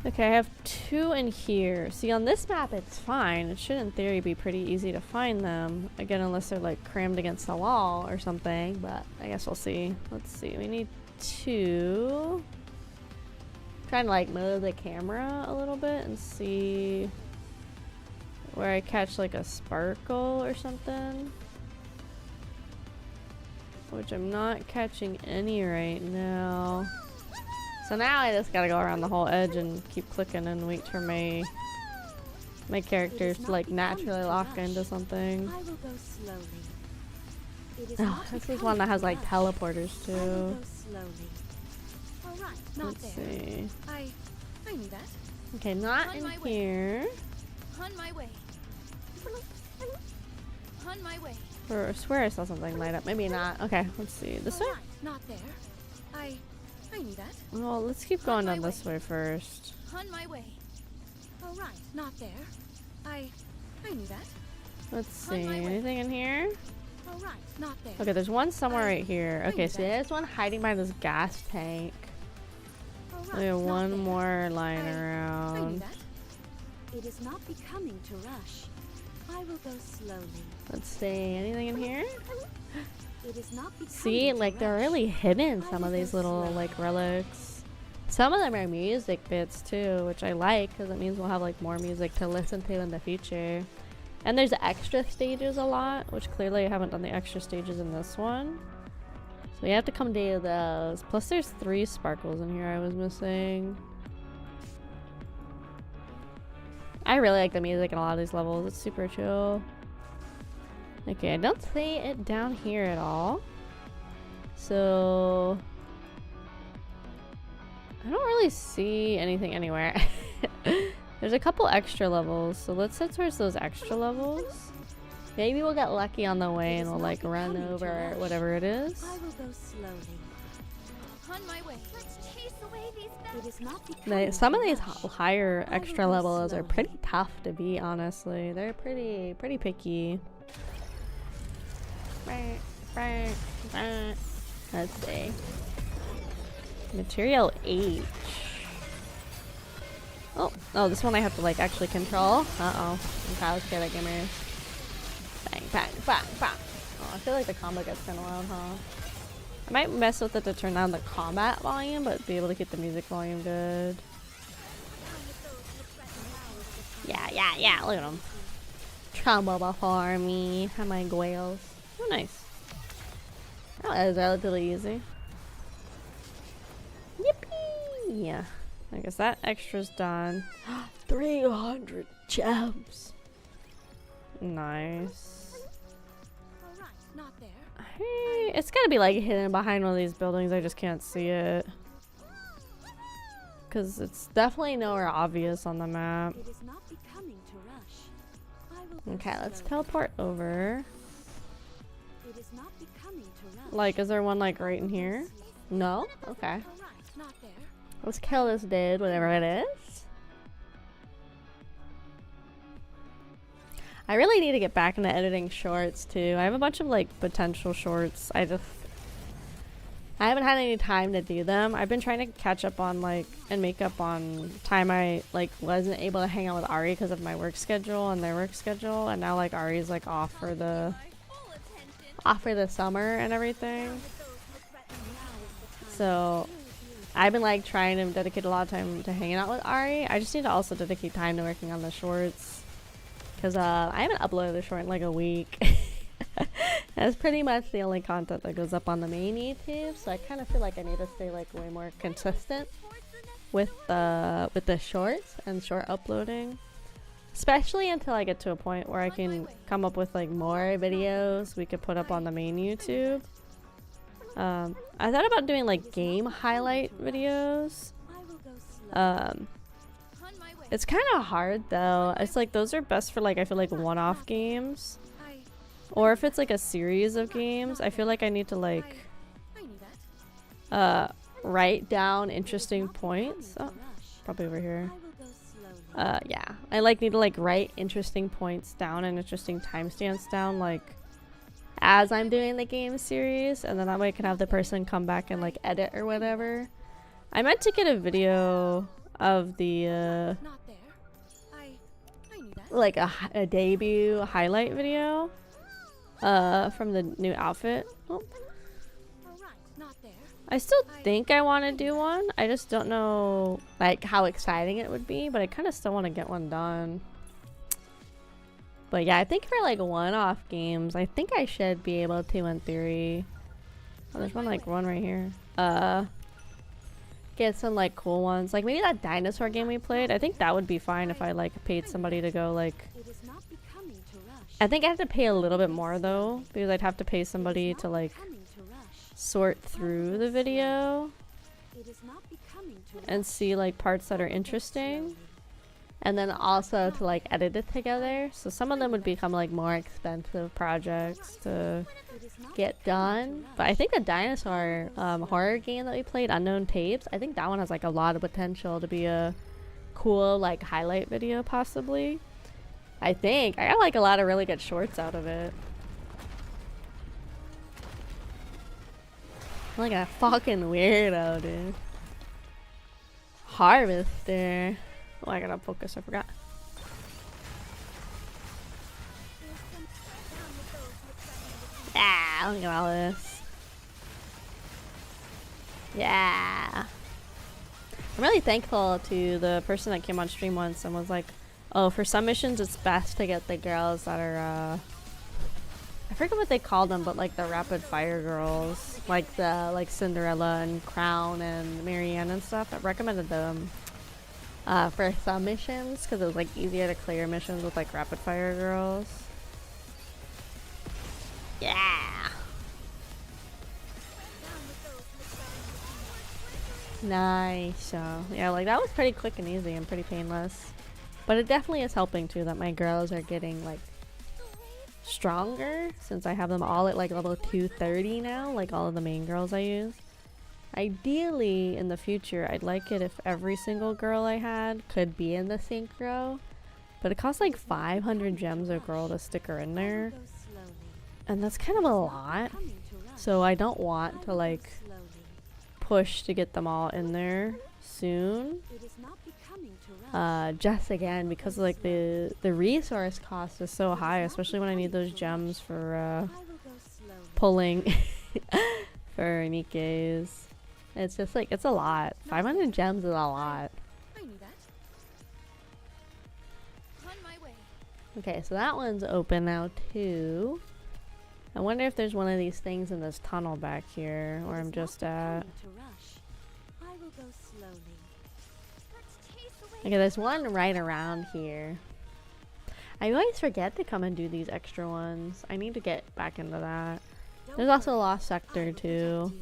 Okay, I have 2 in here. See, on this map it's fine. It should in theory be pretty easy to find them. Again, unless they're like crammed against the wall or something, but I guess we'll see. Let's see, we need 2. Trying to like move the camera a little bit and see where I catch like a sparkle or something. Which I'm not catching any right now. So now I just gotta go around the whole edge and keep clicking and wait for my characters to like naturally lock into something. I will go slowly. Oh, this is one that has like teleporters too. Let's see. I knew that. Okay, not in here. On my way. On my way. Or I swear I saw something light up. Maybe not. Okay, let's see. This way? Not there. I knew that. Well, let's keep going down this way first. On my way. All right, not there. I knew that. Let's see. Anything in here? All right, not there. Okay, there's one somewhere right here. Okay, so there's one hiding by this gas tank. We have one more lying around. It is not becoming to rush. I will go slowly. Let's see. Anything in here? It is not See, like they're really hidden, some of these little like relics. Some of them are music bits too, which I like because it means we'll have like more music to listen to in the future. And there's extra stages a lot, which clearly I haven't done the extra stages in this one. So we have to come to those. Plus there's 3 sparkles in here I was missing. I really like the music in a lot of these levels. It's super chill. Okay, I don't see it down here at all. So I don't really see anything anywhere. There's a couple extra levels, so let's head towards those extra levels. Maybe we'll get lucky on the way and we'll like run over whatever it is. I will go slowly. On my way. Let's chase away these It is not Some of these higher extra levels are pretty tough to beat, honestly. They're pretty picky. Let's see. Material H. Oh, this one I have to like actually control. Uh-oh. Okay, let's get it, gimmers. Bang, bang, bang, bang. Oh, I feel like the combo gets kind of loud, huh? I might mess with it to turn down the combat volume, but be able to keep the music volume good. Yeah, look at them. Trouble before me. Have my goils. Oh, nice. That was relatively easy. Yippee! Yeah. I guess that extra's done. 300 gems. Nice. Not there. Hey, it's gotta be like hidden behind one of these buildings. I just can't see it. Because it's definitely nowhere obvious on the map. It is not becoming to rush. I will Okay, let's teleport over. It is not becoming to rush. Like, is there one like right in here? No? Okay. Not there. Let's kill this dude, whatever it is. I really need to get back into editing shorts too. I have a bunch of like potential shorts. I haven't had any time to do them. I've been trying to catch up on like and make up on time I like wasn't able to hang out with Ari because of my work schedule and their work schedule, and now like Ari's like off for the summer and everything. So I've been like trying to dedicate a lot of time to hanging out with Ari. I just need to also dedicate time to working on the shorts. Because I haven't uploaded a short in like a week. That's pretty much the only content that goes up on the main YouTube. So I kind of feel like I need to stay like way more consistent with the shorts and short uploading. Especially until I get to a point where I can come up with like more videos we could put up on the main YouTube. I thought about doing like game highlight videos. It's kind of hard though. It's like those are best for like I feel like one-off games, or if it's like a series of games. I feel like I need to like write down interesting points. Oh, probably over here. Yeah, I like need to like write interesting points down and interesting timestamps down like as I'm doing the game series, and then that way I can have the person come back and like edit or whatever. I meant to get a video of the like a debut highlight video from the new outfit. Oh. I still think I want to do one. I just don't know like how exciting it would be, but I kind of still want to get one done. But yeah, I think for like one-off games, I think I should be able to in theory. Oh, there's one like one right here. Get some like cool ones, like maybe that dinosaur game we played. I think that would be fine if I like paid somebody to go like I think I have to pay a little bit more though, because I'd have to pay somebody to like sort through the video and see like parts that are interesting, and then also to like edit it together. So some of them would become like more expensive projects to get done. But I think the dinosaur horror game that we played, Unknown Tapes, I think that one has like a lot of potential to be a cool like highlight video possibly. I think I got like a lot of really good shorts out of it. I'm like a fucking weirdo, dude. Harvester. Oh, I gotta focus, I forgot. Ah, look at all this. Yeah. I'm really thankful to the person that came on stream once and was like, oh, for some missions it's best to get the girls that are, I forget what they called them, but like the rapid fire girls. Like the, like Cinderella and Crown and Marianne and stuff. I recommended them for some missions because it was like easier to clear missions with like rapid fire girls. Yeah. Nice. So yeah, like that was pretty quick and easy and pretty painless. But it definitely is helping too that my girls are getting like stronger, since I have them all at like level 230 now, like all of the main girls I use. Ideally, in the future, I'd like it if every single girl I had could be in the synchro. But it costs like 500 gems a girl to stick her in there. And that's kind of a lot. So I don't want to like push to get them all in there soon. Just again, because like the resource cost is so high, especially when I need those gems for pulling for NIKKEs. It's just like, it's a lot. 500 gems is a lot. Okay, so that one's open now too. I wonder if there's one of these things in this tunnel back here where I'm just at. Okay, there's one right around here. I always forget to come and do these extra ones. I need to get back into that. There's also a lost sector too.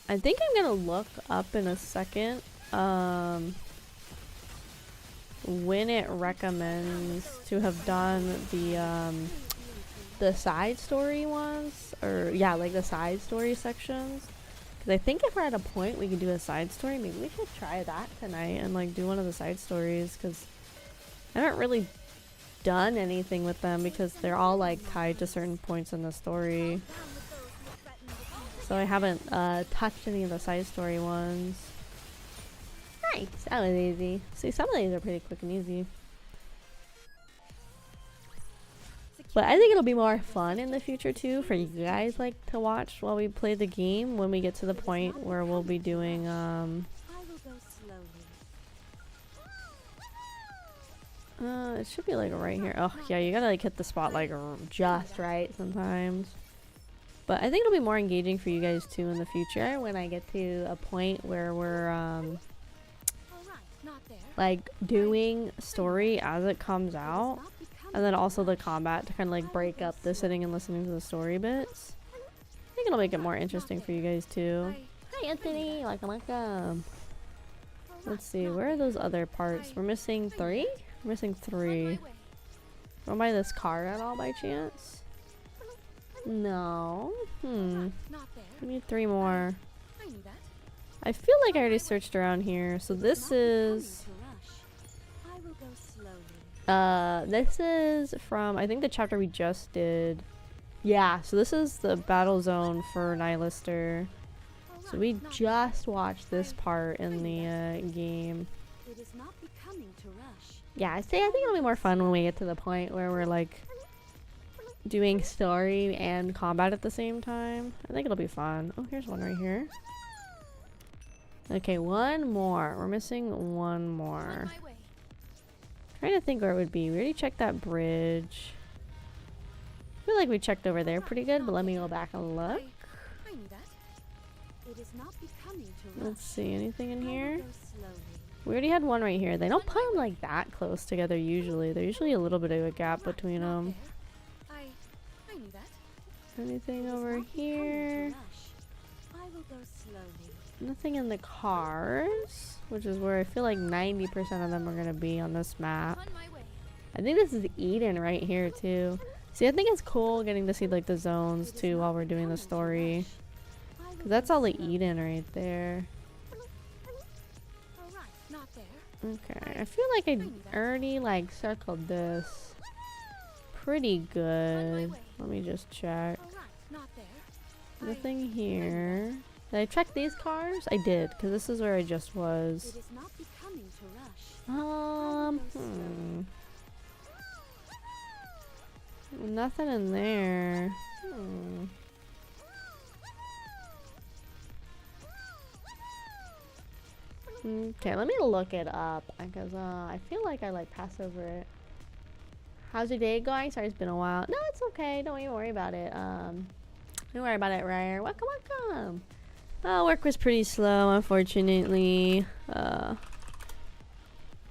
I think I'm gonna look up in a second when it recommends to have done the side story ones, or yeah, like the side story sections. Because I think if we're at a point we can do a side story, maybe we should try that tonight and like do one of the side stories, because I haven't really done anything with them because they're all like tied to certain points in the story. So I haven't touched any of the side story ones. Nice, that was easy. See, some of these are pretty quick and easy. But I think it'll be more fun in the future too for you guys like to watch while we play the game when we get to the point where we'll be doing it should be like right here. Oh yeah, you gotta like hit the spot like just right sometimes. But I think it'll be more engaging for you guys too in the future when I get to a point where we're like doing story as it comes out, and then also the combat to kind of like break up the sitting and listening to the story bits. I think it'll make it more interesting for you guys too. Hi Anthony, welcome. Let's see, where are those other parts? We're missing 3? We're missing 3. Don't buy this car at all by chance? No. We need 3 more. I feel like I already searched around here. So this is from I think the chapter we just did. Yeah, so this is the battle zone for Nihilister. So we just watched this part in the game. Yeah, I think it'll be more fun when we get to the point where we're like doing story and combat at the same time. I think it'll be fun. Oh, here's one right here. Okay, one more. We're missing one more. Trying to think where it would be. We already checked that bridge. I feel like we checked over there pretty good, but let me go back and look. Let's see, anything in here? We already had one right here. They don't put them like that close together usually. There's usually a little bit of a gap between them. Anything over here? Nothing in the cars, which is where I feel like 90% of them are gonna be on this map. I think this is Eden right here too. See, I think it's cool getting to see like the zones too while we're doing the story. Cause that's all the Eden right there. Okay, I feel like I already like circled this pretty good. Let me just check. Nothing here. Did I check these cars? I did, because this is where I just was. Nothing in there. Okay, let me look it up, because I feel like I like pass over it. How's your day going? Sorry, it's been a while. No, it's okay. Don't even worry about it. Don't worry about it, Ryer. Welcome, welcome. Work was pretty slow, unfortunately.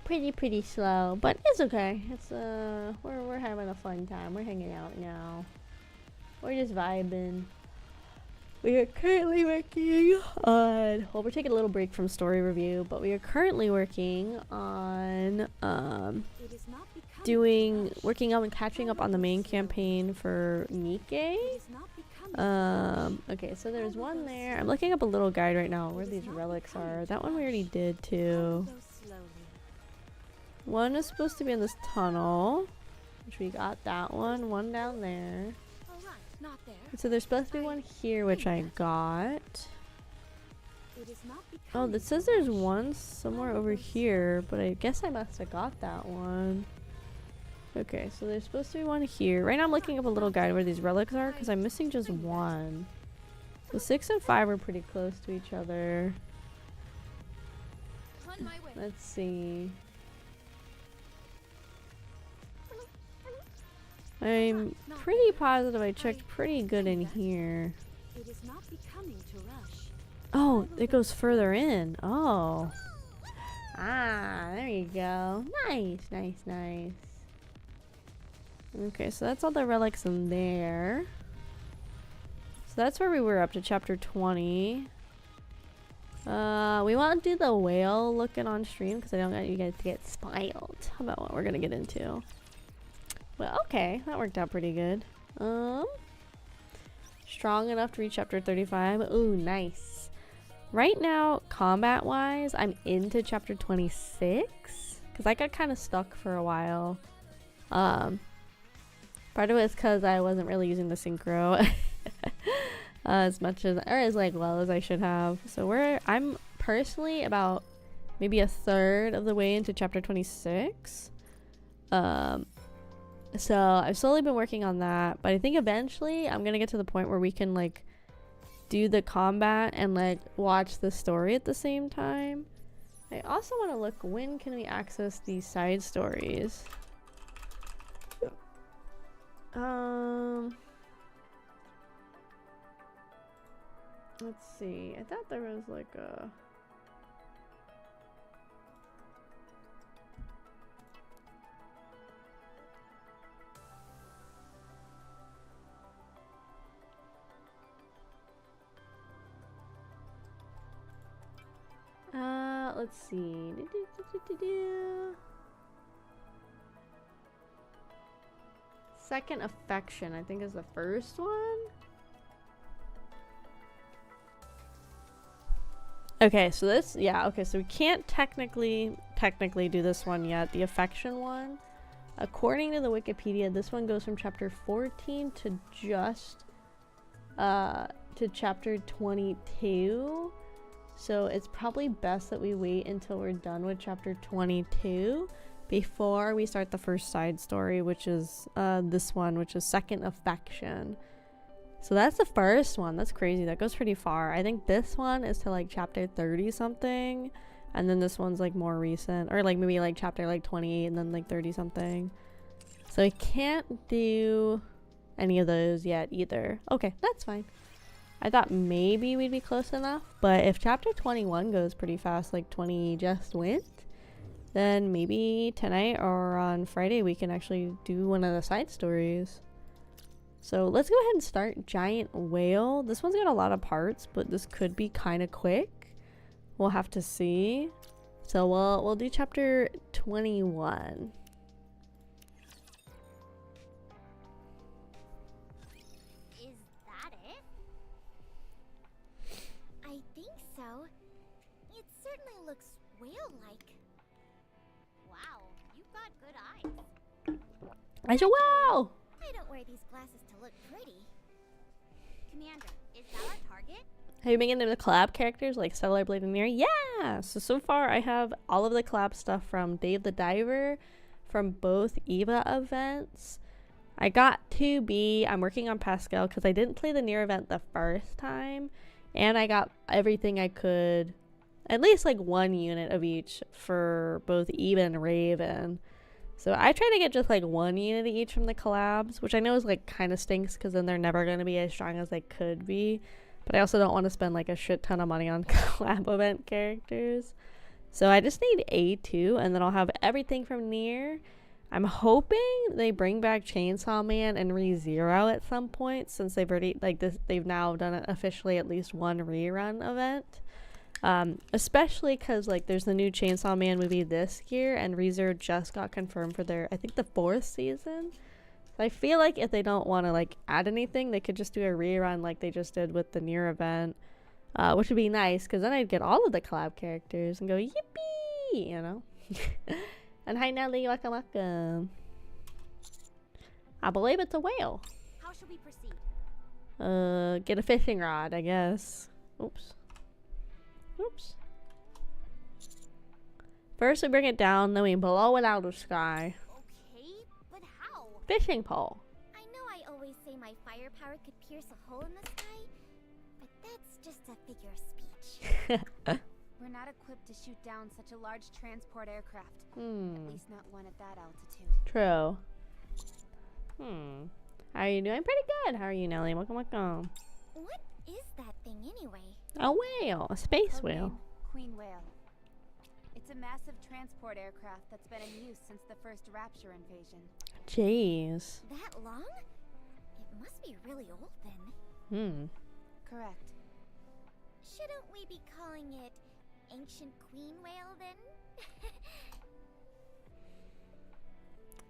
Pretty slow, but it's okay. It's we're having a fun time. We're hanging out now. We're just vibing. We are currently working on, well, we're taking a little break from story review, but we are currently working on working on catching up on the main campaign for NIKKE. Okay, so there's one there. I'm looking up a little guide right now where these relics are. That one we already did too. One is supposed to be in this tunnel, which we got that one. One down there. So there's supposed to be one here, which I got. Oh, that says there's one somewhere over here, but I guess I must have got that one. Okay, so there's supposed to be one here. Right now I'm looking up a little guide where these relics are because I'm missing just one. So 6 and 5 are pretty close to each other. Let's see. I'm pretty positive I checked pretty good in here. Oh, it goes further in. Oh. Ah, there you go. Nice, nice, nice. Okay, so that's all the relics in there. So that's where we were up to chapter 20. We won't do the whale looking on stream because I don't want you guys to get spoiled about what we're gonna get into. Well, okay, that worked out pretty good. Strong enough to reach chapter 35. Ooh, nice. Right now, combat-wise, I'm into chapter 26 because I got kind of stuck for a while. Part of it is because I wasn't really using the synchro as much as, or as like well as I should have. So I'm personally about maybe a third of the way into chapter 26. So I've slowly been working on that, but I think eventually I'm gonna get to the point where we can like do the combat and like watch the story at the same time. I also want to look, when can we access these side stories? Let's see. I thought there was like a let's see. Second Affection, I think, is the first one. Okay, so this, yeah, okay, so we can't technically do this one yet, the Affection one. According to the Wikipedia, this one goes from chapter 14 to just to chapter 22. So it's probably best that we wait until we're done with chapter 22 before we start the first side story, which is this one, which is Second Affection. So that's the first one. That's crazy. That goes pretty far. I think this one is to like chapter 30 something, and then this one's like more recent, or like maybe like chapter like 28 and then like 30 something. So I can't do any of those yet either. Okay, that's fine. I thought maybe we'd be close enough, but if chapter 21 goes pretty fast, like 20 just went, then maybe tonight or on Friday we can actually do one of the side stories. So let's go ahead and start Giant Whale. This one's got a lot of parts, but this could be kind of quick. We'll have to see. So we'll do chapter 21. Looks whale-like. Wow, you've got good eyes. I said, wow! I don't wear these glasses to look pretty. Commander, is that our target? Have you been getting the collab characters like Stellar Blade and Mirror? Yeah! So far I have all of the collab stuff from Dave the Diver, from both EVA events. I got 2B. I'm working on Pascal because I didn't play the Nier event the first time. And I got everything I could. At least like one unit of each for both Eva and Raven. So I try to get just like one unit of each from the collabs, which I know is like kind of stinks because then they're never going to be as strong as they could be. But I also don't want to spend like a shit ton of money on collab event characters. So I just need A2 and then I'll have everything from Nier. I'm hoping they bring back Chainsaw Man and ReZero at some point, since they've already like this, they've now done it officially at least one rerun event. Especially because like there's the new Chainsaw Man movie this year, and ReZero just got confirmed for their, I think, the 4th season. I feel like if they don't want to like add anything, they could just do a rerun like they just did with the Nier event, which would be nice because then I'd get all of the collab characters and go yippee, you know. And hi Nelly, welcome, welcome. I believe it's a whale. How should we proceed? Get a fishing rod, I guess. Oops. Oops. First we bring it down, then we blow it out of the sky. Okay, but how? Fishing pole. I know I always say my firepower could pierce a hole in the sky, but that's just a figure of speech. We're not equipped to shoot down such a large transport aircraft. At least not one at that altitude. True. How are you doing? Pretty good. How are you, Nelly? Welcome, welcome. What is that thing anyway? A whale. A space Code whale. name, Queen Whale. It's a massive transport aircraft that's been in use since the first Rapture invasion. Jeez. That long? It must be really old then. Correct. Shouldn't we be calling it Ancient Queen Whale then?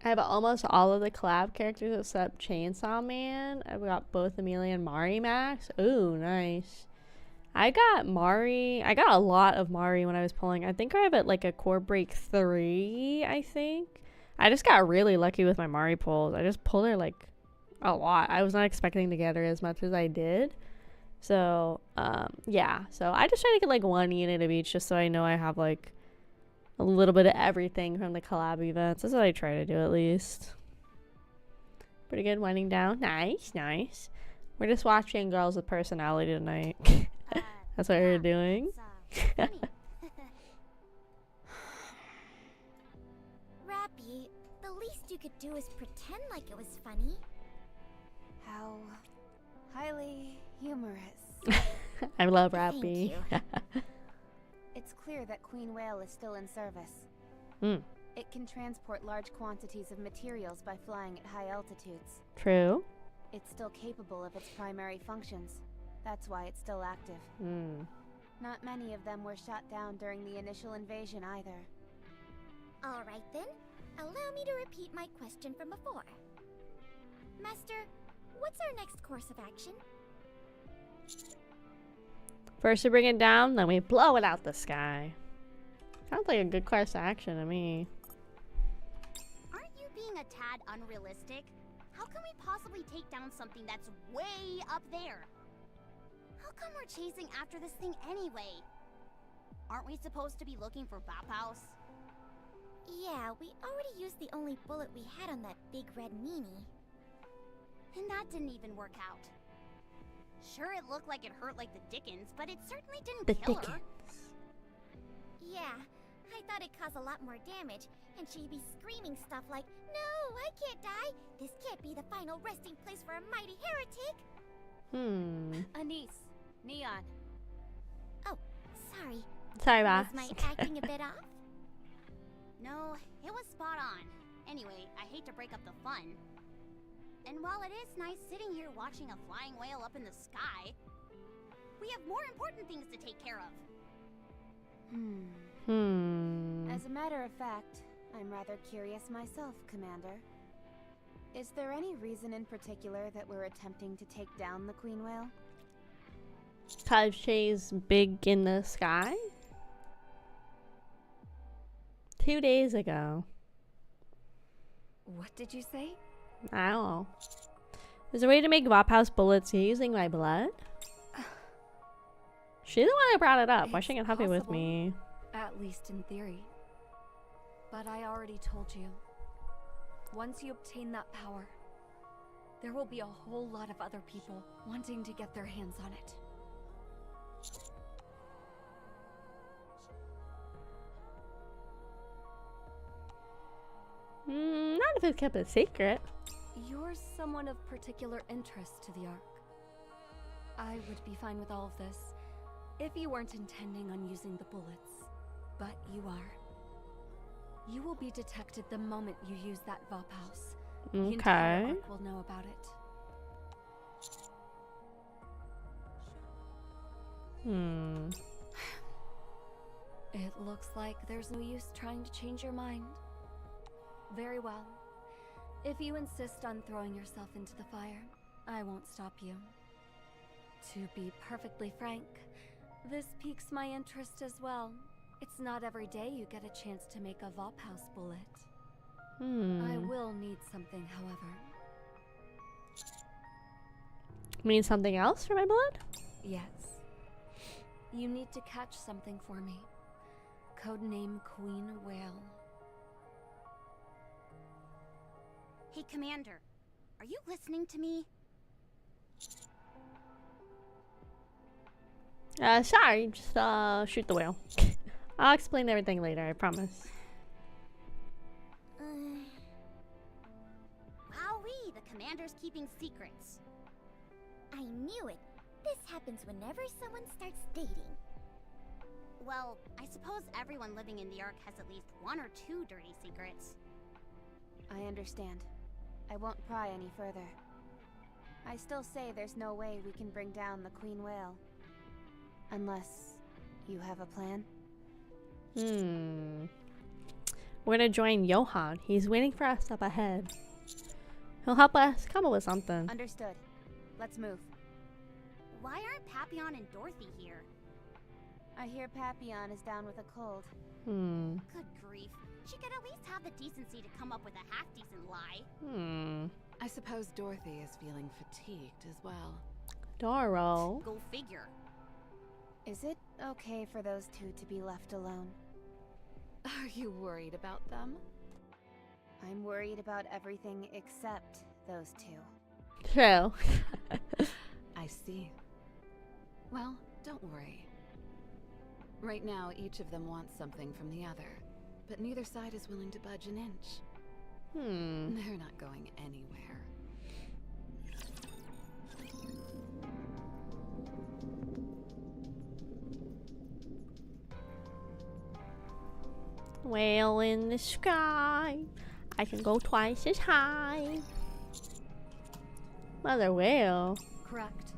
I have almost all of the collab characters except Chainsaw Man. I've got both Amelia and Mari Max. Ooh, nice. I got Mari. I got a lot of Mari when I was pulling. I think I have it like a core break 3, I think. I just got really lucky with my Mari pulls. I just pulled her like a lot. I was not expecting to get her as much as I did. So, yeah. So I just try to get like 1 unit of each just so I know I have like a little bit of everything from the collab events. That's what I try to do at least. Pretty good. Winding down. Nice, nice. We're just watching girls with personality tonight. That's what we're doing. Rappy, the least you could do is pretend like it was funny. How highly humorous. I love Thank Rappy. It's clear that Queen Whale is still in service. It can transport large quantities of materials by flying at high altitudes. True. It's still capable of its primary functions. That's why it's still active. Not many of them were shot down during the initial invasion either. Alright then, allow me to repeat my question from before. Master, what's our next course of action? First we bring it down, then we blow it out the sky. Sounds like a good course of action to me. Aren't you being a tad unrealistic? How can we possibly take down something that's way up there? How come we're chasing after this thing anyway? Aren't we supposed to be looking for Bauhaus? Yeah, we already used the only bullet we had on that big red meanie. And that didn't even work out. Sure, it looked like it hurt like the dickens, but it certainly didn't kill her. Yeah, I thought it caused a lot more damage, and she'd be screaming stuff like, "No, I can't die! This can't be the final resting place for a mighty heretic!" Anise, Neon. Oh, sorry. Sorry, boss. Was my acting a bit off? No, it was spot on. Anyway, I hate to break up the fun. And while it is nice sitting here watching a flying whale up in the sky, we have more important things to take care of. As a matter of fact, I'm rather curious myself, Commander. Is there any reason in particular that we're attempting to take down the Queen Whale? Cause she's big in the sky? 2 days ago. What did you say? I don't know. Is there a way to make Vophouse bullets using my blood? She's the one that brought it up. Why she get happy with me? At least in theory. But I already told you. Once you obtain that power, there will be a whole lot of other people wanting to get their hands on it. Not if it's kept a secret. You're someone of particular interest to the Ark. I would be fine with all of this if you weren't intending on using the bullets. But you are. You will be detected the moment you use that Vophouse. The entire Ark will know about it. It looks like there's no use trying to change your mind. Very well. If you insist on throwing yourself into the fire, I won't stop you. To be perfectly frank, this piques my interest as well. It's not every day you get a chance to make a Vophouse bullet. I will need something, however. Mean something else for my blood? Yes. You need to catch something for me. Codename Queen Whale. Hey, Commander. Are you listening to me? Sorry, just shoot the whale. I'll explain everything later, I promise. Wowee, the Commander's keeping secrets. I knew it. This happens whenever someone starts dating. Well, I suppose everyone living in the Ark has at least one or two dirty secrets. I understand. I won't pry any further. I still say there's no way we can bring down the Queen Whale. Unless you have a plan? We're gonna join Johan. He's waiting for us up ahead. He'll help us come up with something. Understood. Let's move. Why aren't Papillon and Dorothy here? I hear Papillon is down with a cold. Good grief. She could at least have the decency to come up with a half-decent lie. I suppose Dorothy is feeling fatigued as well. Doro. Go figure. Is it okay for those two to be left alone? Are you worried about them? I'm worried about everything except those two. True. I see. Well, don't worry. Right now, each of them wants something from the other, but neither side is willing to budge an inch. They're not going anywhere. Whale in the sky. I can go twice as high. Mother whale. Correct.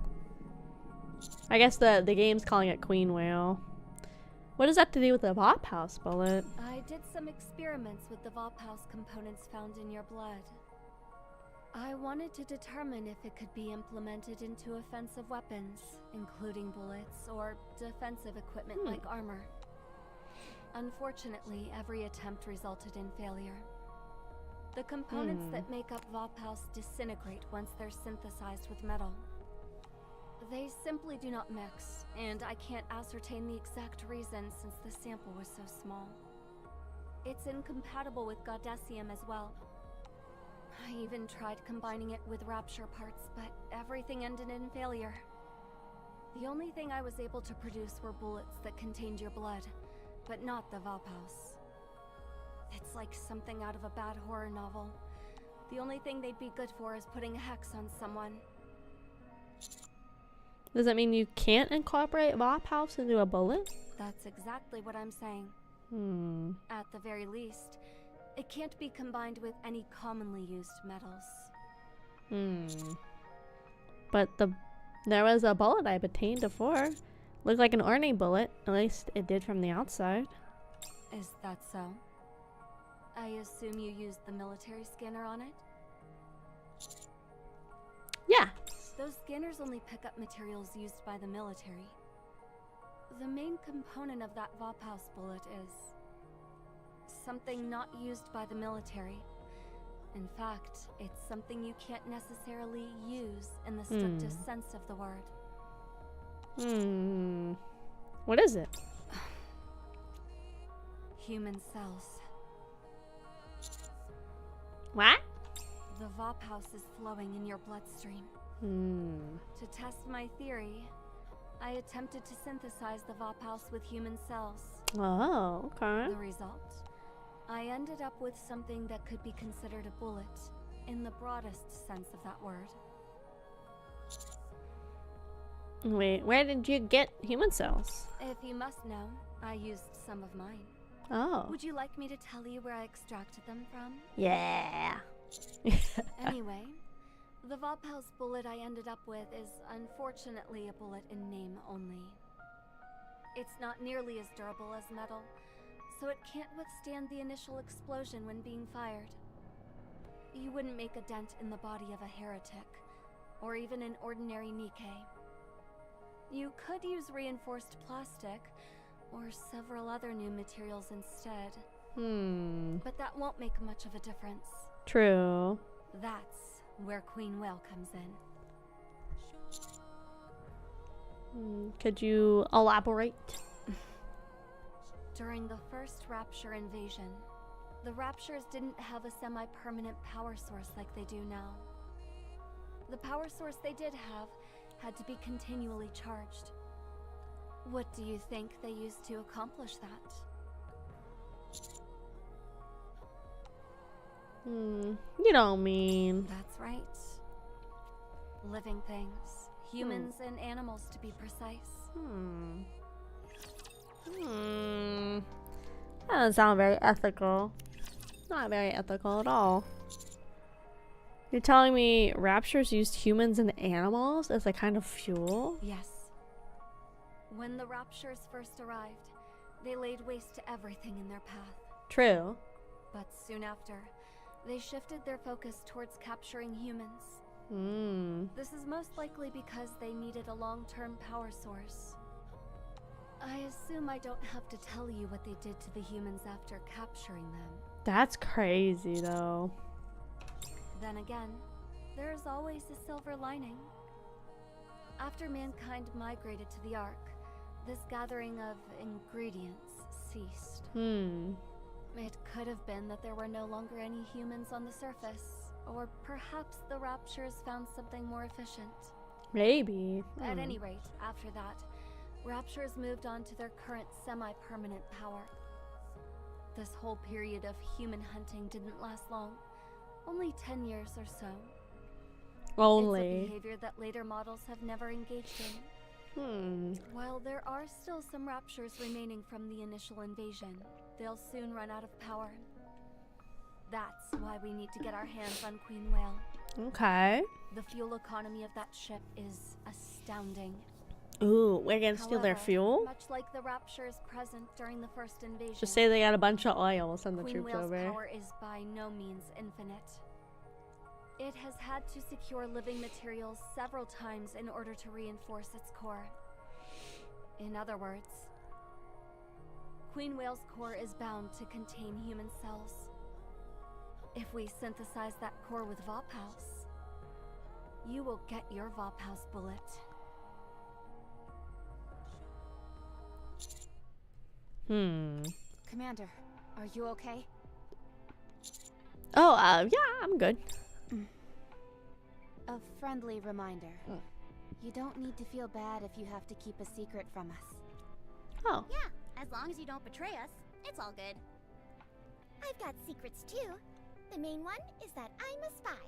I guess the game's calling it Queen Whale. What does that have to do with the Vophouse bullet? I did some experiments with the Vophouse components found in your blood. I wanted to determine if it could be implemented into offensive weapons, including bullets or defensive equipment like armor. Unfortunately, every attempt resulted in failure. The components that make up Vophouse disintegrate once they're synthesized with metal. They simply do not mix, and I can't ascertain the exact reason since the sample was so small. It's incompatible with Goddessium as well. I even tried combining it with Rapture parts, but everything ended in failure. The only thing I was able to produce were bullets that contained your blood, but not the Vophouse. It's like something out of a bad horror novel. The only thing they'd be good for is putting a hex on someone. Does that mean you can't incorporate Vophouse into a bullet? That's exactly what I'm saying. At the very least, it can't be combined with any commonly used metals. But there was a bullet I've obtained before. Looked like an Orne bullet. At least it did from the outside. Is that so? I assume you used the military scanner on it? Yeah. Those scanners only pick up materials used by the military. The main component of that Vophouse bullet is something not used by the military. In fact, it's something you can't necessarily use in the strictest sense of the word. What is it? Human cells. What? The Vophouse is flowing in your bloodstream. To test my theory, I attempted to synthesize the Vophouse with human cells. Oh, okay. The result? I ended up with something that could be considered a bullet, in the broadest sense of that word. Wait, where did you get human cells? If you must know, I used some of mine. Oh. Would you like me to tell you where I extracted them from? Yeah. Anyway, the Vophouse bullet I ended up with is unfortunately a bullet in name only. It's not nearly as durable as metal, so it can't withstand the initial explosion when being fired. you wouldn't make a dent in the body of a heretic, or even an ordinary NIKKE. You could use reinforced plastic, or several other new materials instead. But that won't make much of a difference. True. That's where Queen Whale comes in. Could you elaborate? During the first Rapture invasion, the Raptures didn't have a semi-permanent power source like they do now. The power source they did have had to be continually charged. What do you think they used to accomplish that? You don't mean... That's right. Living things. Humans and animals, to be precise. That doesn't sound very ethical. Not very ethical at all. You're telling me Raptures used humans and animals as a kind of fuel? Yes. When the Raptures first arrived, they laid waste to everything in their path. True. But soon after, they shifted their focus towards capturing humans. This is most likely because they needed a long-term power source. I assume I don't have to tell you what they did to the humans after capturing them. That's crazy, though. Then again, there is always a silver lining. After mankind migrated to the Ark, this gathering of ingredients ceased. It could have been that there were no longer any humans on the surface, or perhaps the Raptures found something more efficient. Maybe. At any rate, after that, Raptures moved on to their current semi-permanent power. This whole period of human hunting didn't last long, only 10 years or so. Only. It's a behavior that later models have never engaged in. While there are still some Raptures remaining from the initial invasion, they'll soon run out of power. That's why we need to get our hands on Queen Whale. Okay. The fuel economy of that ship is astounding. Ooh, we're gonna steal their fuel? Much like the Raptures present during the first invasion, Just say they got a bunch of oil, we'll send the Queen troops Whale's over. power is by no means infinite. It has had to secure living materials several times in order to reinforce its core. In other words, Queen Whale's core is bound to contain human cells. If we synthesize that core with Vophouse, you will get your Vophouse bullet. Commander, are you okay? Oh, yeah, I'm good. A friendly reminder. You don't need to feel bad if you have to keep a secret from us. Oh. Yeah, as long as you don't betray us, it's all good. I've got secrets too. The main one is that I'm a spy.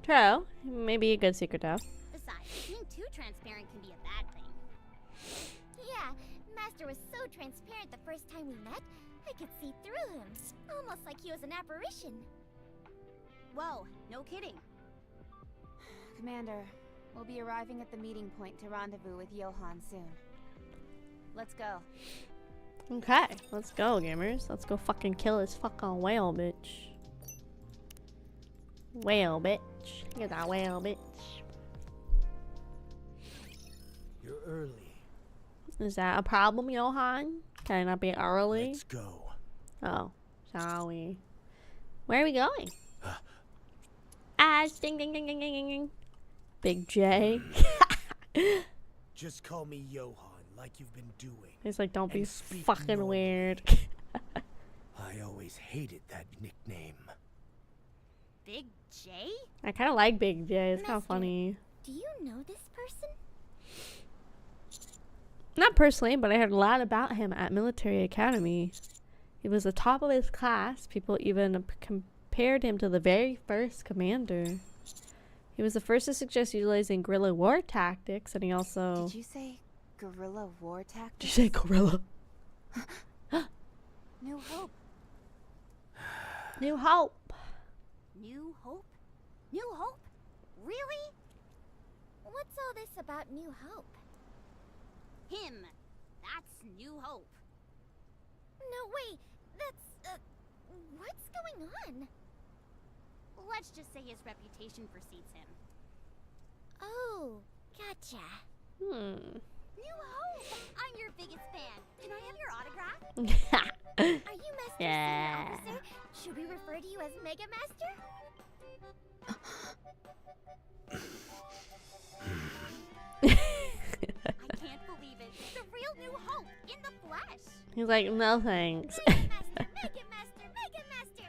True. Maybe a good secret to have. Besides, being too transparent can be a bad thing. Yeah, Master was so transparent the first time we met, I could see through him. Almost like he was an apparition. Whoa, no kidding. Commander, we'll be arriving at the meeting point to rendezvous with Johan soon. Let's go. Okay, let's go, gamers. Let's go fucking kill this fucking whale, bitch. Whale, bitch. Look at that whale, bitch. You're early. Is that a problem, Johan? Can I not be early? Let's go. Oh, shall we? Where are we going? Ding ding ding ding ding ding ding. Big J. Just call me Johan, like you've been doing. He's like, don't be And speak fucking normally. weird. I always hated that nickname. Big J? I kind of like Big J. It's kind of Master, funny. Do you know this person? Not personally, but I heard a lot about him at military academy. He was the top of his class. People even compared him to the very first commander. He was the first to suggest utilizing guerrilla war tactics, and he also... Did you say guerrilla war tactics? Did you say gorilla? New Hope. New Hope. New Hope? New Hope? Really? What's all this about New Hope? Him. That's New Hope. No, wait. That's, on? Let's just say his reputation precedes him. Oh, gotcha. New Hope! I'm your biggest fan. Can I have your autograph? Are you Master Yeah. Senior Officer? Should we refer to you as Mega Master? I can't believe it. The real New Hope in the flesh. He's like, no thanks. Mega Master, Mega Master, Mega Master!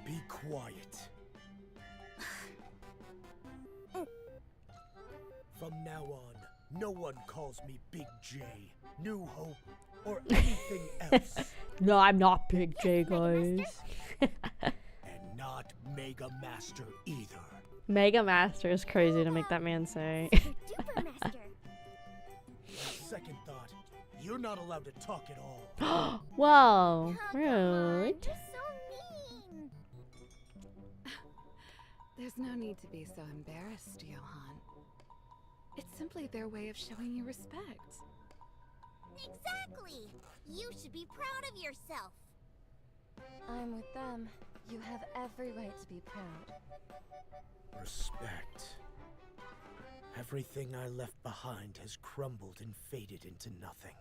Be quiet. From now on, no one calls me Big J, New Hope, or anything else. No, I'm not Big J, guys. And not Mega Master either. Mega Master is crazy to make that man say. Super Master! Second thought, you're not allowed to talk at all. Whoa, Come on, rude. you're so mean! There's no need to be so embarrassed, Johan. It's simply their way of showing you respect. Exactly! You should be proud of yourself. I'm with them. You have every right to be proud. Respect. Everything I left behind has crumbled and faded into nothing.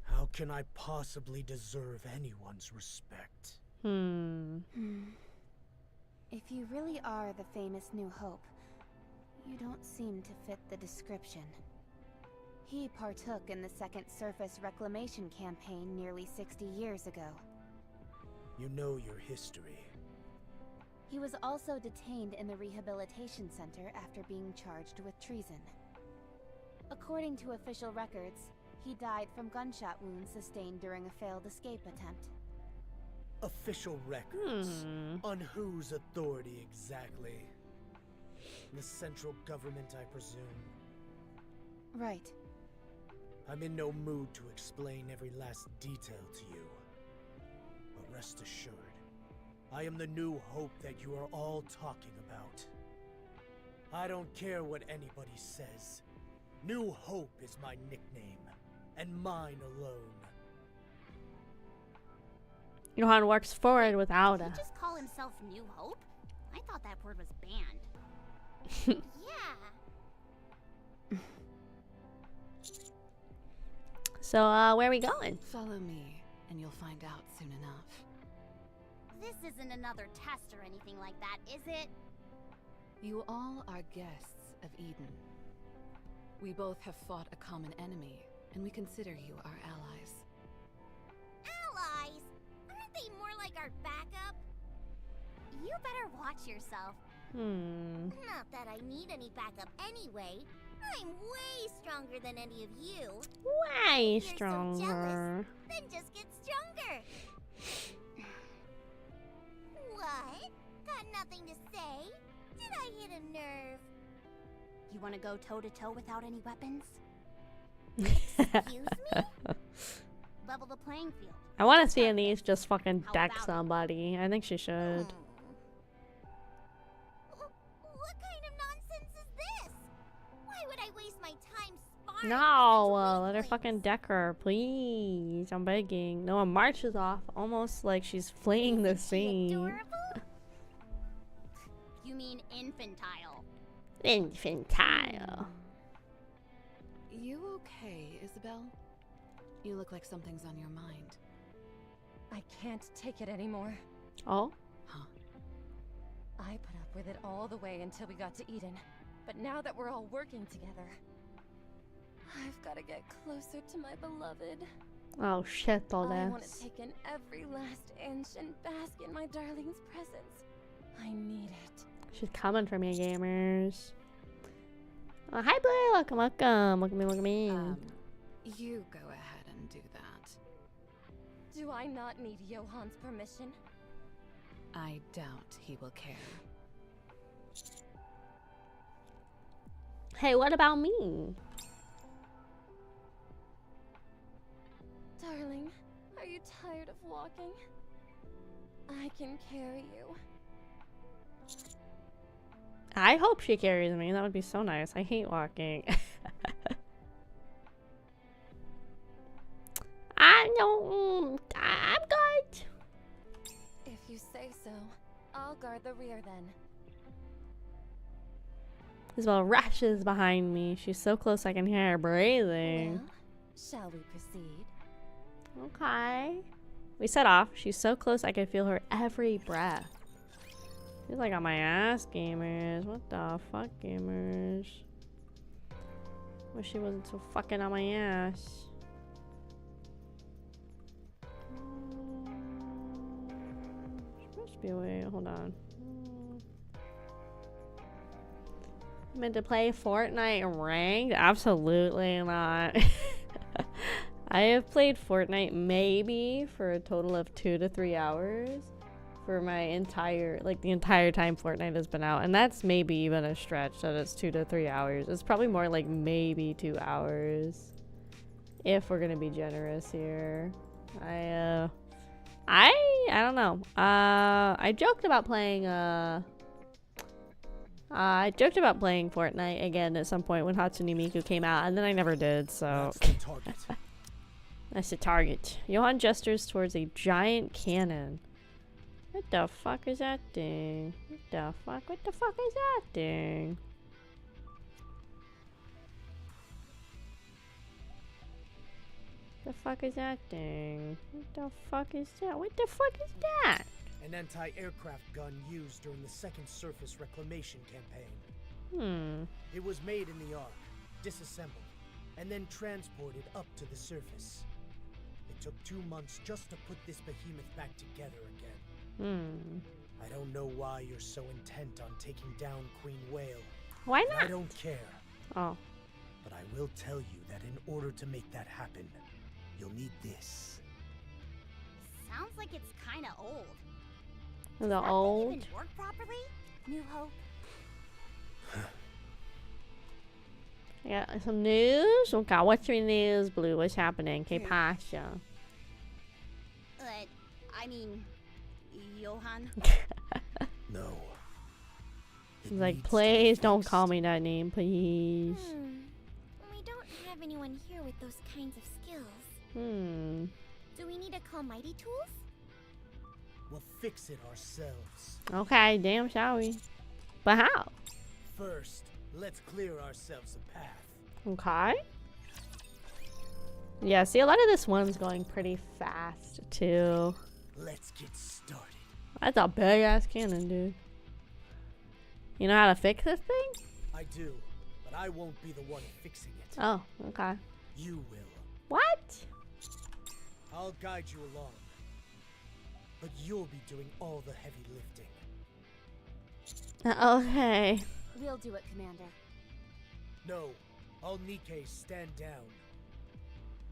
How can I possibly deserve anyone's respect? If you really are the famous New Hope, you don't seem to fit the description. He partook in the Second Surface Reclamation Campaign nearly 60 years ago. You know your history. He was also detained in the Rehabilitation Center after being charged with treason. According to official records, he died from gunshot wounds sustained during a failed escape attempt. Official records? On whose authority exactly? The central government, I presume. Right. I'm in no mood to explain every last detail to you. But rest assured, I am the New Hope that you are all talking about. I don't care what anybody says. New Hope is my nickname, and mine alone. Johan works forward without Did a. he just call himself New Hope? I thought that word was banned. Yeah. So, where are we going? Follow me, and you'll find out soon enough. This isn't another test or anything like that, is it? You all are guests of Eden. We both have fought a common enemy, and we consider you our allies. Allies? Aren't they more like our backup? You better watch yourself. Not that I need any backup anyway. I'm way stronger than any of you. Way You're so stronger. jealous. Then just get stronger. What? Got nothing to say? Did I hit a nerve? You want to go toe-to-toe without any weapons? Excuse me? Level the playing field. I want to see Anise just fucking How deck about it? somebody. I think she should. What kind of nonsense is this? Why would I waste my time sparring? No, with such let her weaklings? fucking deck her, please. I'm begging. Noah marches off almost like she's fleeing the Isn't she scene. adorable? You mean infantile. Infantile. You okay, Isabel? You look like something's on your mind. I can't take it anymore. Oh? Huh? I put up with it all the way until we got to Eden. But now that we're all working together, I've got to get closer to my beloved. Oh shit, all I want to this. take in every last inch and bask in my darling's presence. I need it. She's coming for me, gamers. Oh, hi, Blue. Welcome, welcome. Welcome in, welcome in. You go ahead and do that. Do I not need Johan's permission? I doubt he will care. Hey, what about me? Darling, are you tired of walking? I can carry you. I hope she carries me. That would be so nice. I hate walking. I don't. I'm good. say so. I'll guard the rear then. Isabel rushes behind me. She's so close I can hear her breathing. Well, shall we proceed? Okay. We set off. She's so close I can feel her every breath. She's like on my ass, gamers. What the fuck, gamers? Wish she wasn't so fucking on my ass. Supposed to be away. Hold on. Meant to play Fortnite ranked? Absolutely not. I have played Fortnite maybe for a total of 2 to 3 hours for my entire, like the entire time Fortnite has been out, and that's maybe even a stretch that it's 2 to 3 hours. It's probably more like maybe 2 hours if we're gonna be generous here. I don't know. I joked about playing Fortnite again at some point when Hatsune Miku came out, and then I never did, so. That's the target. That's the target. Johan gestures towards a giant cannon. What the fuck is that thing? What the fuck? What the fuck is that thing? The fuck is that thing? What the fuck is that? What the fuck is that? An anti-aircraft gun used during the Second Surface Reclamation Campaign. It was made in the Ark, disassembled, and then transported up to the surface. It took 2 months just to put this behemoth back together again. I don't know why you're so intent on taking down Queen Whale. Why not? I don't care. Oh. But I will tell you that in order to make that happen, you'll need this. Sounds like it's kind of old. The old. Even work properly? New Hope. I got some news. Okay, what's your news, Blue? What's happening? Que pasa? I mean, Johan. No. He's like, please don't call me that name, please. We don't have anyone here with those kinds of skills. Do we need to call Mighty Tools? We'll fix it ourselves. Okay, damn, shall we? But how? First, let's clear ourselves a path. Okay. Yeah, see, a lot of this one's going pretty fast, too. Let's get started. That's a big-ass cannon, dude. You know how to fix this thing? I do, but I won't be the one fixing it. Oh, okay. You will. What? I'll guide you along. But you'll be doing all the heavy lifting. Okay. We'll do it, Commander. No, all NIKKE stand down.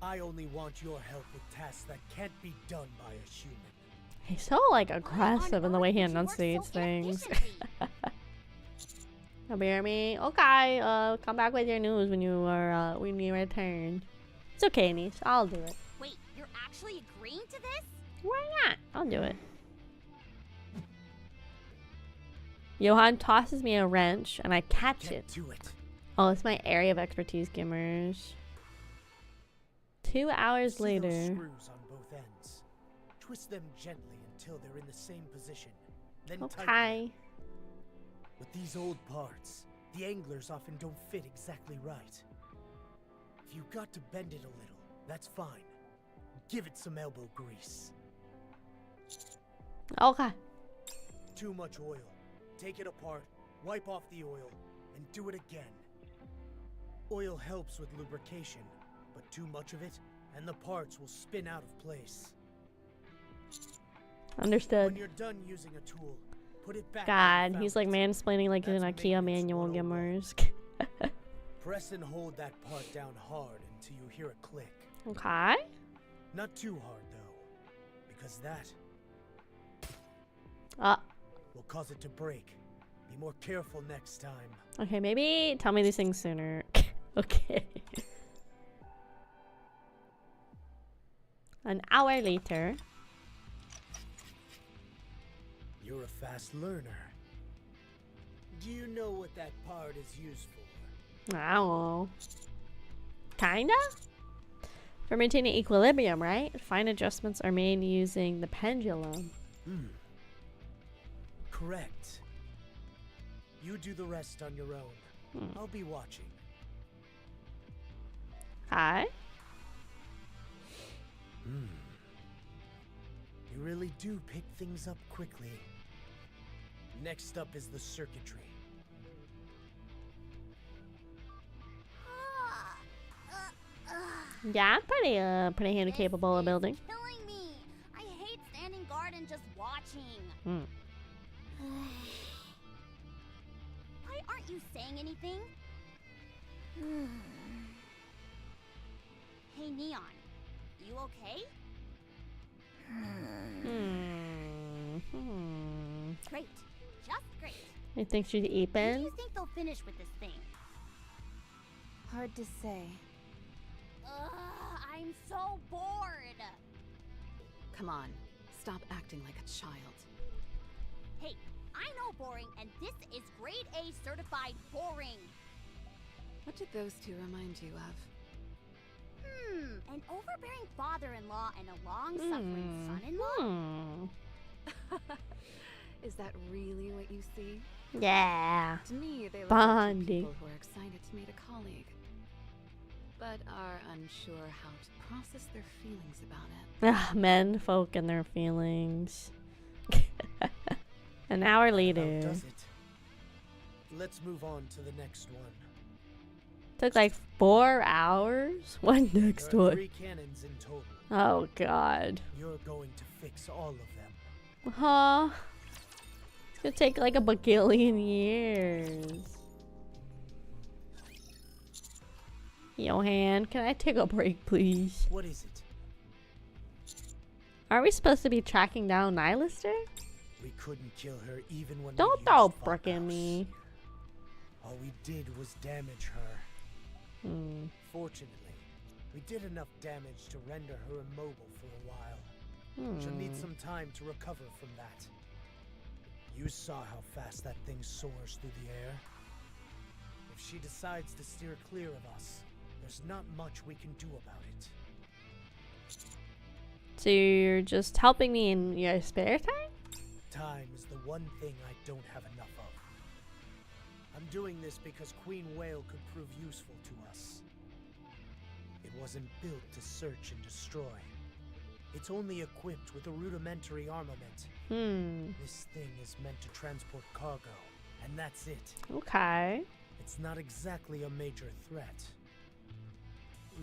I only want your help with tasks that can't be done by a human. He's so, like, aggressive in the way he enunciates things. Bear me. Okay, come back with your news when you return. It's okay, niece. I'll do it. Wait, you're actually agreeing to this? Why not? I'll do it. Johan tosses me a wrench, and I catch it. Do it. Oh, it's my area of expertise, gamers. 2 hours See later. those screws on both ends. Twist them gently until they're in the same position. Then tighten them. Okay. With these old parts, the anglers often don't fit exactly right. If you got to bend it a little, that's fine. Give it some elbow grease. Okay. Too much oil. Take it apart, wipe off the oil, and do it again. Oil helps with lubrication, but too much of it, and the parts will spin out of place. Understood. When you're done using a tool, put it back. God, he's like mansplaining like an IKEA manual, gamers. Press and hold that part down hard until you hear a click. Okay. Not too hard though, because that will cause it to break. Be more careful next time. Okay, maybe tell me these things sooner. Okay. An hour later. You're a fast learner. Do you know what that part is used for? I don't know. Kinda? For maintaining equilibrium, right? Fine adjustments are made using the pendulum. correct. You do the rest on your own. I'll be watching. Hi. You really do pick things up quickly. Next up is the circuitry. Yeah, I'm pretty handy capable of building. Killing me. I hate standing guard and just watching. Why aren't you saying anything? Hey, Neon. You okay? Great. Just great. You think she's When do eating? you think they'll finish with this thing? Hard to say. I'm so bored. Come on, stop acting like a child. Hey, I know boring, and this is grade A certified boring. What did those two remind you of? An overbearing father-in-law and a long-suffering son-in-law? Is that really what you see? Yeah. To me, they look like two Bonding. people who are excited to meet a colleague, but are unsure how to process their feelings about it. Men, folk, and their feelings. An hour That later. does it. Let's move on to the next one. Took like 4 hours. What next There are one? 3 cannons in total. Oh god. You're going to fix all of them. Huh? It's gonna take like a bagillion years. Johan, can I take a break, please? What is it? Are we supposed to be tracking down Nihilister? We couldn't kill her even when Don't we throw a used brick at Vapaus. me. All we did was damage her. Fortunately, we did enough damage to render her immobile for a while. She'll need some time to recover from that. You saw how fast that thing soars through the air. If she decides to steer clear of us, there's not much we can do about it. So you're just helping me in your spare time? Time is the one thing I don't have enough of. I'm doing this because Queen Whale could prove useful to us. It wasn't built to search and destroy. It's only equipped with a rudimentary armament. This thing is meant to transport cargo, and that's it. Okay. It's not exactly a major threat.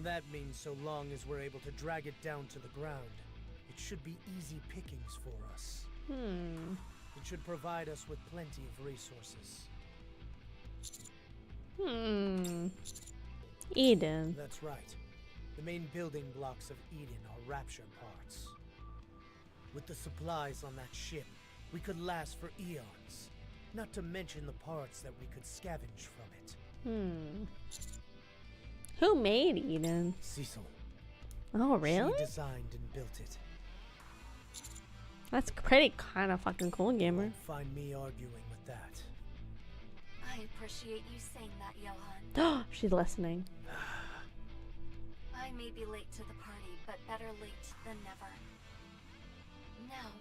That means so long as we're able to drag it down to the ground, it should be easy pickings for us. It should provide us with plenty of resources. Eden. That's right. The main building blocks of Eden are rapture parts. With the supplies on that ship, we could last for eons. Not to mention the parts that we could scavenge from it. Who made Eden? Cecil. Oh, really? She designed and built it. That's pretty kind of fucking cool, You gamer. won't find me arguing with that. I appreciate you saying that, Johan. She's listening. I may be late to the party, but better late than never. Now,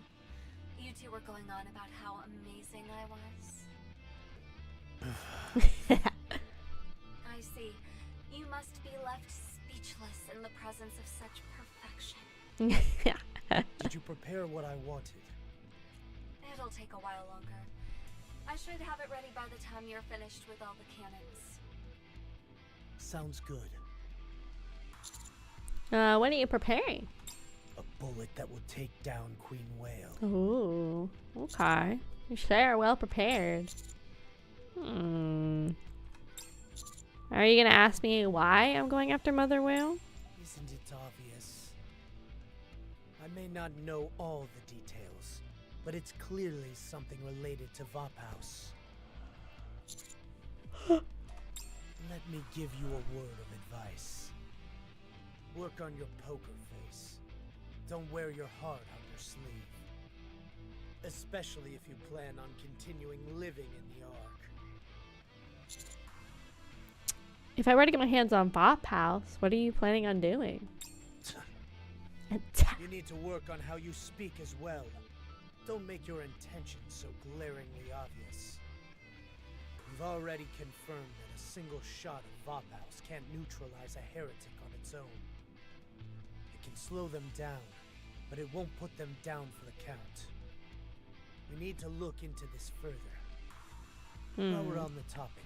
you two were going on about how amazing I was. I see. You must be left speechless in the presence of such perfection. Did you prepare what I wanted? It'll take a while longer. I should have it ready by the time you're finished with all the cannons. Sounds good. What are you preparing? A bullet that will take down Queen Whale. Ooh, okay. You sure are well prepared. Are you gonna ask me why I'm going after Mother Whale? Isn't it obvious? I may not know all the details, but it's clearly something related to Vapaus. Let me give you a word of advice. Work on your poker face. Don't wear your heart on your sleeve. Especially if you plan on continuing living in the Ark. If I were to get my hands on Bop House, what are you planning on doing? You need to work on how you speak as well. Don't make your intentions so glaringly obvious. We've already confirmed that a single shot of Vophouse can't neutralize a heretic on its own. It can slow them down, but it won't put them down for the count. We need to look into this further. While we're on the topic,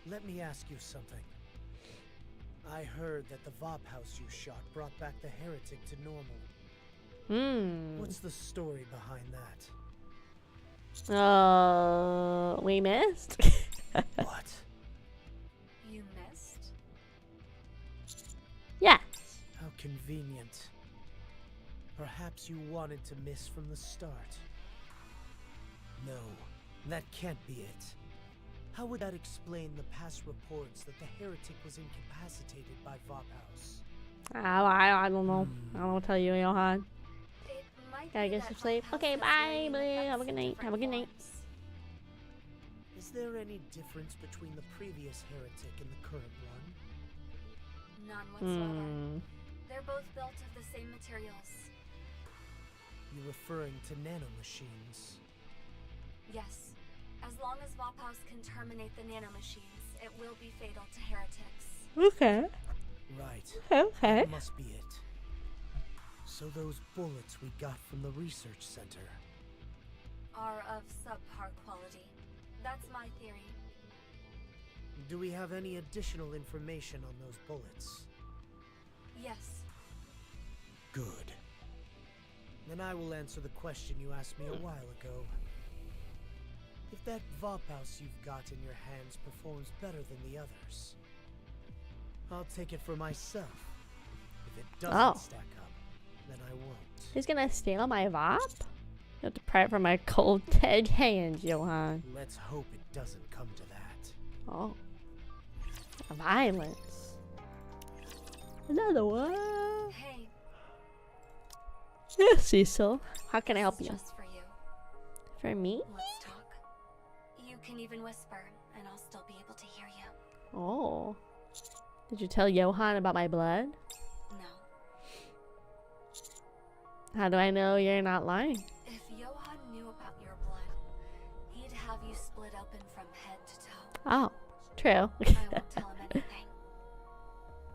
let me ask you something. I heard that the Vophouse you shot brought back the heretic to normal. What's the story behind that? We missed. What? You missed? Yeah. How convenient. Perhaps you wanted to miss from the start. No, that can't be it. How would that explain the past reports that the heretic was incapacitated by Vophouse? I don't know. I don't know what to tell you, Johan. It might Gotta be get that some sleep. Vophouse Okay, has bye. varying Bye. effects Have a good in night. different Have a good night. forms. Is there any difference between the previous heretic and the current one? None whatsoever. They're both built of the same materials. You're referring to nanomachines. Yes. As long as Vophouse can terminate the nanomachines, it will be fatal to heretics. Okay. Right. Okay. That must be it. So those bullets we got from the research center Are of subpar quality. That's my theory. do we have any additional information on those bullets? Yes. Good. Then I will answer the question you asked me a while ago. If that Vophouse you've got in your hands performs better than the others, I'll take it for myself. If it doesn't stack up, then I won't. He's gonna steal my Vop? You have to pray for my cold, dead hands, Johan. Let's hope it doesn't come to that. Oh. Violence. Another one. Hey, Yes, Cecil. How can I help this is you? just for you. For me? Let's talk. You can even whisper, and I'll still be able to hear you. Oh. Did you tell Johan about my blood? No. How do I know you're not lying? If Johan knew about your blood, he'd have you split open from head to toe. Oh, true. I won't tell him anything.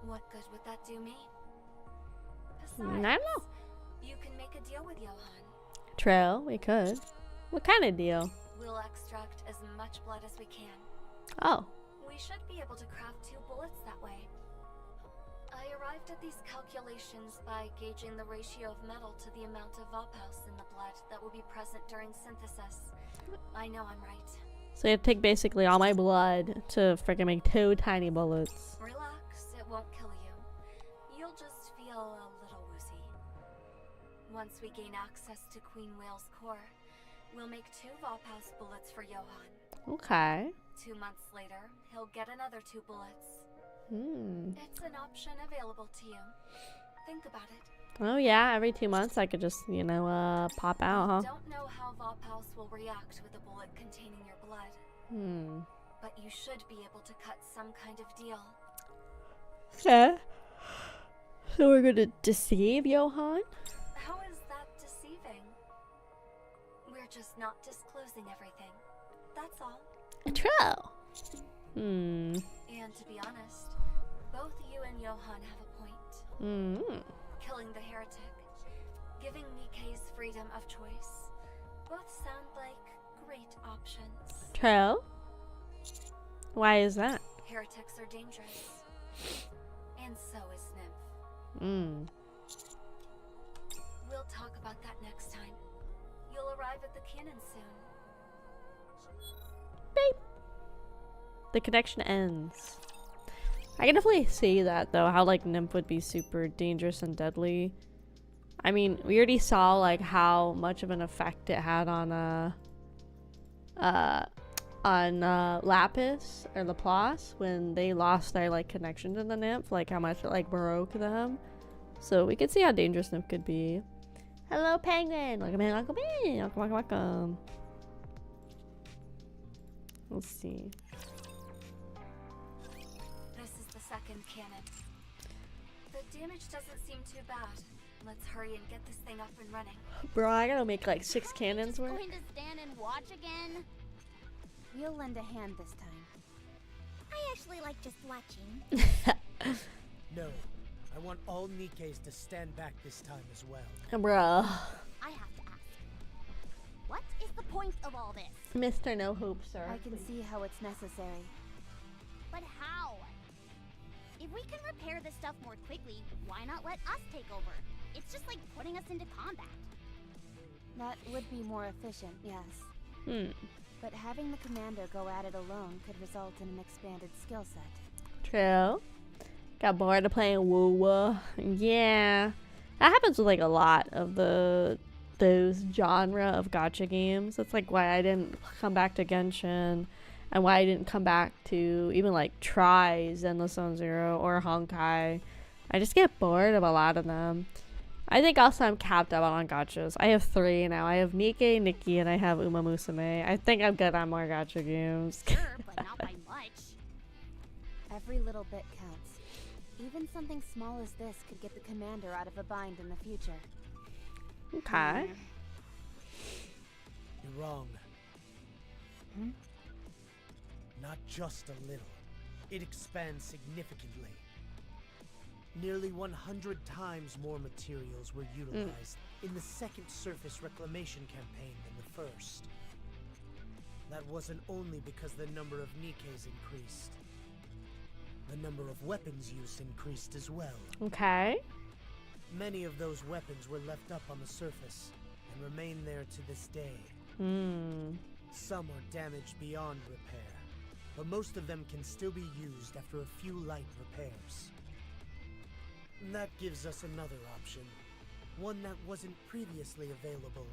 What good would that do me? Besides, I don't know. you can make a deal with Johan. True, we could. What kind of deal? We'll extract as much blood as we can. Oh. We should be able to craft 2 bullets that way. I arrived at these calculations by gauging the ratio of metal to the amount of Vophouse in the blood that will be present during synthesis. I know I'm right. So you have to take basically all my blood to freaking make 2 tiny bullets. Relax, it won't kill you. You'll just feel a little woozy. Once we gain access to Queen Whale's core, we'll make 2 Vophouse bullets for Johan. Okay. 2 months later, he'll get another 2 bullets. It's an option available to you. Think about it. Oh yeah, every 2 months I could just, pop out, huh? Don't know how Vophouse will react with a bullet containing your blood. But you should be able to cut some kind of deal. Okay. So we're gonna deceive Johan? How is that deceiving? We're just not disclosing everything. That's all. True. And to be honest, both you and Johan have a point. Killing the heretic, giving NIKKE's freedom of choice, both sound like great options. True. Why is that? Heretics are dangerous. And so is Nymph. We'll talk about that next time. You'll arrive at the cannon soon. Beep. The connection ends. I can definitely see that though, how like Nymph would be super dangerous and deadly. I mean, we already saw like how much of an effect it had on Lapis or Laplace when they lost their like connection to the Nymph, like how much it like broke them. So we could see how dangerous Nymph could be. Hello, Penguin! Welcome in, welcome in! Welcome, welcome, welcome. Let's see. This is the second cannon. The damage doesn't seem too bad. Let's hurry and get this thing up and running. Bro, I gotta make like 6 cannons worth. Going to stand and watch again? We'll lend a hand this time. I actually like just watching. No, I want all Nikkes to stand back this time as well. Bruh. I have to ask, what is the point of all this? Mr. No Hope, sir. I can see how it's necessary. But how? If we can repair this stuff more quickly, why not let us take over? It's just like putting us into combat. That would be more efficient, yes. But having the commander go at it alone could result in an expanded skill set. True. Got bored of playing woo-woo. Yeah. That happens with like a lot of those genre of gacha games. That's like why I didn't come back to Genshin, and why I didn't come back to even like try Zenless Zone Zero or Honkai. I just get bored of a lot of them. I think also I'm capped out on gachas. I have 3 now. I have NIKKE, NIKKE, and I have Uma Musume. I think I'm good on more gacha games. Sure, but not by much. Every little bit counts. Even something small as this could get the commander out of a bind in the future. Okay. You're wrong. Not just a little. It expands significantly. Nearly 100 times more materials were utilized in the second surface reclamation campaign than the first. That wasn't only because the number of Nikkes increased. The number of weapons used increased as well. Okay. Many of those weapons were left up on the surface and remain there to this day. Some are damaged beyond repair, but most of them can still be used after a few light repairs. And that gives us another option, one that wasn't previously available.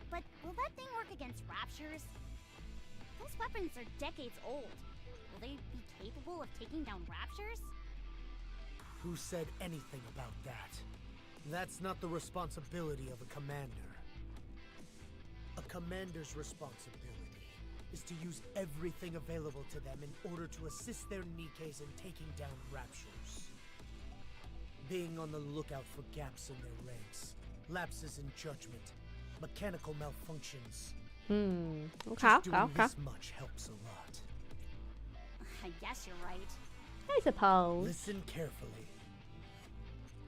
But will that thing work against raptures? Those weapons are decades old. Will they be capable of taking down raptures? Who said anything about that? That's not the responsibility of a commander. A commander's responsibility is to use everything available to them in order to assist their Nikkes in taking down raptures. Being on the lookout for gaps in their ranks, lapses in judgment, mechanical malfunctions. Just doing this much helps a lot. I guess you're right. I suppose. Listen carefully.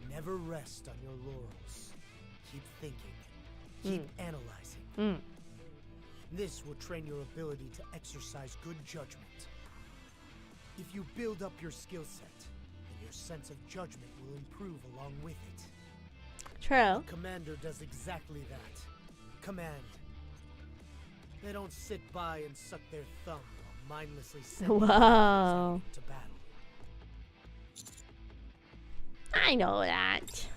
Never rest on your laurels. Keep thinking. Keep analyzing. This will train your ability to exercise good judgment. If you build up your skill set, then your sense of judgment will improve along with it. True. The commander does exactly that. Command. They don't sit by and suck their thumb while mindlessly sending to battle. I know that.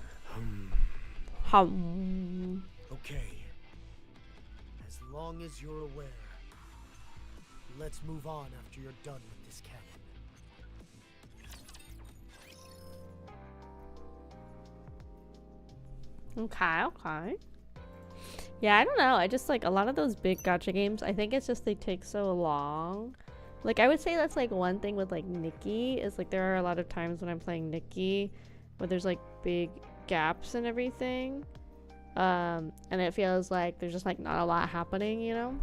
Okay. As long as you're aware, let's move on after you're done with this cannon. Okay. Yeah, I don't know. I just like a lot of those big gacha games. I think it's just they take so long. Like I would say that's like one thing with like NIKKE is like there are a lot of times when I'm playing NIKKE where there's like big gaps and everything. And it feels like there's just like not a lot happening, you know?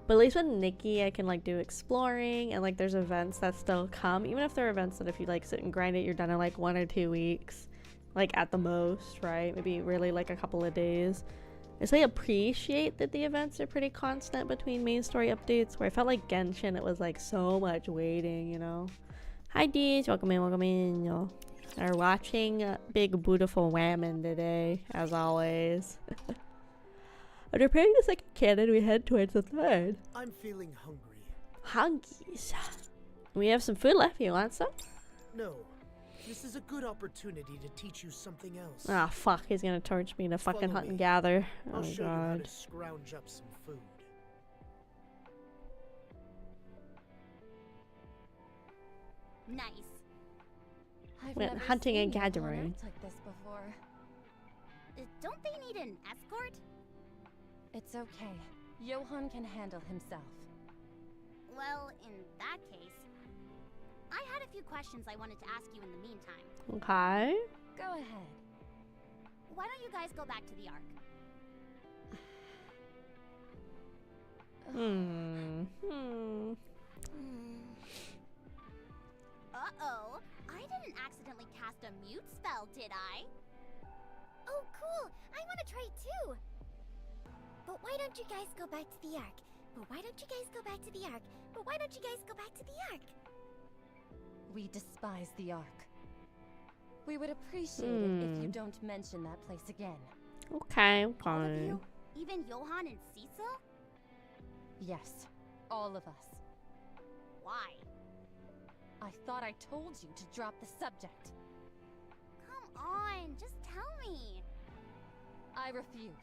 But at least with NIKKE I can like do exploring and like there's events that still come, even if there are events that if you like sit and grind it you're done in like 1 or 2 weeks, like at the most, right? Maybe really like a couple of days. I say appreciate that the events are pretty constant between main story updates, where I felt like Genshin it was like so much waiting, you know? Hi Dees, welcome in, y'all. We're watching Big Beautiful Whammon today, as always. After preparing the second cannon, we head towards the third. I'm feeling hungry. Hungies. We have some food left. You want some? No. This is a good opportunity to teach you something else. Ah, fuck. He's gonna torch me to fucking hunt and gather. I'll Oh, show you how God. to scrounge up some food. Nice. I've Went never hunting and seen Johanna gathering. like this before. Don't they need an escort? It's okay. Johann can handle himself. Well, in that case, I had a few questions I wanted to ask you in the meantime. Okay. Go ahead. Why don't you guys go back to the Ark? Uh-oh. I didn't accidentally cast a mute spell, did I? Oh, cool! I want to try too! But why don't you guys go back to the Ark? But why don't you guys go back to the Ark? But why don't you guys go back to the Ark? We despise the Ark. We would appreciate it if you don't mention that place again. Okay, All of fine. you? Even Johan and Cecil? Yes, all of us. Why? I thought I told you to drop the subject. Come on, just tell me. I refuse.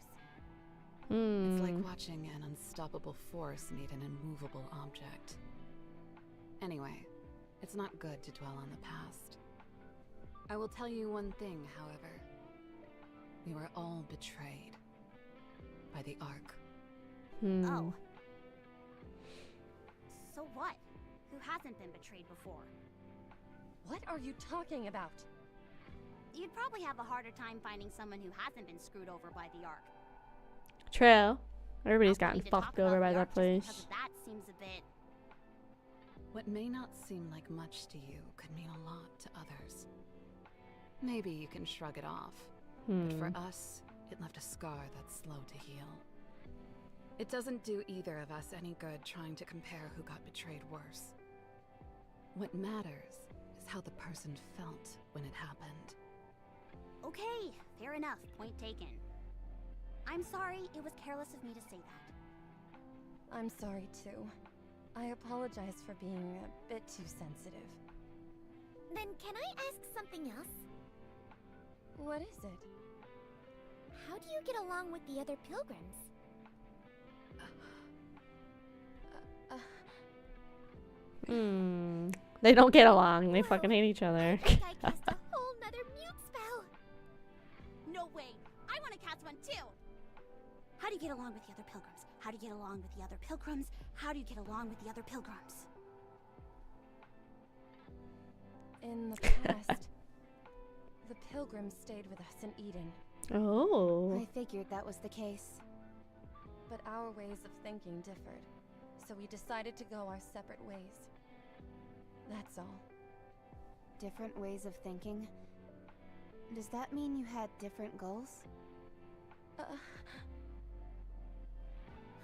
It's like watching an unstoppable force meet an immovable object. Anyway, it's not good to dwell on the past. I will tell you one thing, however. We were all betrayed by the Ark. Oh. So what? Who hasn't been betrayed before? What are you talking about? You'd probably have a harder time finding someone who hasn't been screwed over by the Ark. True. Everybody's Not gotten wanting to talk fucked over about by the that Ark just place. because of that seems a bit... What may not seem like much to you could mean a lot to others. Maybe you can shrug it off, but for us, it left a scar that's slow to heal. It doesn't do either of us any good trying to compare who got betrayed worse. What matters is how the person felt when it happened. Okay, fair enough. Point taken. I'm sorry, it was careless of me to say that. I'm sorry too. I apologize for being a bit too sensitive. Then can I ask something else? What is it? How do you get along with the other pilgrims? They don't get along. They fucking hate each other. I think I cast a whole nother mute spell. No way! I want to cast one too! How do you get along with the other pilgrims? How do you get along with the other pilgrims? How do you get along with the other pilgrims? In the past, the pilgrims stayed with us in Eden. Oh. I figured that was the case. But our ways of thinking differed, so we decided to go our separate ways. That's all. Different ways of thinking? Does that mean you had different goals?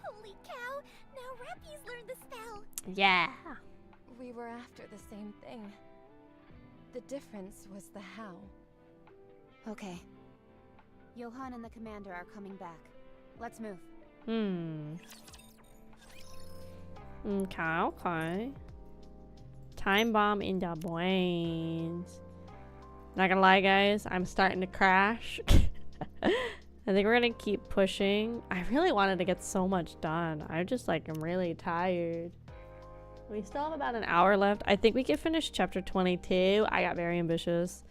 Holy cow! Now Rappy's learned the spell! Yeah. We were after the same thing. The difference was the how. Okay. Johan and the commander are coming back. Let's move. Okay. Time bomb in the brains. Not gonna lie, guys, I'm starting to crash. I think we're gonna keep pushing. I really wanted to get so much done. I'm really tired. We still have about an hour left. I think we can finish chapter 22. I got very ambitious.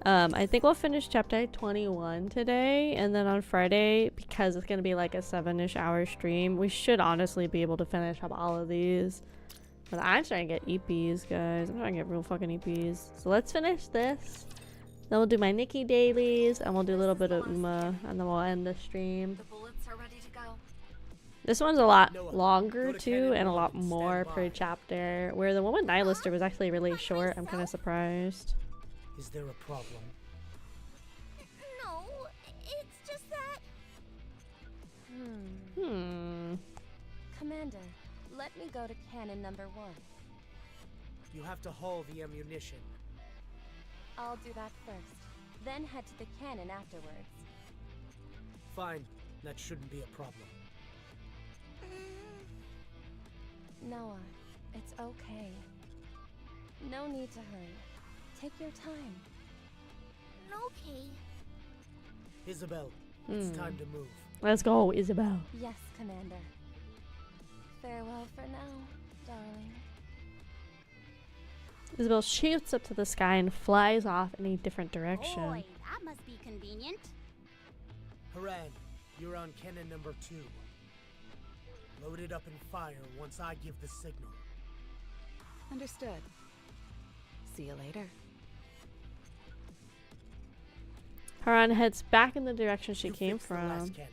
I think we'll finish chapter 21 today, and then on Friday, because it's gonna be like a 7-ish hour stream, we should honestly be able to finish up all of these. But I'm trying to get EPs, guys. I'm trying to get real fucking EPs. So let's finish this. Then we'll do my NIKKE dailies, and we'll do a little bit of Uma, and then we'll end the stream. The bullets are ready to go. This one's a lot longer too, and a lot more per chapter, where the one with Nihilister was actually really short. I'm kind of surprised. Is there a problem? No, it's just that... Commander, let me go to cannon number 1. You have to haul the ammunition. I'll do that first, then head to the cannon afterwards. Fine, that shouldn't be a problem. Noah, it's okay. No need to hurry. Take your time. Okay. Isabel, it's time to move. Let's go, Isabel. Yes, Commander. Farewell for now, darling. Isabel shoots up to the sky and flies off in a different direction. Boy, that must be convenient. Haran, you're on cannon number 2. Load it up and fire once I give the signal. Understood. See you later. Haran heads back in the direction she You came fix the last from. cannon.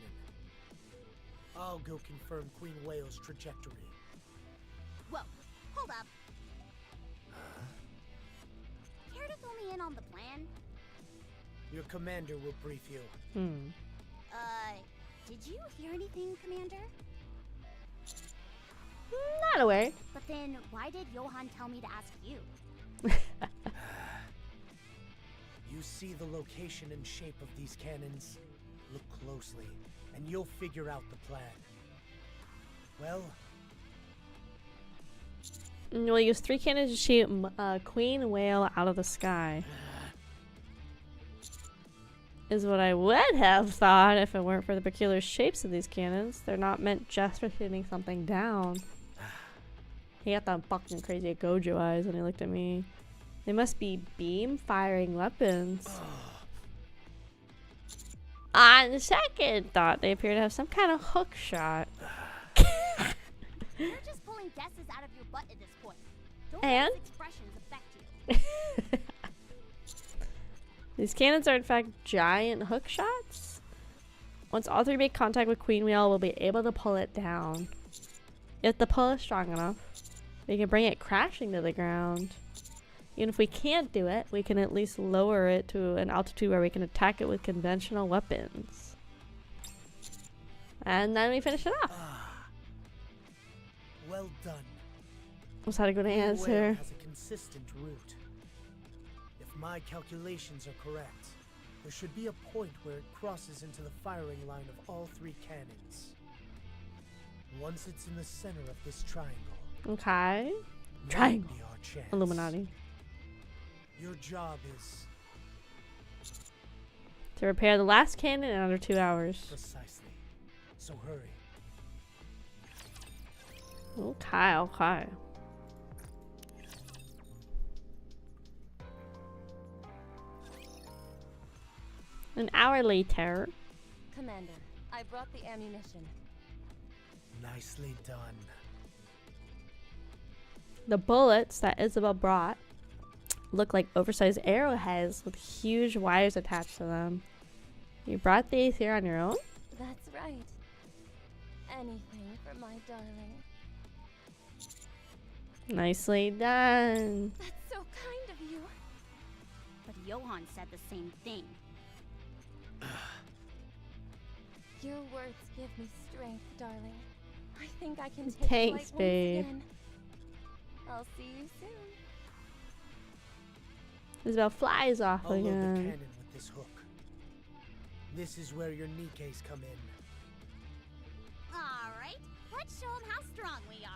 I'll go confirm Queen Whale's trajectory. Whoa, hold up. Care to fill me in on the plan? Your commander will brief you. Did you hear anything, Commander? Not aware. But then, why did Johann tell me to ask you? You see the location and shape of these cannons? Look closely, and you'll figure out the plan. Well, We'll use 3 cannons to shoot Queen Whale out of the sky. Is what I would have thought if it weren't for the peculiar shapes of these cannons. They're not meant just for shooting something down. He got the fucking crazy Gojo eyes when he looked at me. They must be beam-firing weapons. On second thought, they appear to have some kind of hook shot. You're just pulling guesses out of your butt at this point. Don't And? let these expressions affect you. These cannons are in fact giant hook shots. Once all 3 make contact with Queen Whale, we'll be able to pull it down. If the pull is strong enough, we can bring it crashing to the ground. Even if we can't do it, we can at least lower it to an altitude where we can attack it with conventional weapons. And then we finish it off. well done. Was that a good Queen Whale answer? has a consistent route. If my calculations are correct, there should be a point where it crosses into the firing line of all 3 cannons. Once it's in the center of this triangle, Okay. that Triangle. will be our chance. Illuminati. Your job is To repair the last cannon in under 2 hours. precisely. So hurry. Okay, okay. An hour later. Commander, I brought the ammunition. Nicely done. The bullets that Isabel brought look like oversized arrowheads with huge wires attached to them. You brought these here on your own? That's right. Anything for my darling. Nicely done. That's so kind of you. But Johann said the same thing. Your words give me strength, darling. I think I can take Thanks, flight babe. once again. I'll see you soon. Isabel flies off I'll load the again. cannon with this hook. This is where your NIKKEs come in. Alright, let's show them how strong we are.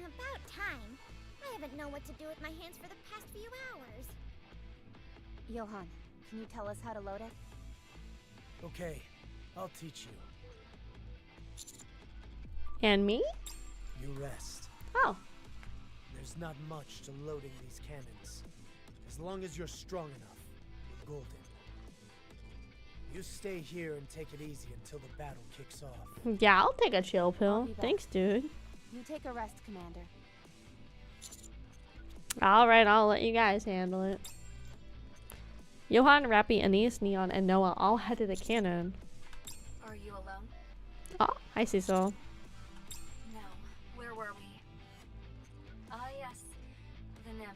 About time. I haven't known what to do with my hands for the past few hours. Johann, can you tell us how to load it? Okay, I'll teach you. And me? You rest. Oh. There's not much to loading these cannons. As long as you're strong enough, you're golden. You stay here and take it easy until the battle kicks off. Yeah, I'll take a chill pill. be back. Thanks, dude. You take a rest, Commander. Alright, I'll let you guys handle it. Johann, Rappy, Aeneas, Neon, and Noah all head to the cannon. Are you alone? Oh, hi, Cecil. No. Where were we? Ah, yes. The nymph.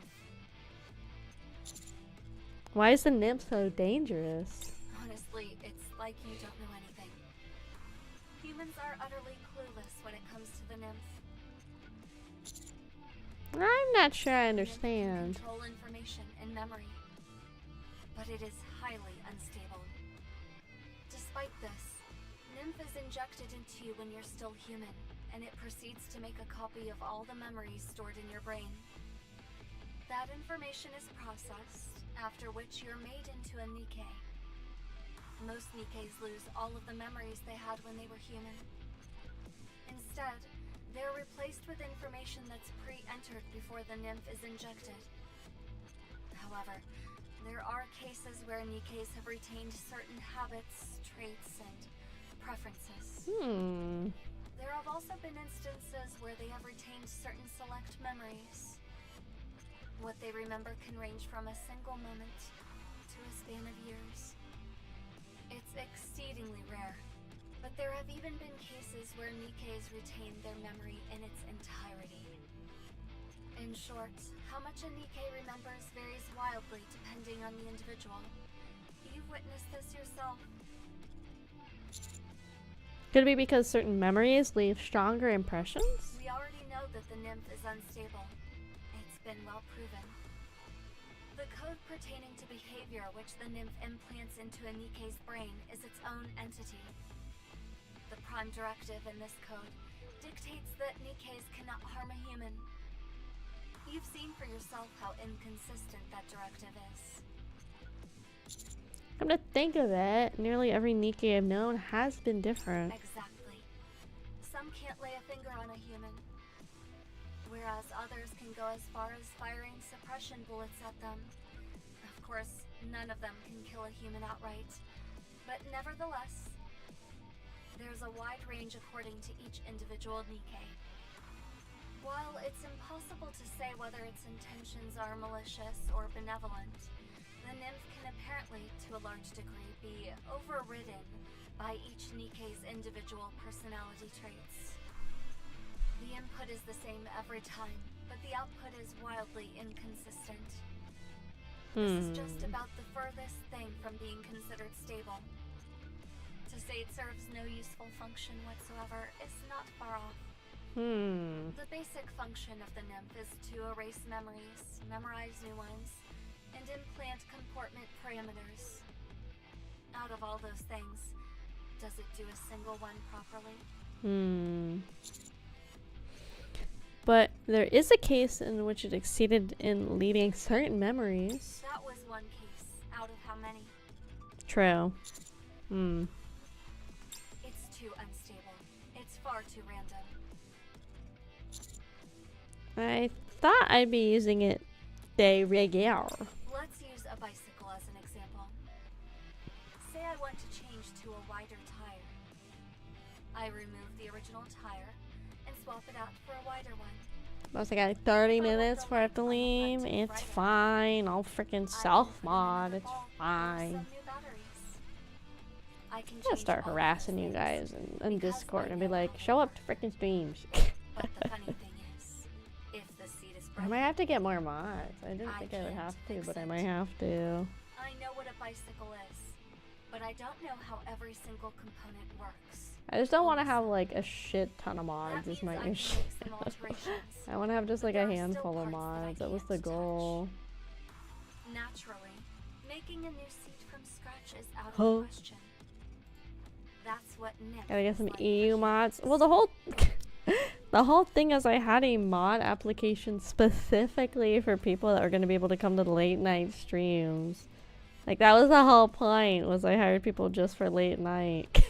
Why is the nymph so dangerous? Honestly, it's like you don't know anything. Humans are utterly clueless when it comes to the nymph. I'm not sure I The understand. nymph can control information and memory, but it is highly unstable. Despite this, nymph is injected into you when you're still human, and it proceeds to make a copy of all the memories stored in your brain. That information is processed, after which you're made into a NIKKE. Most NIKKEs lose all of the memories they had when they were human. Instead, they're replaced with information that's pre-entered before the nymph is injected. However, there are cases where NIKKEs have retained certain habits, traits, and preferences. There have also been instances where they have retained certain select memories. What they remember can range from a single moment to into a span of years. It's exceedingly rare, but there have even been cases where NIKKEs retain their memory in its entirety. In short, how much a NIKKE remembers varies wildly depending on the individual. You've witnessed this yourself. Could it be because certain memories leave stronger impressions? We already know that the nymph is unstable. It's been well proven. The code pertaining to behavior which the nymph implants into a NIKKE's brain is its own entity. The prime directive in this code dictates that NIKKEs cannot harm a human. You've seen for yourself how inconsistent that directive is. Come to think of it, nearly every NIKKE I've known has been different. Exactly. Some can't lay a finger on a human, whereas others can go as far as firing suppression bullets at them. Of course, none of them can kill a human outright, but nevertheless, there's a wide range according to each individual NIKKE. While it's impossible to say whether its intentions are malicious or benevolent, the nymph can apparently, to a large degree, be overridden by each NIKKE's individual personality traits. The input is the same every time, but the output is wildly inconsistent. This is just about the furthest thing from being considered stable. To say it serves no useful function whatsoever is not far off. The basic function of the nymph is to erase memories, memorize new ones, and implant comportment parameters. Out of all those things, does it do a single one properly? But there is a case in which it exceeded in leading certain memories. That was one case, out of how many? True. It's too unstable. It's far too random. I thought I'd be using it de rigueur. Let's use a bicycle as an example. Say I want to change to a wider tire. I remove the original tire and swap it out for a wider one. Plus I got like 30 minutes before I have to leave. It's fine. I'll freaking self-mod. It's fine. I'm gonna start harassing you guys in Discord and be like, show up to freaking streams. But the funny thing is, if the seat is I might have to get more mods. I didn't think I would have to, but I might have to. I know what a bicycle is, but I don't know how every single component works. I just don't want to have like a shit ton of mods is my issue. I want to have just like a handful of mods. That was the goal. Naturally, making a new seat from scratch is out of the question. That's what Nick Gotta get some EU mods. Well, the whole thing is I had a mod application specifically for people that were going to be able to come to the late night streams. Like that was the whole point, was I hired people just for late night.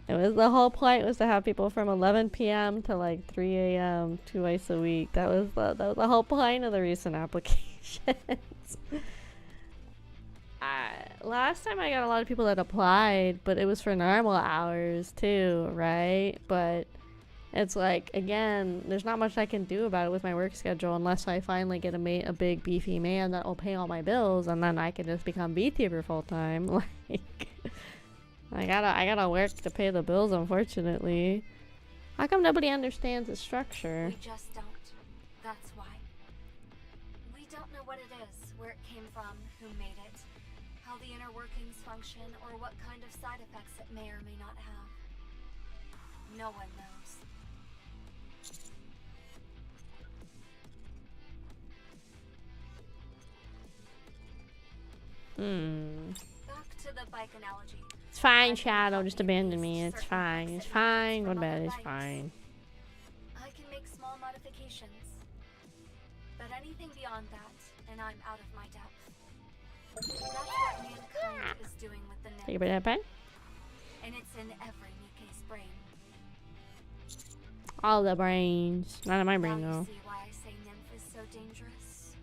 It was the whole point was to have people from 11 p.m. to like 3 a.m. twice a week. That was the whole point of the recent applications. Last time I got a lot of people that applied, but it was for normal hours too, right? But it's like, again, there's not much I can do about it with my work schedule unless I finally get a big beefy man that will pay all my bills, and then I can just become VTuber full time. Like, I gotta work to pay the bills, unfortunately. How come nobody understands the structure? We just don't. That's why. We don't know what it is, where it came from, who made it, how the inner workings function, or what kind of side effects it may or may not have. No one knows. Back to the bike analogy. It's fine, Shadow. Just abandon me. It's fine. It's fine. Go to bed. It's fine. I can make small modifications, but anything beyond that, and I'm out of my depth. That's what mankind is doing with the Take a nymph. bit of pen. And it's in every NIKKE's brain. All the brains. Not in my brain Now though. you see why I say nymph is so dangerous.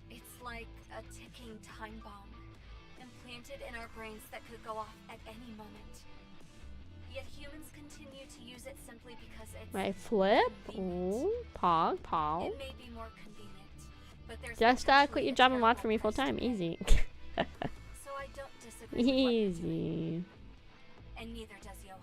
It's like a ticking time bomb, implanted in our brains that could go off at any moment. Yet humans continue to use it simply because it's My flip. convenient. Ooh, pog. It may be more convenient, But there's Just potentially quit your a job and watch terrible for me full price time. to pay. Easy. So I don't disagree with what you're doing, Easy. and neither does Johan.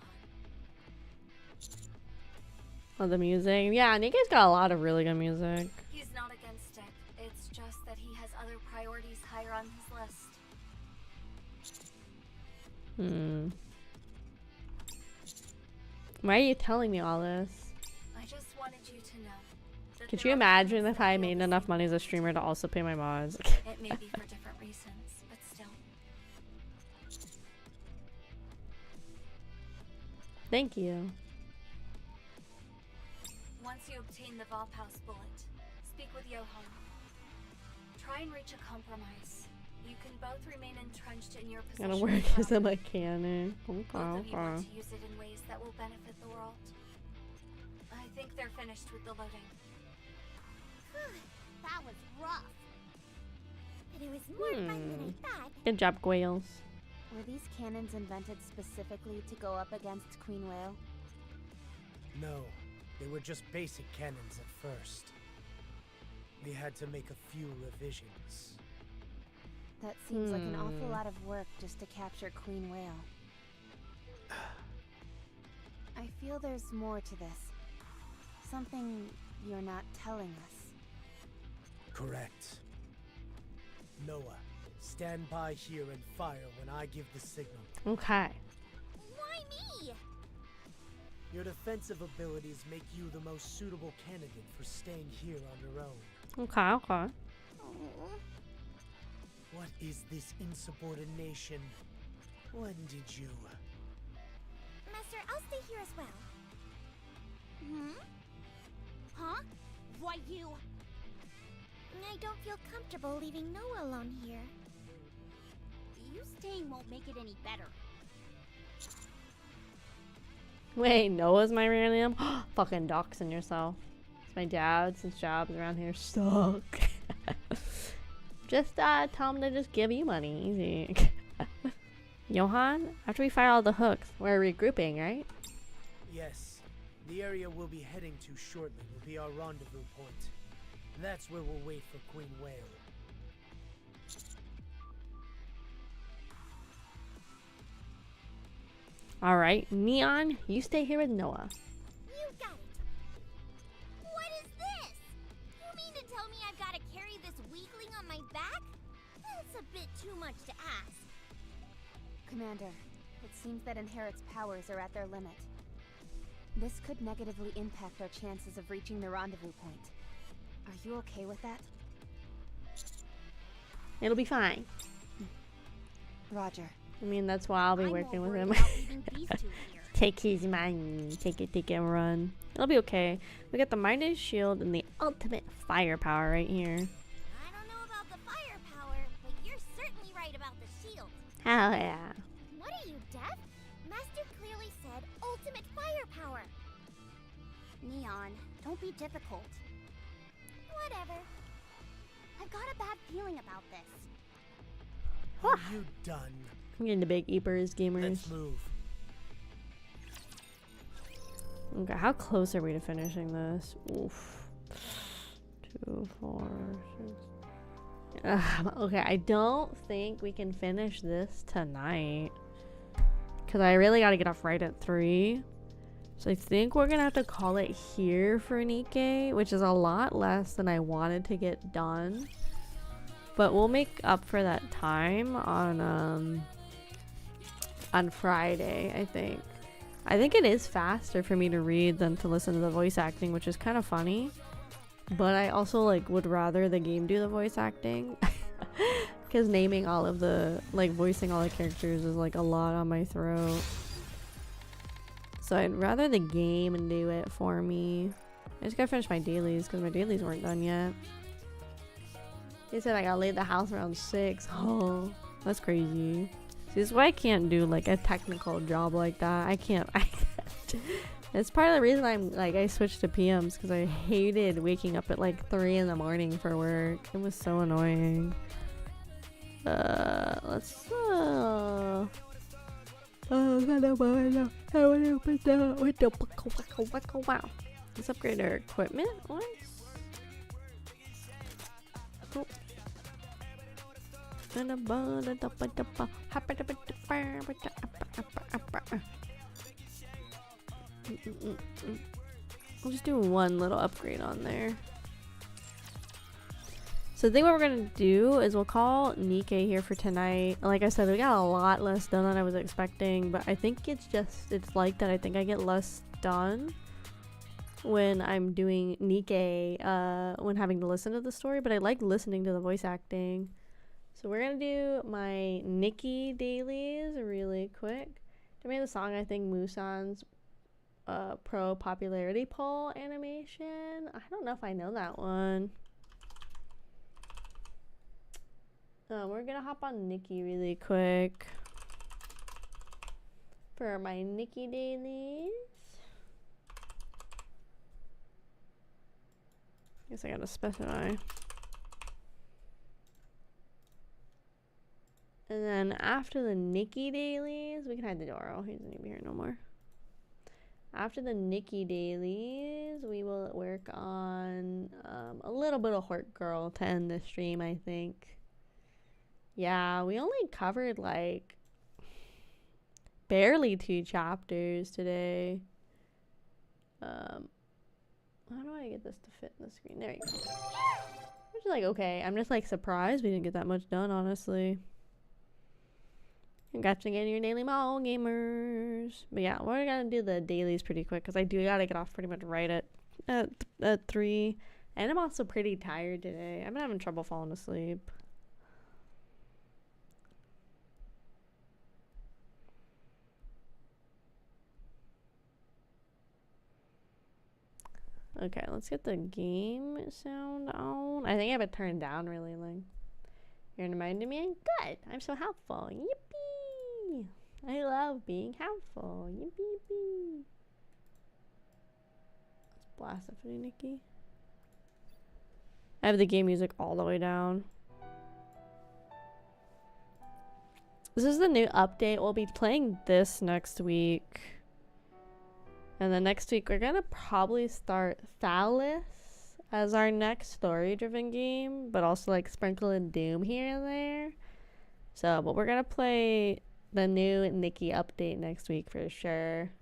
Oh, the music. Yeah, Nikke's got a lot of really good music. He's not against it. It's just that he has other priorities higher on his list. Why are you telling me all this? I just wanted you to know. That Could there you are imagine things if that I feel made the enough same money as a way. streamer to also pay my mods? It may be for different reasons, but still. Thank you. Once you obtain the Valpaus bullet, speak with Johan. Try and reach a compromise. You can both remain entrenched in your position. Gonna work as a forever. mechanic. Both of you want Okay. to use it in ways that will benefit the world. I think they're finished with the loading. That was rough. But it was more fun than I thought. Good job, Gwales. Were these cannons invented specifically to go up against Queen Whale? No, they were just basic cannons at first. We had to make a few revisions. That seems like an awful lot of work just to capture Queen Whale. I feel there's more to this. Something you're not telling us. Correct. Noah, stand by here and fire when I give the signal. Okay. Why me? Your defensive abilities make you the most suitable candidate for staying here on your own. Okay, okay. What is this insubordination? When did you? Master, I'll stay here as well. Huh? Why you? I don't feel comfortable leaving Noah alone here. You staying won't make it any better. Wait, Noah's my real name? Fucking doxing yourself. It's my dad's jobs around here suck. Just tell him to just give you money. Easy. Johan, after we fire all the hooks, we're regrouping, right? Yes. The area we'll be heading to shortly will be our rendezvous point. That's where we'll wait for Queen Whale. Alright, Neon, you stay here with Noah. You got it. What is this? You mean to tell me I've got to carry this weakling on my back? That's a bit too much to ask. Commander, it seems that Inherit's powers are at their limit. This could negatively impact our chances of reaching the rendezvous point. Are you okay with that? It'll be fine. Roger. I mean, that's why I'll be I'm working more with worried him. about leaving these two here. Take his money. Take it, and run. It'll be okay. We got the Midas Shield and the ultimate firepower right here. I don't know about the firepower, but you're certainly right about the shield. Hell yeah. What are you, deaf? Master clearly said ultimate firepower. Neon, don't be difficult. Whatever. I've got a bad feeling about this. Are you done? I'm getting the big eepers, gamers. Let's move. Okay, how close are we to finishing this? Oof. 2, 4, 6. Okay, I don't think we can finish this tonight. Because I really got to get off right at 3. So I think we're going to have to call it here for NIKKE, which is a lot less than I wanted to get done. But we'll make up for that time on Friday, I think. I think it is faster for me to read than to listen to the voice acting, which is kind of funny. But I also would rather the game do the voice acting. Because naming all of the, voicing all the characters is a lot on my throat. So I'd rather the game do it for me. I just gotta finish my dailies because my dailies weren't done yet. They said I gotta leave the house around 6. Oh, that's crazy. See, this is why I can't do a technical job like that. I can't. It's part of the reason I switched to PMs because I hated waking up at 3 in the morning for work. It was so annoying. Let's let's upgrade our equipment once. I'll just do one little upgrade on there. So I think what we're gonna do is we'll call NIKKE here for tonight. Like I said, we got a lot less done than I was expecting, but I think it's like that. I think I get less done when I'm doing NIKKE, when having to listen to the story, but I like listening to the voice acting. So we're gonna do my NIKKE dailies really quick. I made the song, I think, Musan's pro popularity poll animation. I don't know if I know that one. We're gonna hop on NIKKE really quick for my NIKKE dailies. Guess I gotta specify. And then after the NIKKE dailies, we can hide the door. Oh, he doesn't need to be here no more. After the NIKKE dailies, we will work on a little bit of Hort Girl to end the stream, I think. Yeah, we only covered like barely 2 chapters today. How do I get this to fit in the screen? There you go. Which is like, okay, I'm just like surprised we didn't get that much done, honestly. Congrats on getting your daily mall, gamers. But yeah, we're gonna do the dailies pretty quick because I do gotta get off pretty much right at 3. And I'm also pretty tired today. I've been having trouble falling asleep. Okay, let's get the game sound on. I think I have it turned down really low. You're reminding me? Good. I'm so helpful. Yippee! I love being helpful. Yippee yippee. Let's blast it for you, NIKKE. I have the game music all the way down. This is the new update. We'll be playing this next week. And then next week, we're gonna probably start Phallus as our next story-driven game, but also like sprinkle in Doom here and there. So, but we're gonna play the new NIKKE update next week for sure.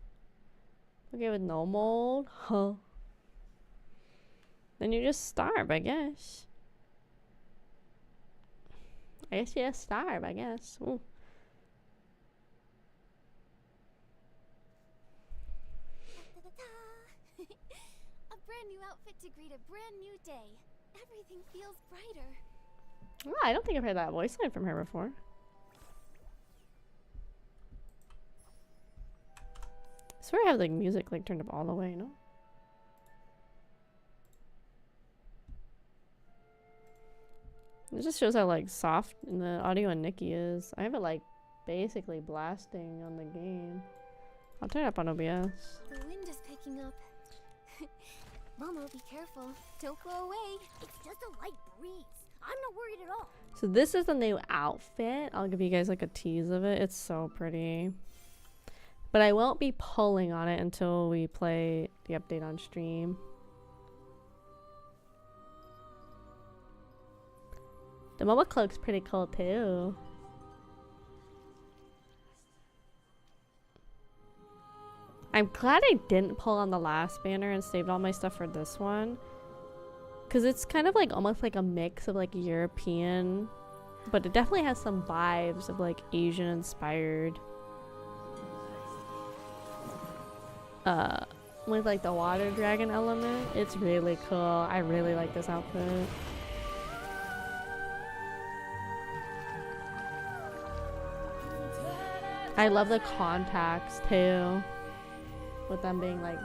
Okay, with no mold, huh? Then you just starve, I guess. I guess you just starve, I guess. Ooh. Brand new outfit to greet a brand new day. Everything feels brighter. Oh, I don't think I've heard that voice line from her before. I swear I have the music like turned up all the way, no? It just shows how like soft the audio on NIKKE is. I have it like basically blasting on the game. I'll turn it up on OBS. The wind is picking up. Momo, be careful. Don't go away. It's just a light breeze. I'm not worried at all. So this is the new outfit. I'll give you guys like a tease of it. It's so pretty. But I won't be pulling on it until we play the update on stream. The Momo cloak's pretty cool too. I'm glad I didn't pull on the last banner and saved all my stuff for this one. Because it's kind of like almost like a mix of like European, but it definitely has some vibes of like Asian inspired. With like the water dragon element. It's really cool. I really like this outfit. I love the contacts too. With them being like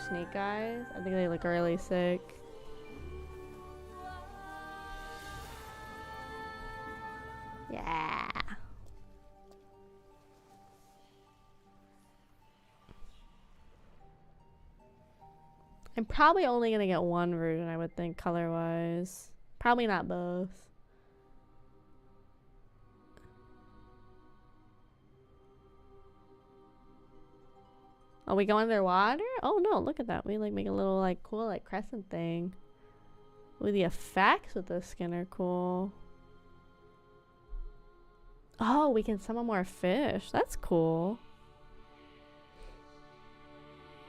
snake eyes. I think they look really sick. Yeah. I'm probably only gonna get one version, I would think, color wise. Probably not both. Oh, we go underwater? Oh no, look at that. We like make a little like cool like crescent thing. Ooh, the effects with this skin are cool. Oh, we can summon more fish. That's cool.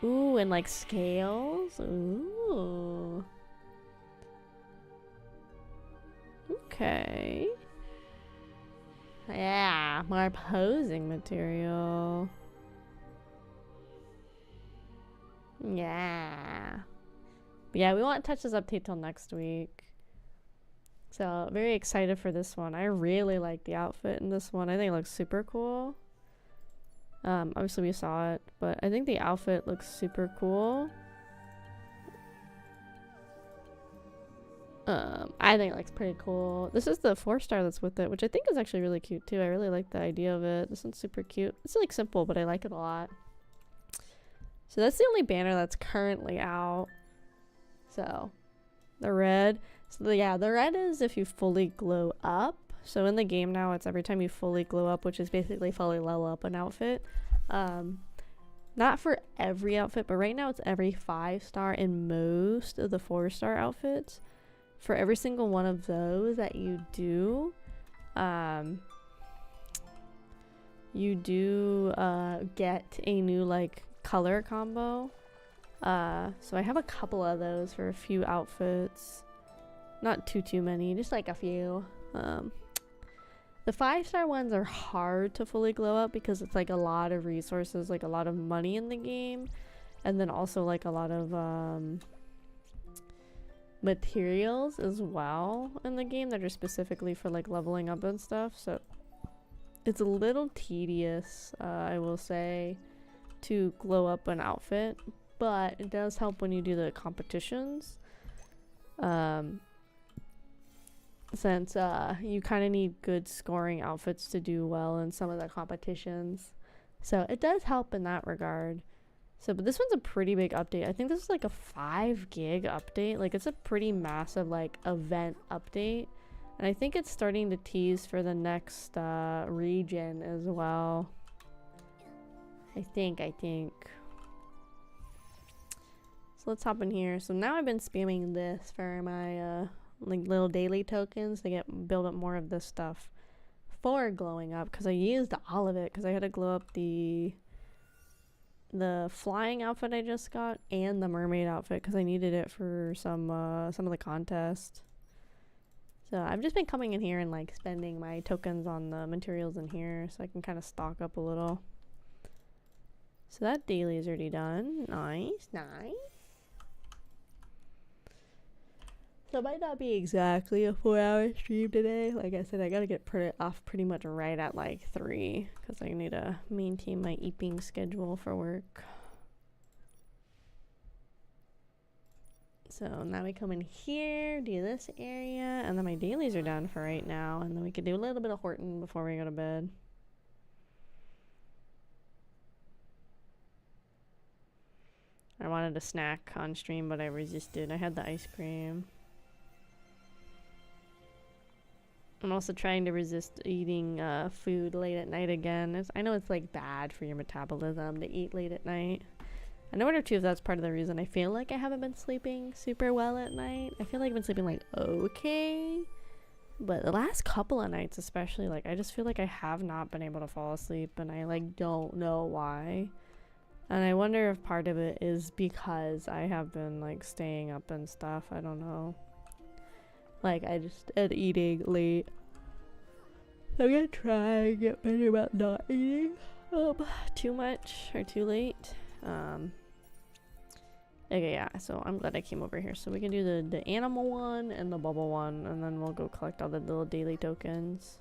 Ooh, and like scales. Ooh. Okay. Yeah, more posing material. Yeah. But yeah, we won't touch this update till next week. So, very excited for this one. I really like the outfit in this one. I think it looks super cool. Obviously we saw it, but I think the outfit looks super cool. I think it looks pretty cool. This is the 4-star that's with it, which I think is actually really cute too. I really like the idea of it. This one's super cute. It's like simple, but I like it a lot. So that's the only banner that's currently out. So the red. So yeah, the red is if you fully glow up. So in the game now, it's every time you fully glow up, which is basically fully level up an outfit. Not for every outfit, but right now it's every 5-star in most of the 4-star outfits. For every single one of those that you do, get a new like color combo. So I have a couple of those for a few outfits. Not too many, just like a few. The 5-star ones are hard to fully glow up because it's like a lot of resources, like a lot of money in the game, and then also like a lot of materials as well in the game that are specifically for like leveling up and stuff. So it's a little tedious, I will say, to glow up an outfit, but it does help when you do the competitions. Since you kind of need good scoring outfits to do well in some of the competitions. So it does help in that regard. So, but this one's a pretty big update. I think this is like a 5 gig update. Like, it's a pretty massive, like, event update. And I think it's starting to tease for the next region as well. I think. So let's hop in here. So now I've been spamming this for my like little daily tokens to build up more of this stuff for glowing up, because I used all of it because I had to glow up the flying outfit I just got and the mermaid outfit because I needed it for some of the contest. So I've just been coming in here and like spending my tokens on the materials in here so I can kind of stock up a little. So that daily is already done. Nice. So it might not be exactly a 4-hour stream today. Like I said, I gotta get off pretty much right at like 3 because I need to maintain my eating schedule for work. So now we come in here, do this area, and then my dailies are done for right now, and then we could do a little bit of Horton before we go to bed. I wanted a snack on stream, but I resisted. I had the ice cream. I'm also trying to resist eating food late at night again. I know it's like bad for your metabolism to eat late at night. And I wonder too if that's part of the reason I feel like I haven't been sleeping super well at night. I feel like I've been sleeping like okay, but the last couple of nights especially, like I just feel like I have not been able to fall asleep, and I like don't know why. And I wonder if part of it is because I have been like staying up and stuff. I don't know. Like I just am eating late. So I'm gonna try and get better about not eating too much or too late. Okay, yeah, so I'm glad I came over here. So we can do the animal one and the bubble one, and then we'll go collect all the little daily tokens.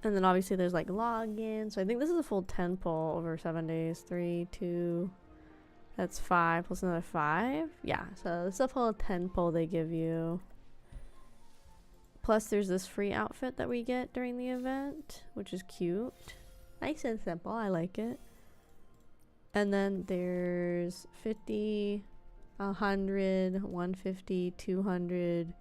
And then obviously there's like login. So I think this is a full 10 pull over 7 days. 3, 2, that's 5 plus another 5. Yeah, so it's a full 10 pull they give you. Plus there's this free outfit that we get during the event, which is cute. Nice and simple, I like it. And then there's 50, 100, 150, 200.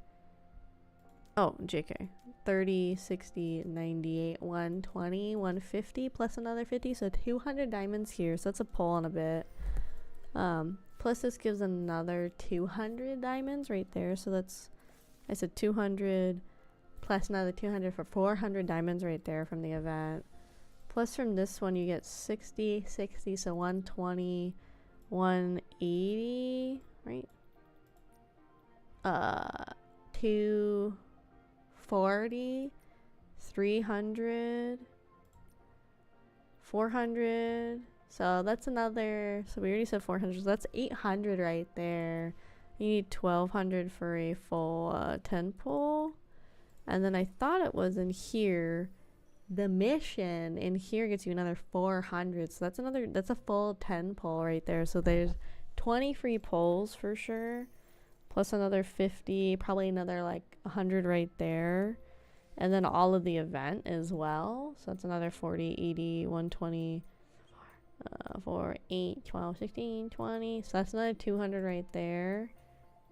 Oh, JK. 30, 60, 98, 120, 150 plus another 50. So 200 diamonds here. So that's a pull on a bit. Plus this gives another 200 diamonds right there. So that's I said 200 plus another 200 for 400 diamonds right there from the event. Plus from this one you get 60, 60, so 120, 180, right? 240, 300, 400. So that's another, so we already said 400, so that's 800 right there. You need 1200 for a full 10 pull. And then I thought it was in here, the mission in here gets you another 400, so that's a full 10 pull right there. So there's 20 free pulls for sure, plus another 50, probably another like 100 right there, and then all of the event as well. So that's another 40, 80, 120, 4, 8, 12, 16, 20. So that's another 200 right there.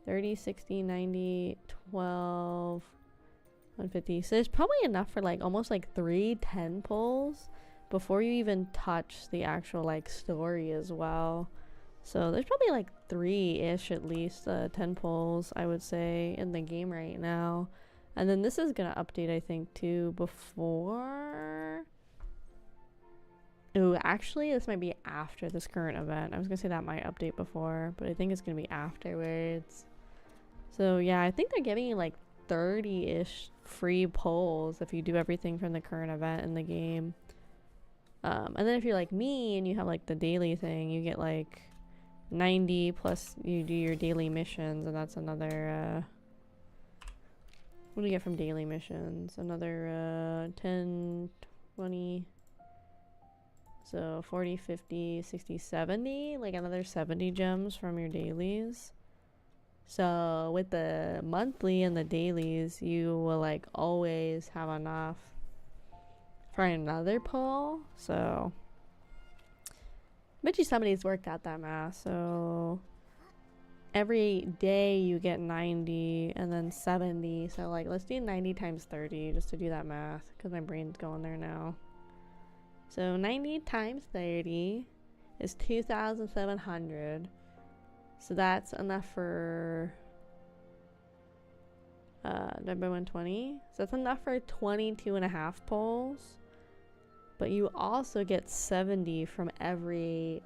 30, 60, 90, 12, 150. So there's probably enough for like almost like 3 10 pulls before you even touch the actual like story as well. So there's probably like 3-ish at least 10 pulls, I would say, in the game right now. And then this is gonna update, I think, too, before. Oh, actually, this might be after this current event. I was gonna say that might update before, but I think it's gonna be afterwards. So yeah, I think they're giving you like 30-ish free pulls if you do everything from the current event in the game. And then if you're like me and you have like the daily thing, you get like 90 plus you do your daily missions, and that's another what do you get from daily missions? Another 10, 20, so 40, 50, 60, 70, like another 70 gems from your dailies. So with the monthly and the dailies, you will like always have enough for another pull. So bet you somebody's worked out that math. So every day you get 90 and then 70. So like let's do 90 times 30 just to do that math, because my brain's going there now. So 90 times 30 is 2,700. So that's enough for divided by 120. So that's enough for 22.5 pulls. But you also get 70 from every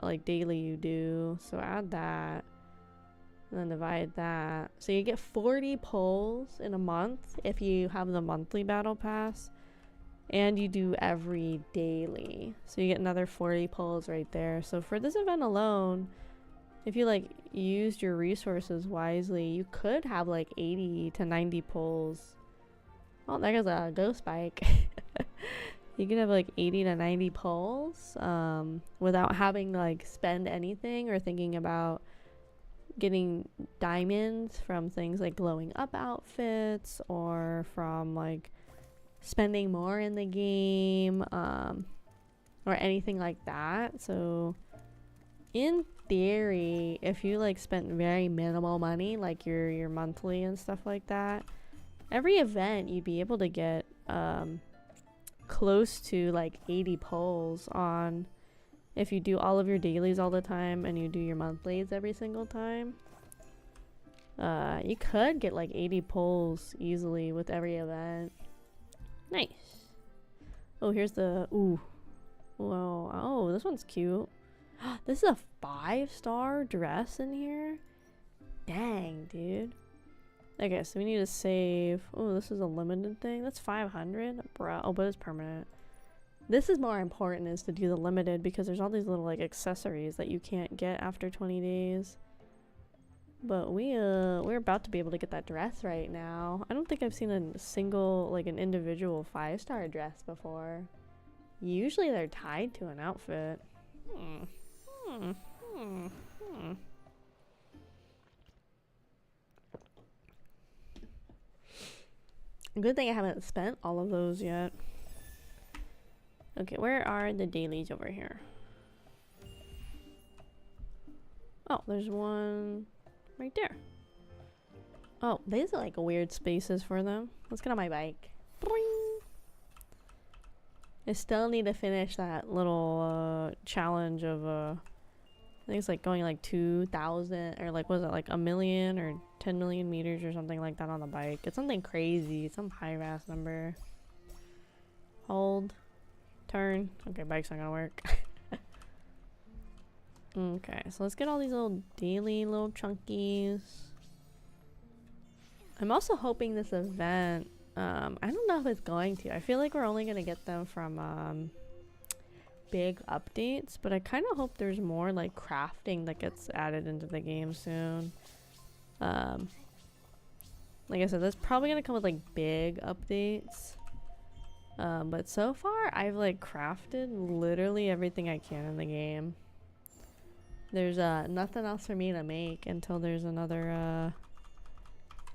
like daily you do. So add that and then divide that. So you get 40 pulls in a month if you have the monthly battle pass and you do every daily. So you get another 40 pulls right there. So for this event alone, if you like used your resources wisely, you could have like 80 to 90 pulls. Oh, there goes a ghost bike. You can have like 80 to 90 pulls without having to like spend anything or thinking about getting diamonds from things like glowing up outfits or from like spending more in the game or anything like that. So in theory, if you like spent very minimal money, like your monthly and stuff like that, every event you'd be able to get close to like 80 pulls on if you do all of your dailies all the time and you do your monthlies every single time. You could get like 80 pulls easily with every event. Nice. Oh, here's the whoa. Oh, this one's cute. This is a 5-star dress in here. Dang, dude. Okay, so we need to save. Oh, this is a limited thing. That's 500, bro. Oh, but it's permanent. This is more important, is to do the limited, because there's all these little like accessories that you can't get after 20 days. But we're about to be able to get that dress right now. I don't think I've seen a single like an individual 5-star dress before. Usually they're tied to an outfit. Good thing I haven't spent all of those yet. Okay, where are the dailies over here? Oh, there's one right there. Oh, these are like weird spaces for them. Let's get on my bike. Boing. I still need to finish that little challenge of think it's like going like 2,000 or like, was it like 1,000,000 or 10 million meters or something like that on the bike. It's something crazy, some high ass number. Hold, turn. Okay, bike's not gonna work. Okay, so let's get all these little daily little chunkies. I'm also hoping this event, I don't know if it's going to. I feel like we're only gonna get them from big updates, but I kind of hope there's more like crafting that gets added into the game soon. Like I said, that's probably gonna come with like big updates. But so far I've like crafted literally everything I can in the game. There's nothing else for me to make until there's another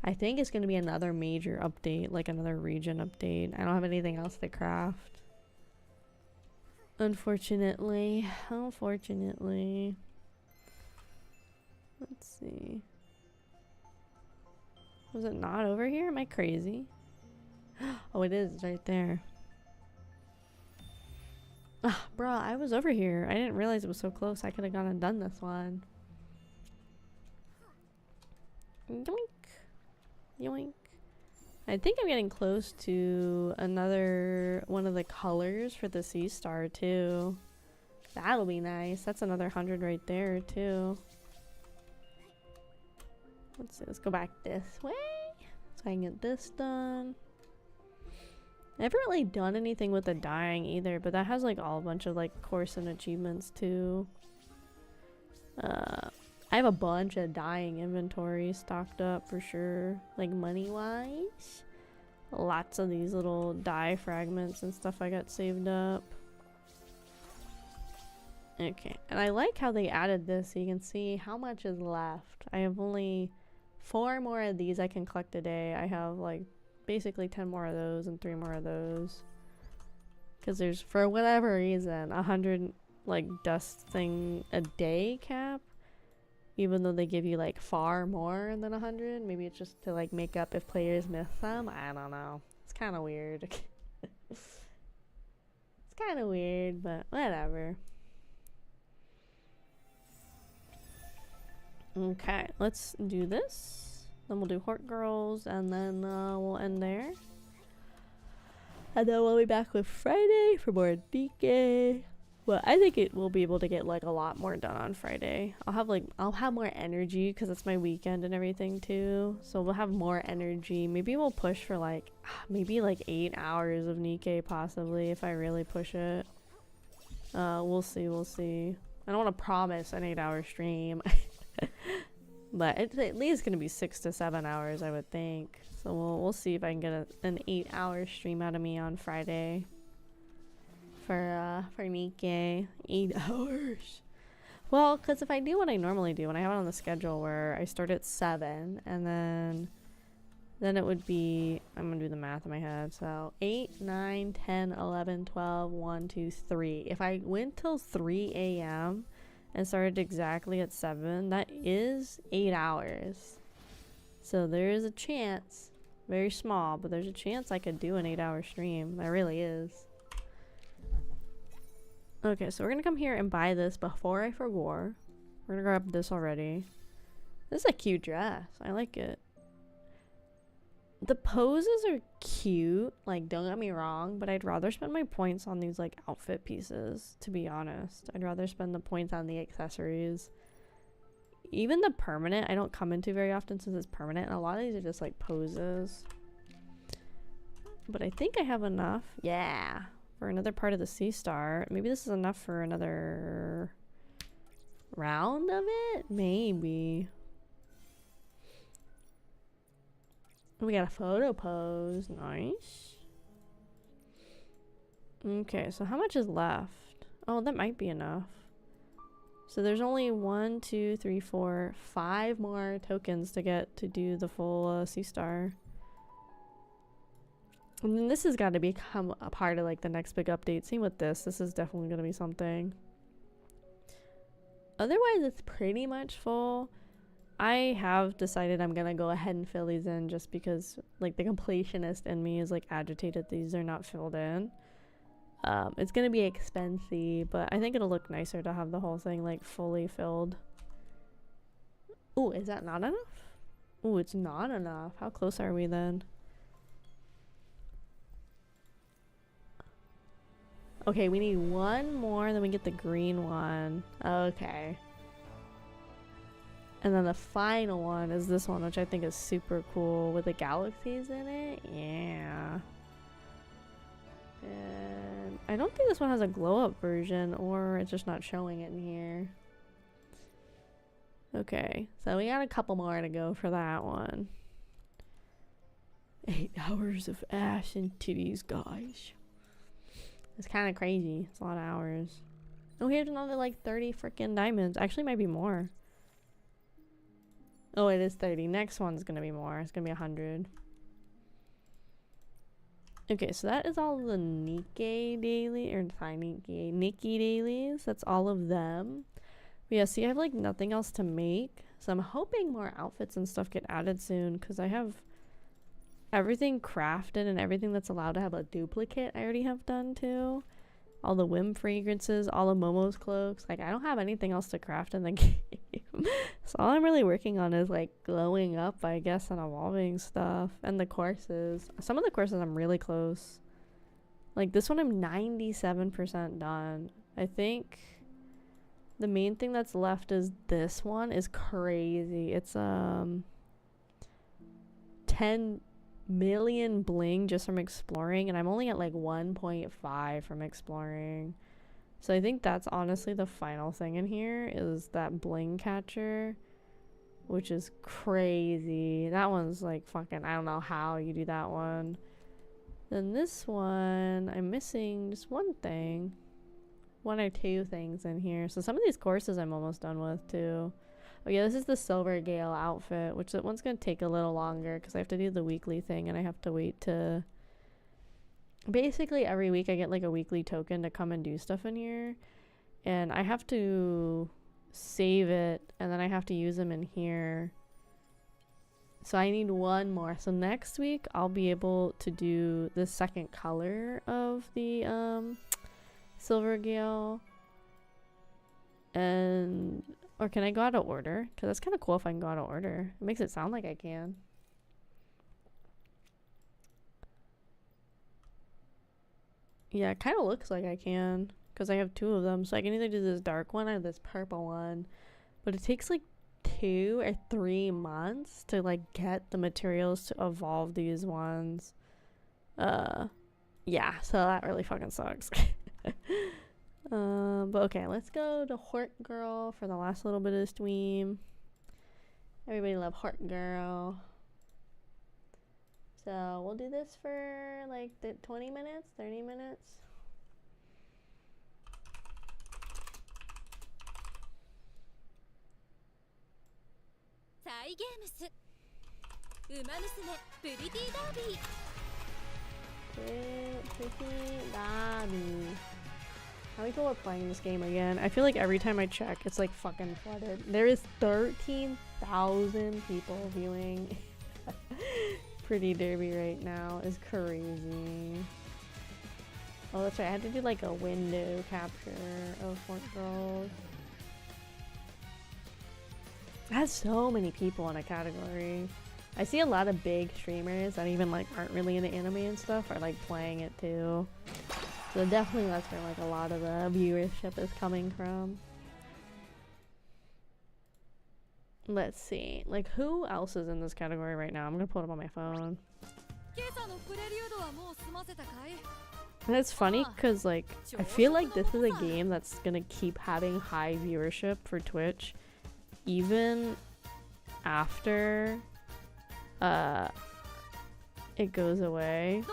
I think it's gonna be another major update, like another region update. I don't have anything else to craft. Unfortunately. Unfortunately. Let's see. Was it not over here? Am I crazy? Oh, it is. It's right there. Ah, bruh, I was over here. I didn't realize it was so close. I could have gone and done this one. Yoink. Yoink. I think I'm getting close to another one of the colors for the sea star too. That'll be nice. That's another 100 right there too. Let's see, let's go back this way so I can get this done. I haven't really done anything with the dyeing either, but that has like all a bunch of like course and achievements too. I have a bunch of dyeing inventory stocked up for sure, like money wise. Lots of these little dye fragments and stuff I got saved up. Okay, and I like how they added this so you can see how much is left. I have only 4 more of these I can collect a day. I have like basically 10 more of those and 3 more of those. Because there's, for whatever reason, 100 like dust thing a day cap. Even though they give you like far more than 100. Maybe it's just to like make up if players miss some. I don't know. It's kind of weird. It's kind of weird, but whatever. Okay, let's do this. Then we'll do Hort Girls, and then we'll end there. And then we'll be back with Friday for more NIKKE. Well, I think it will be able to get like a lot more done on Friday. I'll have more energy because it's my weekend and everything too. So we'll have more energy. Maybe we'll push for like maybe like 8 hours of NIKKE possibly if I really push it. We'll see. We'll see. I don't want to promise an 8-hour stream. But it's at least gonna be 6 to 7 hours, I would think. So we'll see if I can get an 8-hour stream out of me on Friday for NIKKE. 8 hours. Well, because if I do what I normally do, when I have it on the schedule where I start at 7 and then it would be, I'm gonna do the math in my head, so 8, 9, 10, 11, 12, 1, 2, 3. If I went till 3 a.m. and started exactly at 7, that is 8 hours. So there is a chance, very small, but there's a chance I could do an 8-hour stream. There really is. Okay, so we're gonna come here and buy this before I forget. We're gonna grab this already. This is a cute dress. I like it. The poses are cute, like don't get me wrong, but I'd rather spend my points on these like outfit pieces, to be honest. I'd rather spend the points on the accessories. Even the permanent I don't come into very often since it's permanent, and a lot of these are just like poses. But I think I have enough. Yeah. For another part of the sea star. Maybe this is enough for another round of it? Maybe. We got a photo pose. Nice. Okay, so how much is left? Oh, that might be enough. So there's only 1, 2, 3, 4, 5 more tokens to get to do the full sea star. And then this has got to become a part of like the next big update. Same with this. This is definitely going to be something. Otherwise, it's pretty much full. I have decided I'm going to go ahead and fill these in just because like the completionist in me is like agitated these are not filled in. It's gonna be expensive, but I think it'll look nicer to have the whole thing like fully filled. Ooh, is that not enough? Ooh, it's not enough. How close are we then? Okay, we need one more, then we get the green one. Okay. And then the final one is this one, which I think is super cool with the galaxies in it. Yeah. And I don't think this one has a glow up version, or it's just not showing it in here. Okay, so we got a couple more to go for that one. 8 hours of ass and titties, guys. It's kind of crazy. It's a lot of hours. Oh, here's another like 30 freaking diamonds. Actually, might be more. Oh, it is 30. Next one's gonna be more. It's gonna be 100. Okay, so that is all the NIKKE daily, or sorry, NIKKE dailies. That's all of them. But yeah, see, I have like nothing else to make. So I'm hoping more outfits and stuff get added soon, because I have everything crafted and everything that's allowed to have a duplicate I already have done too. All the whim fragrances, all of Momo's cloaks. Like, I don't have anything else to craft in the game. So all I'm really working on is like glowing up, I guess, and evolving stuff. And the courses. Some of the courses I'm really close. Like this one I'm 97% done. I think the main thing that's left is this one is crazy. It's 10 million bling just from exploring, and I'm only at like 1.5 from exploring. So I think that's honestly the final thing in here is that bling catcher, which is crazy. That one's like fucking, I don't know how you do that one. Then this one, I'm missing just one thing. One or two things in here. So some of these courses I'm almost done with too. Oh yeah, this is the Silver Gale outfit, which that one's gonna take a little longer because I have to do the weekly thing and I have to wait to... Basically every week I get like a weekly token to come and do stuff in here. And I have to save it and then I have to use them in here. So I need one more. So next week I'll be able to do the second color of the Silver Gale. And... Or can I go out of order? Because that's kind of cool if I can go out of order. It makes it sound like I can. Yeah, it kind of looks like I can. Because I have two of them. So I can either do this dark one or this purple one. But it takes like 2 or 3 months to like get the materials to evolve these ones. Yeah, so that really fucking sucks. But okay, let's go to Hort Girl for the last little bit of stream. Everybody love Hort Girl. So we'll do this for like 20 minutes, 30 minutes. Pretty Derby. How many people are playing this game again? I feel like every time I check, it's like fucking flooded. There is 13,000 people viewing Pretty Derby right now. It's crazy. Oh, that's right. I had to do like a window capture of Fort Girls. It has so many people in a category. I see a lot of big streamers that even like aren't really into anime and stuff are like playing it too. So definitely that's where like a lot of the viewership is coming from. Let's see. Like who else is in this category right now? I'm gonna pull it up on my phone. And it's funny because like I feel like this is a game that's gonna keep having high viewership for Twitch even after it goes away.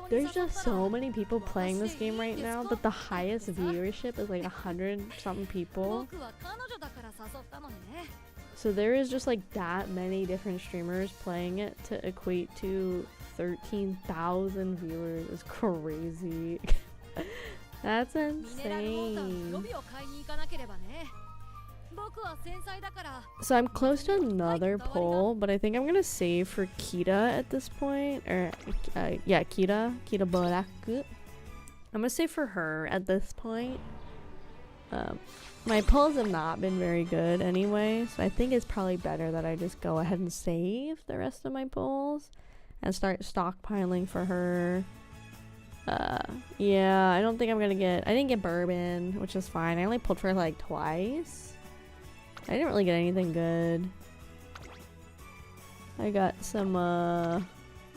There's just so many people playing this game right now that the highest viewership is like 100 something people. So there is just like that many different streamers playing it to equate to 13,000 viewers. Is crazy. That's insane. So I'm close to another poll, but I think I'm gonna save for Kita at this point. Or yeah, Kita Boraku. I'm gonna say for her at this point. My pulls have not been very good anyway, so I think it's probably better that I just go ahead and save the rest of my pulls and start stockpiling for her. Yeah, I don't think I'm gonna get... I didn't get bourbon, which is fine. I only pulled for her like twice. I didn't really get anything good. I got some,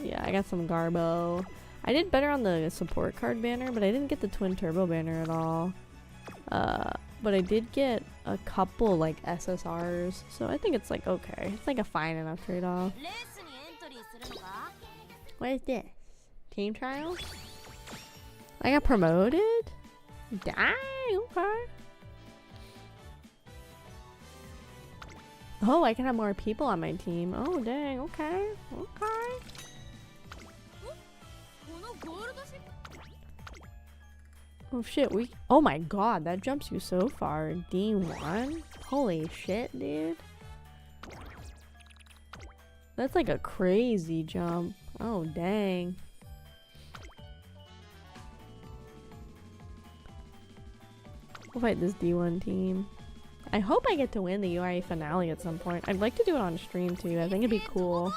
yeah, I got some Garbo. I did better on the support card banner, but I didn't get the twin turbo banner at all. But I did get a couple like SSRs, so I think it's like okay. It's like a fine enough trade-off. What is this? Team trials? I got promoted? Dang, okay. Oh, I can have more people on my team. Oh, dang, okay. Okay. Oh shit, oh my god, that jumps you so far. D1? Holy shit, dude. That's like a crazy jump. Oh, dang. We'll fight this D1 team. I hope I get to win the URA finale at some point. I'd like to do it on stream too. I think it'd be cool.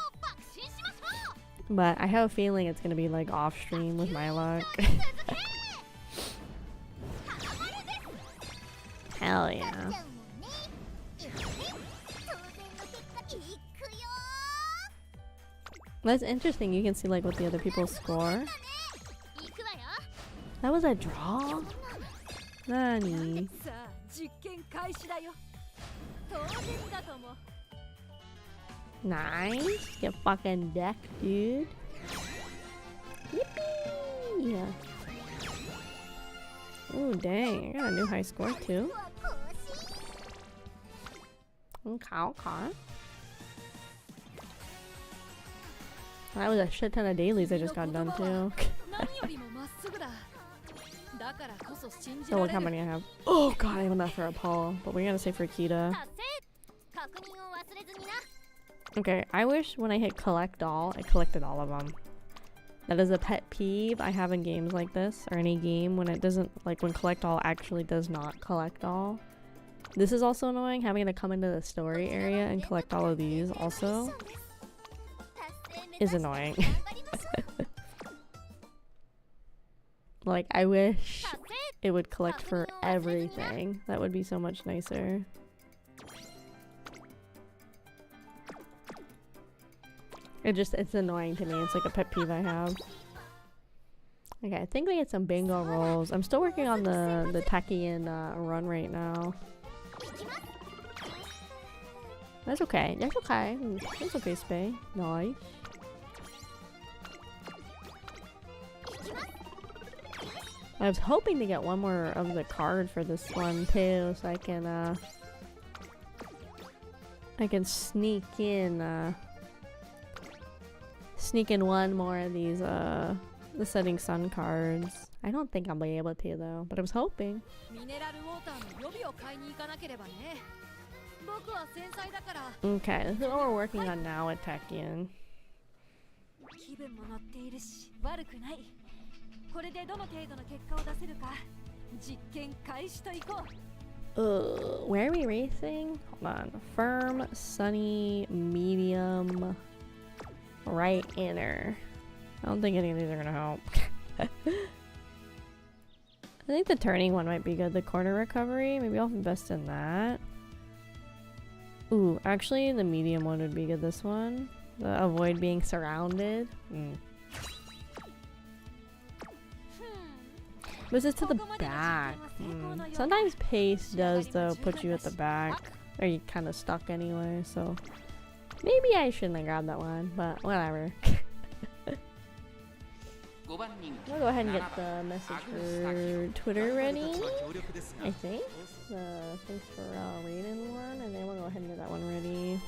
But I have a feeling it's gonna be like off stream with my luck. Hell yeah. That's interesting. You can see like what the other people score. That was a draw? Nani? Nice. Get fucking decked, dude. Yippee! Oh dang, I got a new high score too. Okay, okay. That was a shit ton of dailies I just got done too. So look how many I have. Oh god, I have enough for a Paul, but we're gonna say for Kita. Okay, I wish when I hit collect all, I collected all of them. That is a pet peeve I have in games like this, or any game when it doesn't, like when collect all actually does not collect all. This is also annoying, having to come into the story area and collect all of these also is annoying. Like, I wish it would collect for everything. That would be so much nicer. It's annoying to me. It's like a pet peeve I have. Okay, I think we get some bingo rolls. I'm still working on the Takian run right now. That's okay. That's okay. That's okay, Spay. Nice. I was hoping to get one more of the card for this one too, so I can sneak in one more of these the Setting Sun cards. I don't think I'll be able to though, but I was hoping. Okay, this is what we're working on now at Tekken. Where are we racing? Hold on. Firm, sunny, medium, right inner. I don't think any of these are gonna help. I think the turning one might be good. The corner recovery. Maybe I'll invest in that. Ooh, actually the medium one would be good. This one. The avoid being surrounded. This is to the back. Sometimes pace does though put you at the back. Or you kind of stuck anyway, so maybe I shouldn't have grabbed that one, but whatever. I'll go ahead and get the message for Twitter ready, I think. Thanks for reading one, and then we'll go ahead and get that one ready.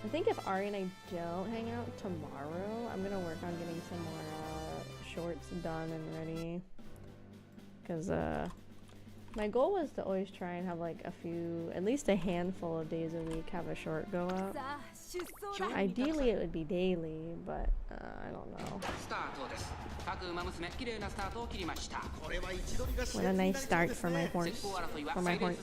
I think if Ari and I don't hang out tomorrow, I'm gonna work on getting some more shorts done and ready. Because my goal was to always try and have like at least a handful of days a week have a short go up. Ideally, it would be daily, but I don't know. What a nice start for my horse. For my horse.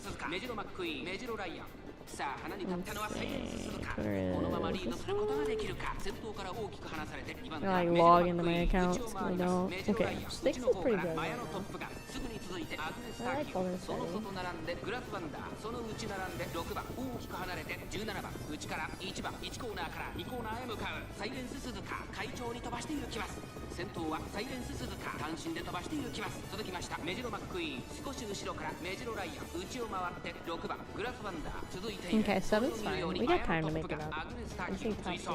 I like log into my accounts. I don't. Okay, Sticks is pretty good. Right now. I like color setting. Okay, 7's fine. We got time to make it up. I think top 3.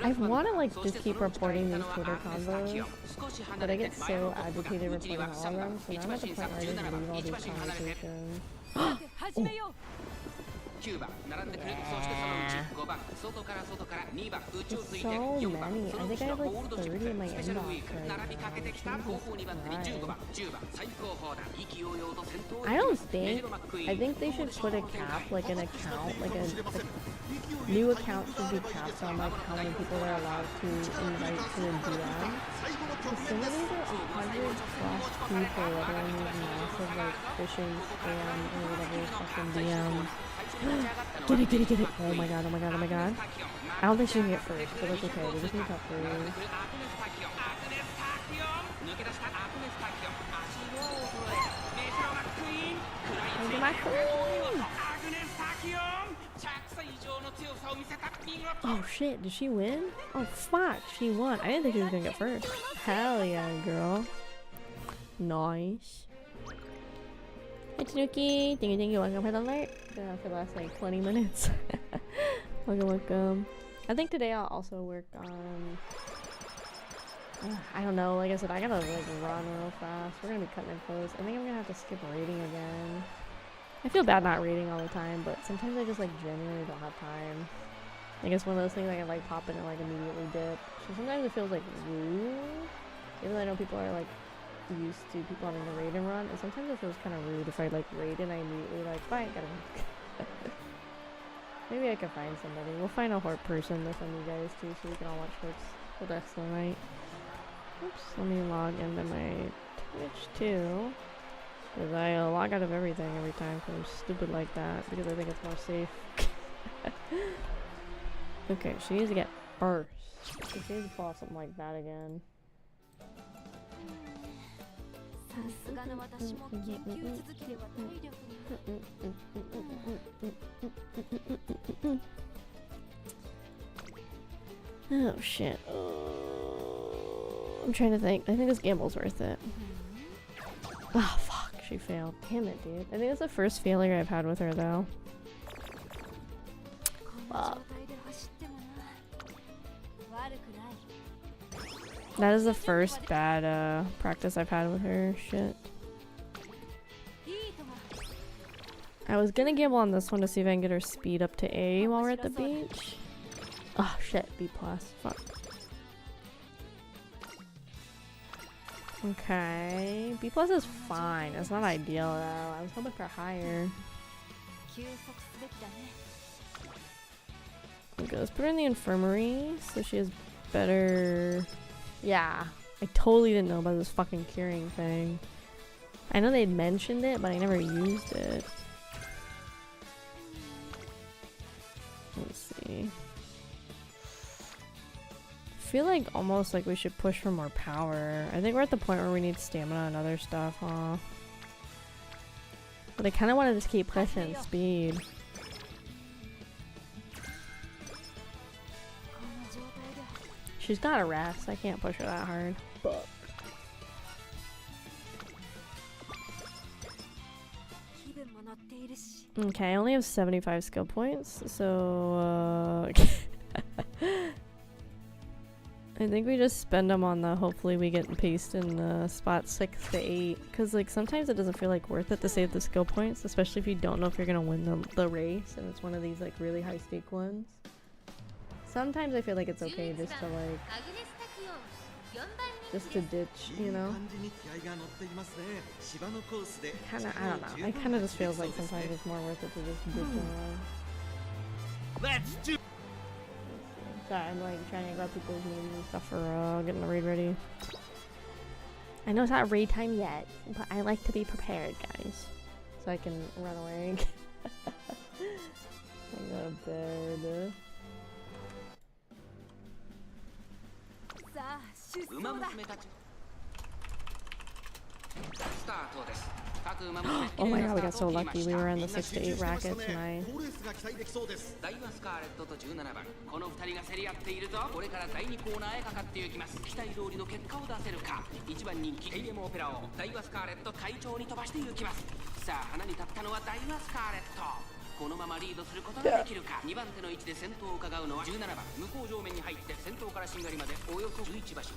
I want to like just keep reporting these Twitter combos, but I get so agitated reporting all of them, so now I'm at the point where I just leave all these conversations. Yeah. So many. I think I have like 30 in my inbox right now. I don't think. I think they should put a cap, like an account, like a new account should be capped on like how many people are allowed to invite to a DM. Because some of these are 100 plus people that are in these massive like phishing spam or whatever fucking DMs. Get it, get it, get it. Oh my god, oh my god, oh my god. I don't think she can get first, but that's okay. We just need top 3. Look at my queen! Oh shit, did she win? Oh fuck, she won. I didn't think she was gonna get first. Hell yeah, girl. Nice. Hey Tanuki, thank you, welcome for the alert. Been on for the last like 20 minutes. Welcome, welcome. I think today I'll also work on, I don't know, like I said, I gotta like run real fast. We're gonna be cutting it close. I think I'm gonna have to skip raiding again. I feel bad not raiding all the time, but sometimes I just like genuinely don't have time. I guess one of those things I can like pop in and like immediately dip. So sometimes it feels like rude. Even though I know people are like used to people having to raid and run, and sometimes it feels kind of rude if I like raid and I immediately like, bye, gotta go. Maybe I can find somebody. We'll find a horde person to send you guys to so we can all watch Horts the rest of the night. Oops, let me log into my Twitch too. Because I log out of everything every time because I'm stupid like that, because I think it's more safe. Okay, she needs to get first. She needs to pull off something like that again. Oh shit. I'm trying to think. I think this gamble's worth it. Oh fuck, she failed. Damn it, dude. I think it's the first failure I've had with her though. Fuck. That is the first bad practice I've had with her. Shit. I was gonna gamble on this one to see if I can get her speed up to A while we're at the beach. Oh shit, B+. Fuck. Okay. B+ is fine. It's not ideal though. I was hoping for higher. Okay, let's put her in the infirmary so she has better... Yeah, I totally didn't know about this fucking curing thing. I know they'd mentioned it, but I never used it. Let's see. I feel like almost like we should push for more power. I think we're at the point where we need stamina and other stuff, huh? But I kind of want to just keep pushing speed. She's got a rest. I can't push her that hard. But okay, I only have 75 skill points, so I think we just spend them on the hopefully we get paced in the spot 6 to 8, because like sometimes it doesn't feel like worth it to save the skill points, especially if you don't know if you're gonna win the race and it's one of these like really high stake ones. Sometimes I feel like it's okay just to like, just to ditch, you know? Kinda, I don't know. It kinda just feels like sometimes it's more worth it to just ditch them. Let's do. Sorry, I'm like trying to grab people's names and stuff for getting the raid ready. I know it's not raid time yet, but I like to be prepared, guys, so I can run away. I go to bed. 馬娘たちスタートです。各馬 Oh my god, we got so lucky. We were in the 6 to 8 racket tonight. ダイワスカーレットと17番、この2人が競り合っているぞ。これから第2コーナーへかかっていきます。期待通りの結果を出せるか。1番人気テイレモオペラをダイワスカーレット快調に飛ばしていきます。さあ花に立ったのはダイワスカーレット。このままリードすることができるか。2番手の位置で先頭を伺うのは17番、向こう上面に入って先頭からしんがりまでおよそ11馬身。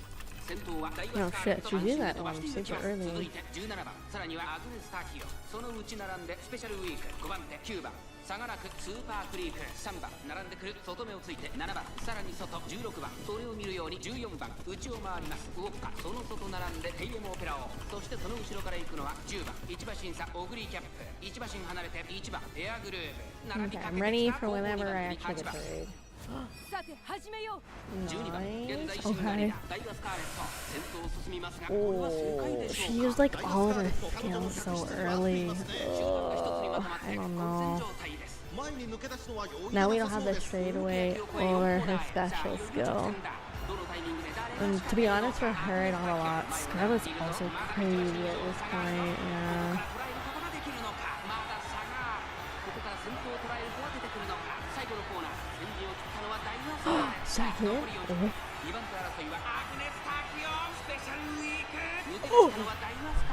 先頭はダイワスカーレット満身で飛ばしていきます。続いて17番、さらにはアグネスタキオ、そのうち並んでスペシャルウィーク5番手9番、差がなくスーパークリーク3番、並んでくる外目をついて7番、さらに外16番、それを見るように14番、内を回りますウォッカ、その外並んでテイレモオペラオ、そしてその後ろから行くのは10番、1馬身差オグリーキャップ、1馬身離れて1番エアグルーヴ、並びかけてきた後方2番手に8番。Okay. Oh, she used like all of her skills so early. I don't know. Now we don't have the straightaway or her special skill. And to be honest, for her, not a lot. Scarlet's also crazy at this point. Yeah. Second? Oh.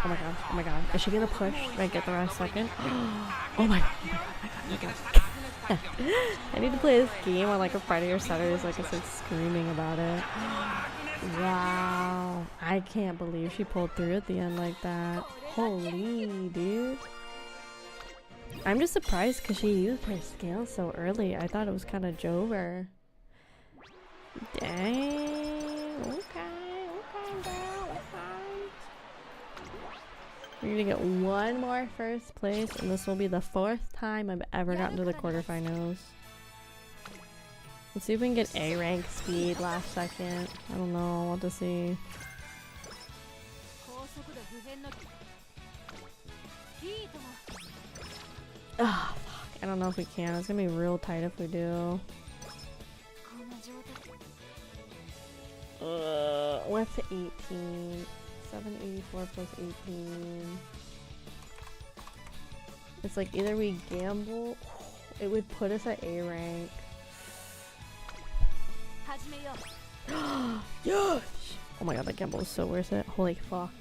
Oh my god, oh my god. Is she gonna push? Should I get the rest second? Oh my god, oh my god, oh my god. I need to play this game on like a Friday or Saturday so I can start screaming about it. Wow. I can't believe she pulled through at the end like that. Holy dude. I'm just surprised because she used her scale so early. I thought it was kind of Jover. Dang. Okay, girl. Okay. We're gonna get one more first place, and this will be the 4th time I've ever gotten to the quarterfinals. Let's see if we can get A rank speed last second. I don't know. We'll have to see. Oh, fuck. I don't know if we can. It's gonna be real tight if we do. What's 18? 784 plus 18. It's like either we gamble, it would put us at A rank. Yes! Oh my god, that gamble is so worth it. Holy fuck.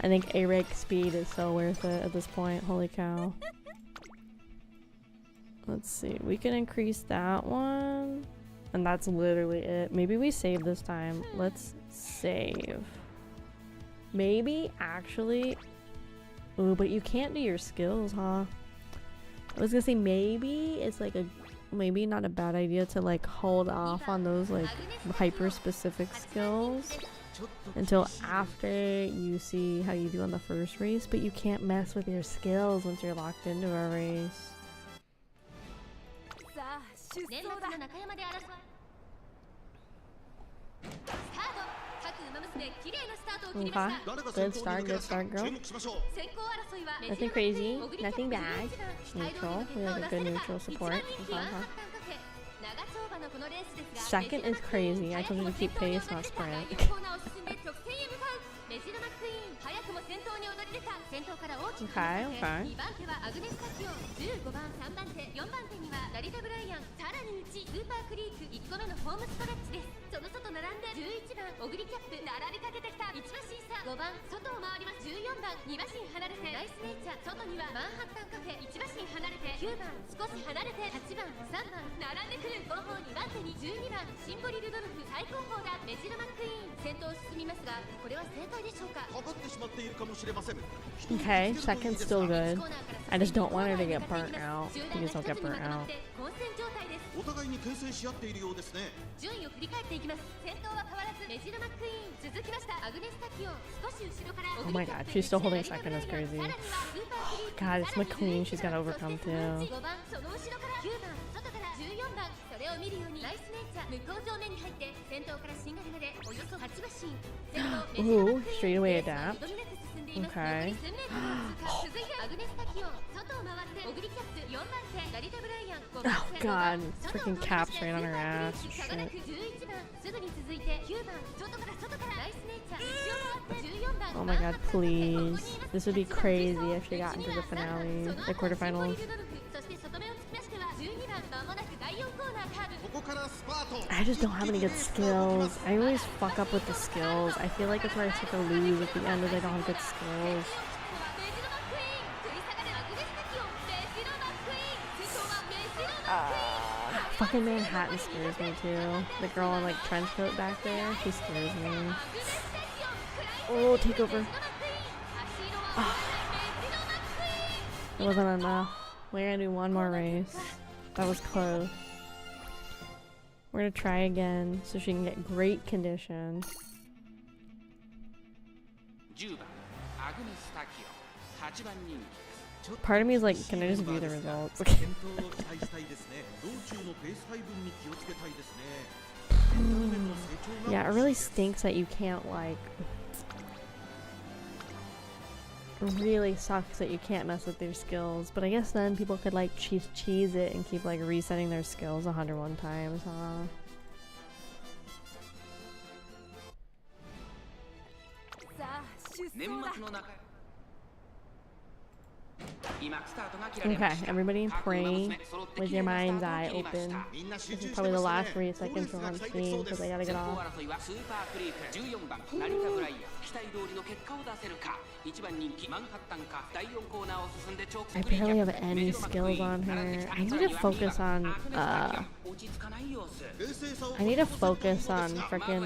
I think A rank speed is so worth it at this point. Holy cow. Let's see. We can increase that one. And that's literally it. Maybe we save this time. Let's save. Maybe actually. Ooh, but you can't do your skills, huh? I was gonna say maybe it's like a maybe not a bad idea to like hold off on those like hyper specific skills until after you see how you do on the first race, but you can't mess with your skills once you're locked into a race. Okay. Good start, girl. Nothing crazy, nothing bad. Neutral. We have a good neutral support. Second is crazy. I told you to keep pace, not sprint. Okay, okay. Okay, second's still good. I just don't want her to get burnt out. Please don't get burnt out. お互いに牽制し合っているようですね。順位を振り返っていきます。先頭は変わらずメジロマックイーン、続きましたアグネスタキオン、少し後ろから Oh my god, she's still holding second. That's crazy. God, it's McQueen she's gotta overcome too. 5番その後ろから9番外から14番、それを見るようにライスネイチャー向こう上面に入って先頭からシンガルまでおよそ8馬身。Ooh, straight away adapt. Okay. Oh god, freaking caps right on her ass. Shit. Oh my god, please. This would be crazy if she got into the finale, the quarterfinals. I just don't have any good skills. I always fuck up with the skills. I feel like it's where I start to lose at the end if I don't have good skills. Fucking Manhattan scares me too. The girl in like trench coat back there, she scares me. Oh, takeover. It wasn't enough. We're gonna do one more race. That was close. We're gonna try again so she can get great condition. Part of me is like, can I just view the results? Yeah, it really stinks that you can't like... It really sucks that you can't mess with their skills, but I guess then people could like cheese it and keep like resetting their skills 101 times, huh? Okay, everybody pray with your mind's eye open. This is probably the last race I can show on screen because I gotta get off. I barely have any skills on her. I need to focus on freaking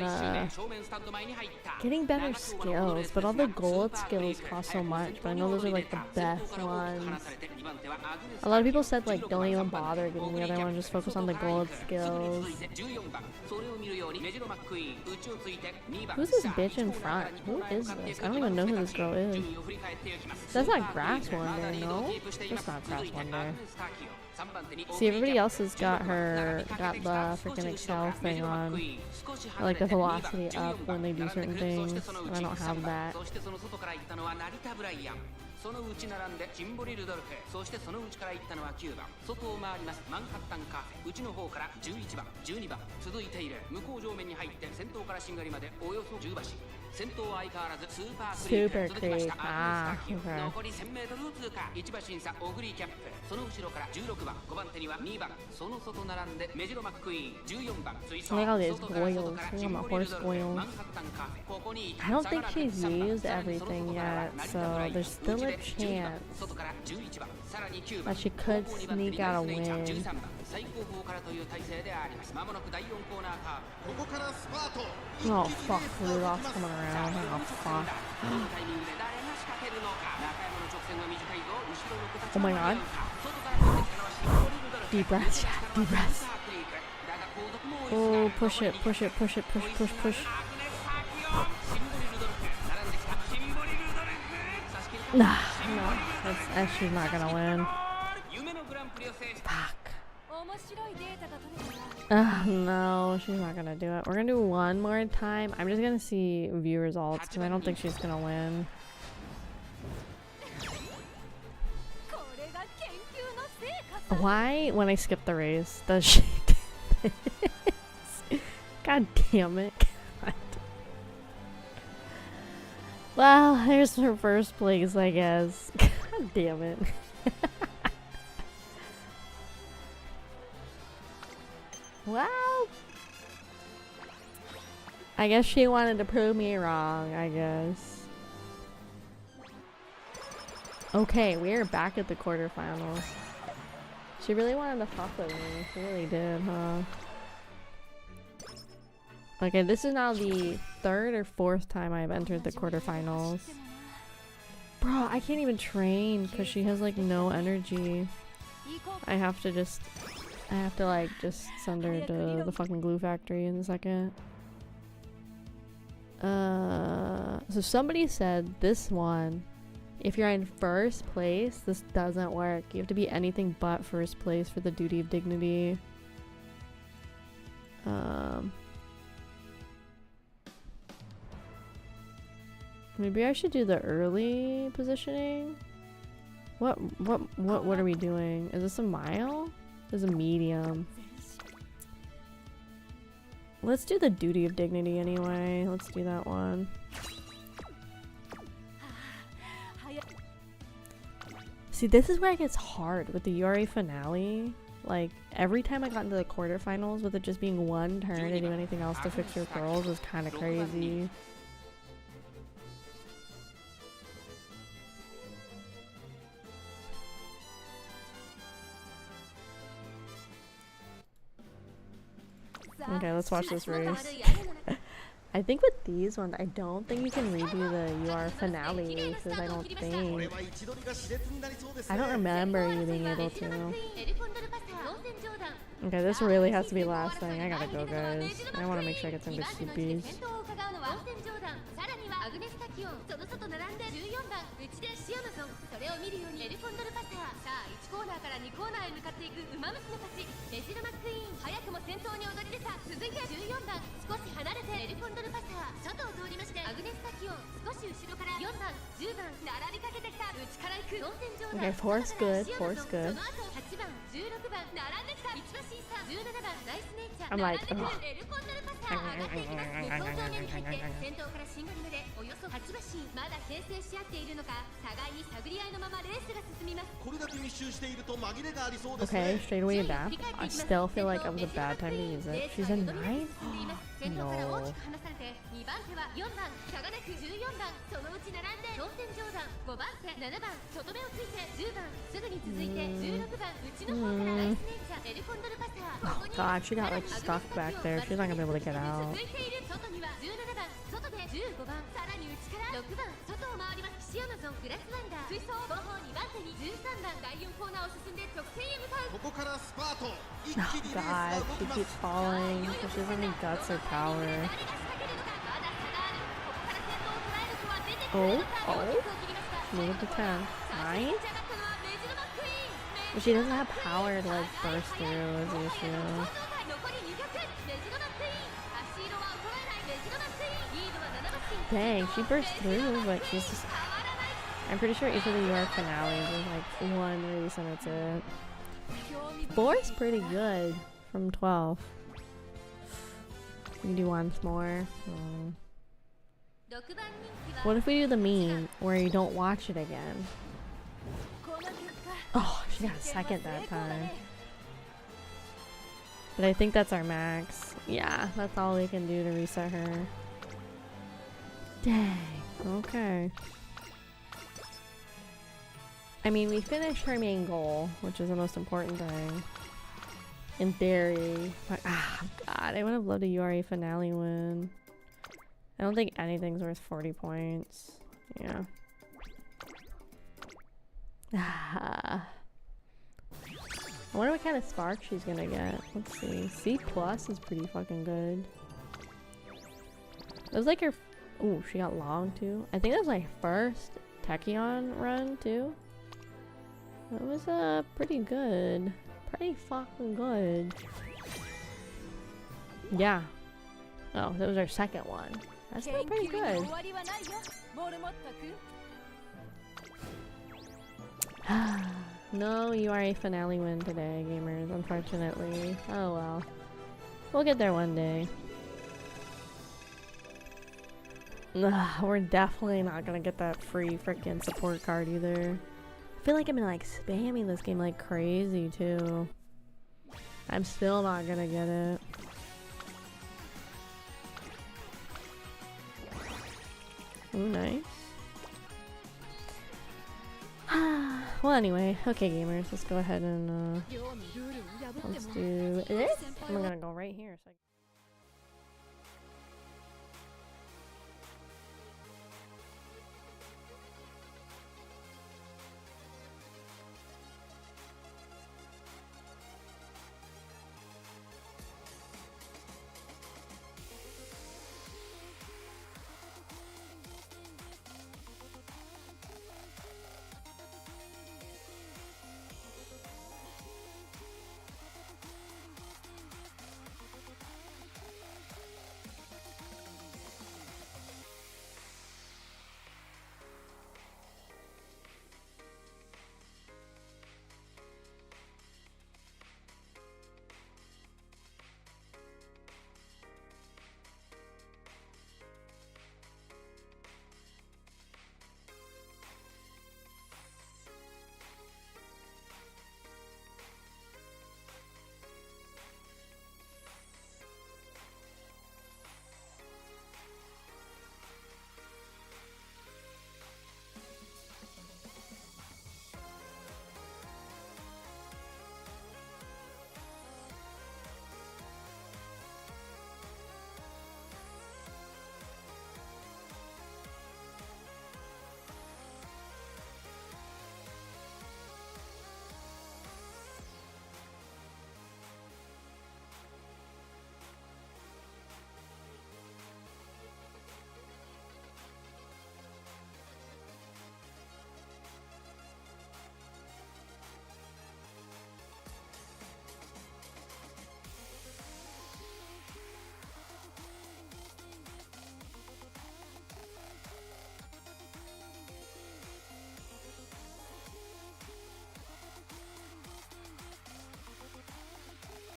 getting better skills, but all the gold skills cost so much, but I know those are like the best ones. A lot of people said like don't even bother getting the other one, just focus on the gold skills. Who's this bitch in front? Who is this? I don't even know who this girl is. That's not Grass Wonder, no? That's not Grass Wonder. See, everybody else has got the freaking Excel thing on. I like the velocity up when they do certain things. I don't have that. その内並んでシンボリルドルフ、そしてその内から行ったのは9番、外を回りますマンハッタンカフェ、内の方から11番、12番続いている。向こう上面に入って先頭からしんがりまでおよそ10馬身。先頭は相変わらずスーパークリーク、続きましたアグネスタキオ、残り 1000m を通過、1馬身差オグリーキャップ、その後ろから16番、5番手には2番、その外並んでメジロマックイーン、14番追走、外から順番からシンボリルドルフ、マンハッタンカフェ、ここに I don't think she's used everything yet, so there's still a chance that she could sneak out a win. Oh fuck, we lost coming around. Oh fuck. Oh my god. Deep breaths, deep breaths. Oh, push it, push it, push it, push, push, push. Nah, no, that's she's not gonna win. Fuck. No, she's not gonna do it. We're gonna do one more time. I'm just gonna see view results because I don't think she's gonna win. Why, when I skip the race, does she do this? God damn it. God. Well, here's her first place, I guess. God damn it. Well, I guess she wanted to prove me wrong, I guess. Okay, we're back at the quarterfinals. She really wanted to fuck with me. She really did, huh? Okay, this is now the third or fourth time I've entered the quarterfinals. Bro, I can't even train because she has like no energy. I have to just I have to like just send her to the fucking glue factory in a second. So somebody said this one, if you're in first place, this doesn't work. You have to be anything but first place for the duty of dignity. Maybe I should do the early positioning. What are we doing? Is this a mile? This is a medium. Let's do the duty of dignity anyway. Let's do that one. See, this is where it gets hard with the URA finale. Like, every time I got into the quarterfinals with it just being one turn to do anything else to fix your pearls was kind of crazy. Okay, let's watch this race. I think with these ones, I don't think you can redo the UR finale races, I don't think. I don't remember you being able to. Okay, this really has to be last thing. I gotta go, guys. I want to make sure I get some good CPs. Okay, four's good. Four's good. I'm like, ugh. Okay, straight away adapt. I still feel like it was a bad time to use it. She's a 9? No. Oh god, she got like stuck back there. She's not gonna be able to get out. Oh god, she keeps falling because she doesn't have any guts or power. Oh, she made it to 10. 9? But she doesn't have power to like burst through is the issue. Dang, she burst through, but she's just... I'm pretty sure each of the UR finales is like one race and that's it. 4's pretty good from 12. We can do once more. What if we do the meme where you don't watch it again? Oh, she got a second that time. But I think that's our max. Yeah, that's all we can do to reset her. Dang. Okay. I mean, we finished her main goal, which is the most important thing. In theory. But, God, I would have loved a URA finale win. I don't think anything's worth 40 points. Yeah. I wonder what kind of spark she's gonna get. Let's see. C+ is pretty fucking good. It was like her... Ooh, she got long too. I think that was my first Tachyon run too. That was pretty good. Pretty fucking good. Yeah. Oh, that was our second one. That's still pretty good. No URA finale win today, gamers, unfortunately. Oh well. We'll get there one day. Ugh, we're definitely not gonna get that free freaking support card either. I feel like I've been like spamming this game like crazy too. I'm still not gonna get it. Ooh, nice. Well, anyway, okay, gamers, let's go ahead and let's do this. I'm gonna go right here. So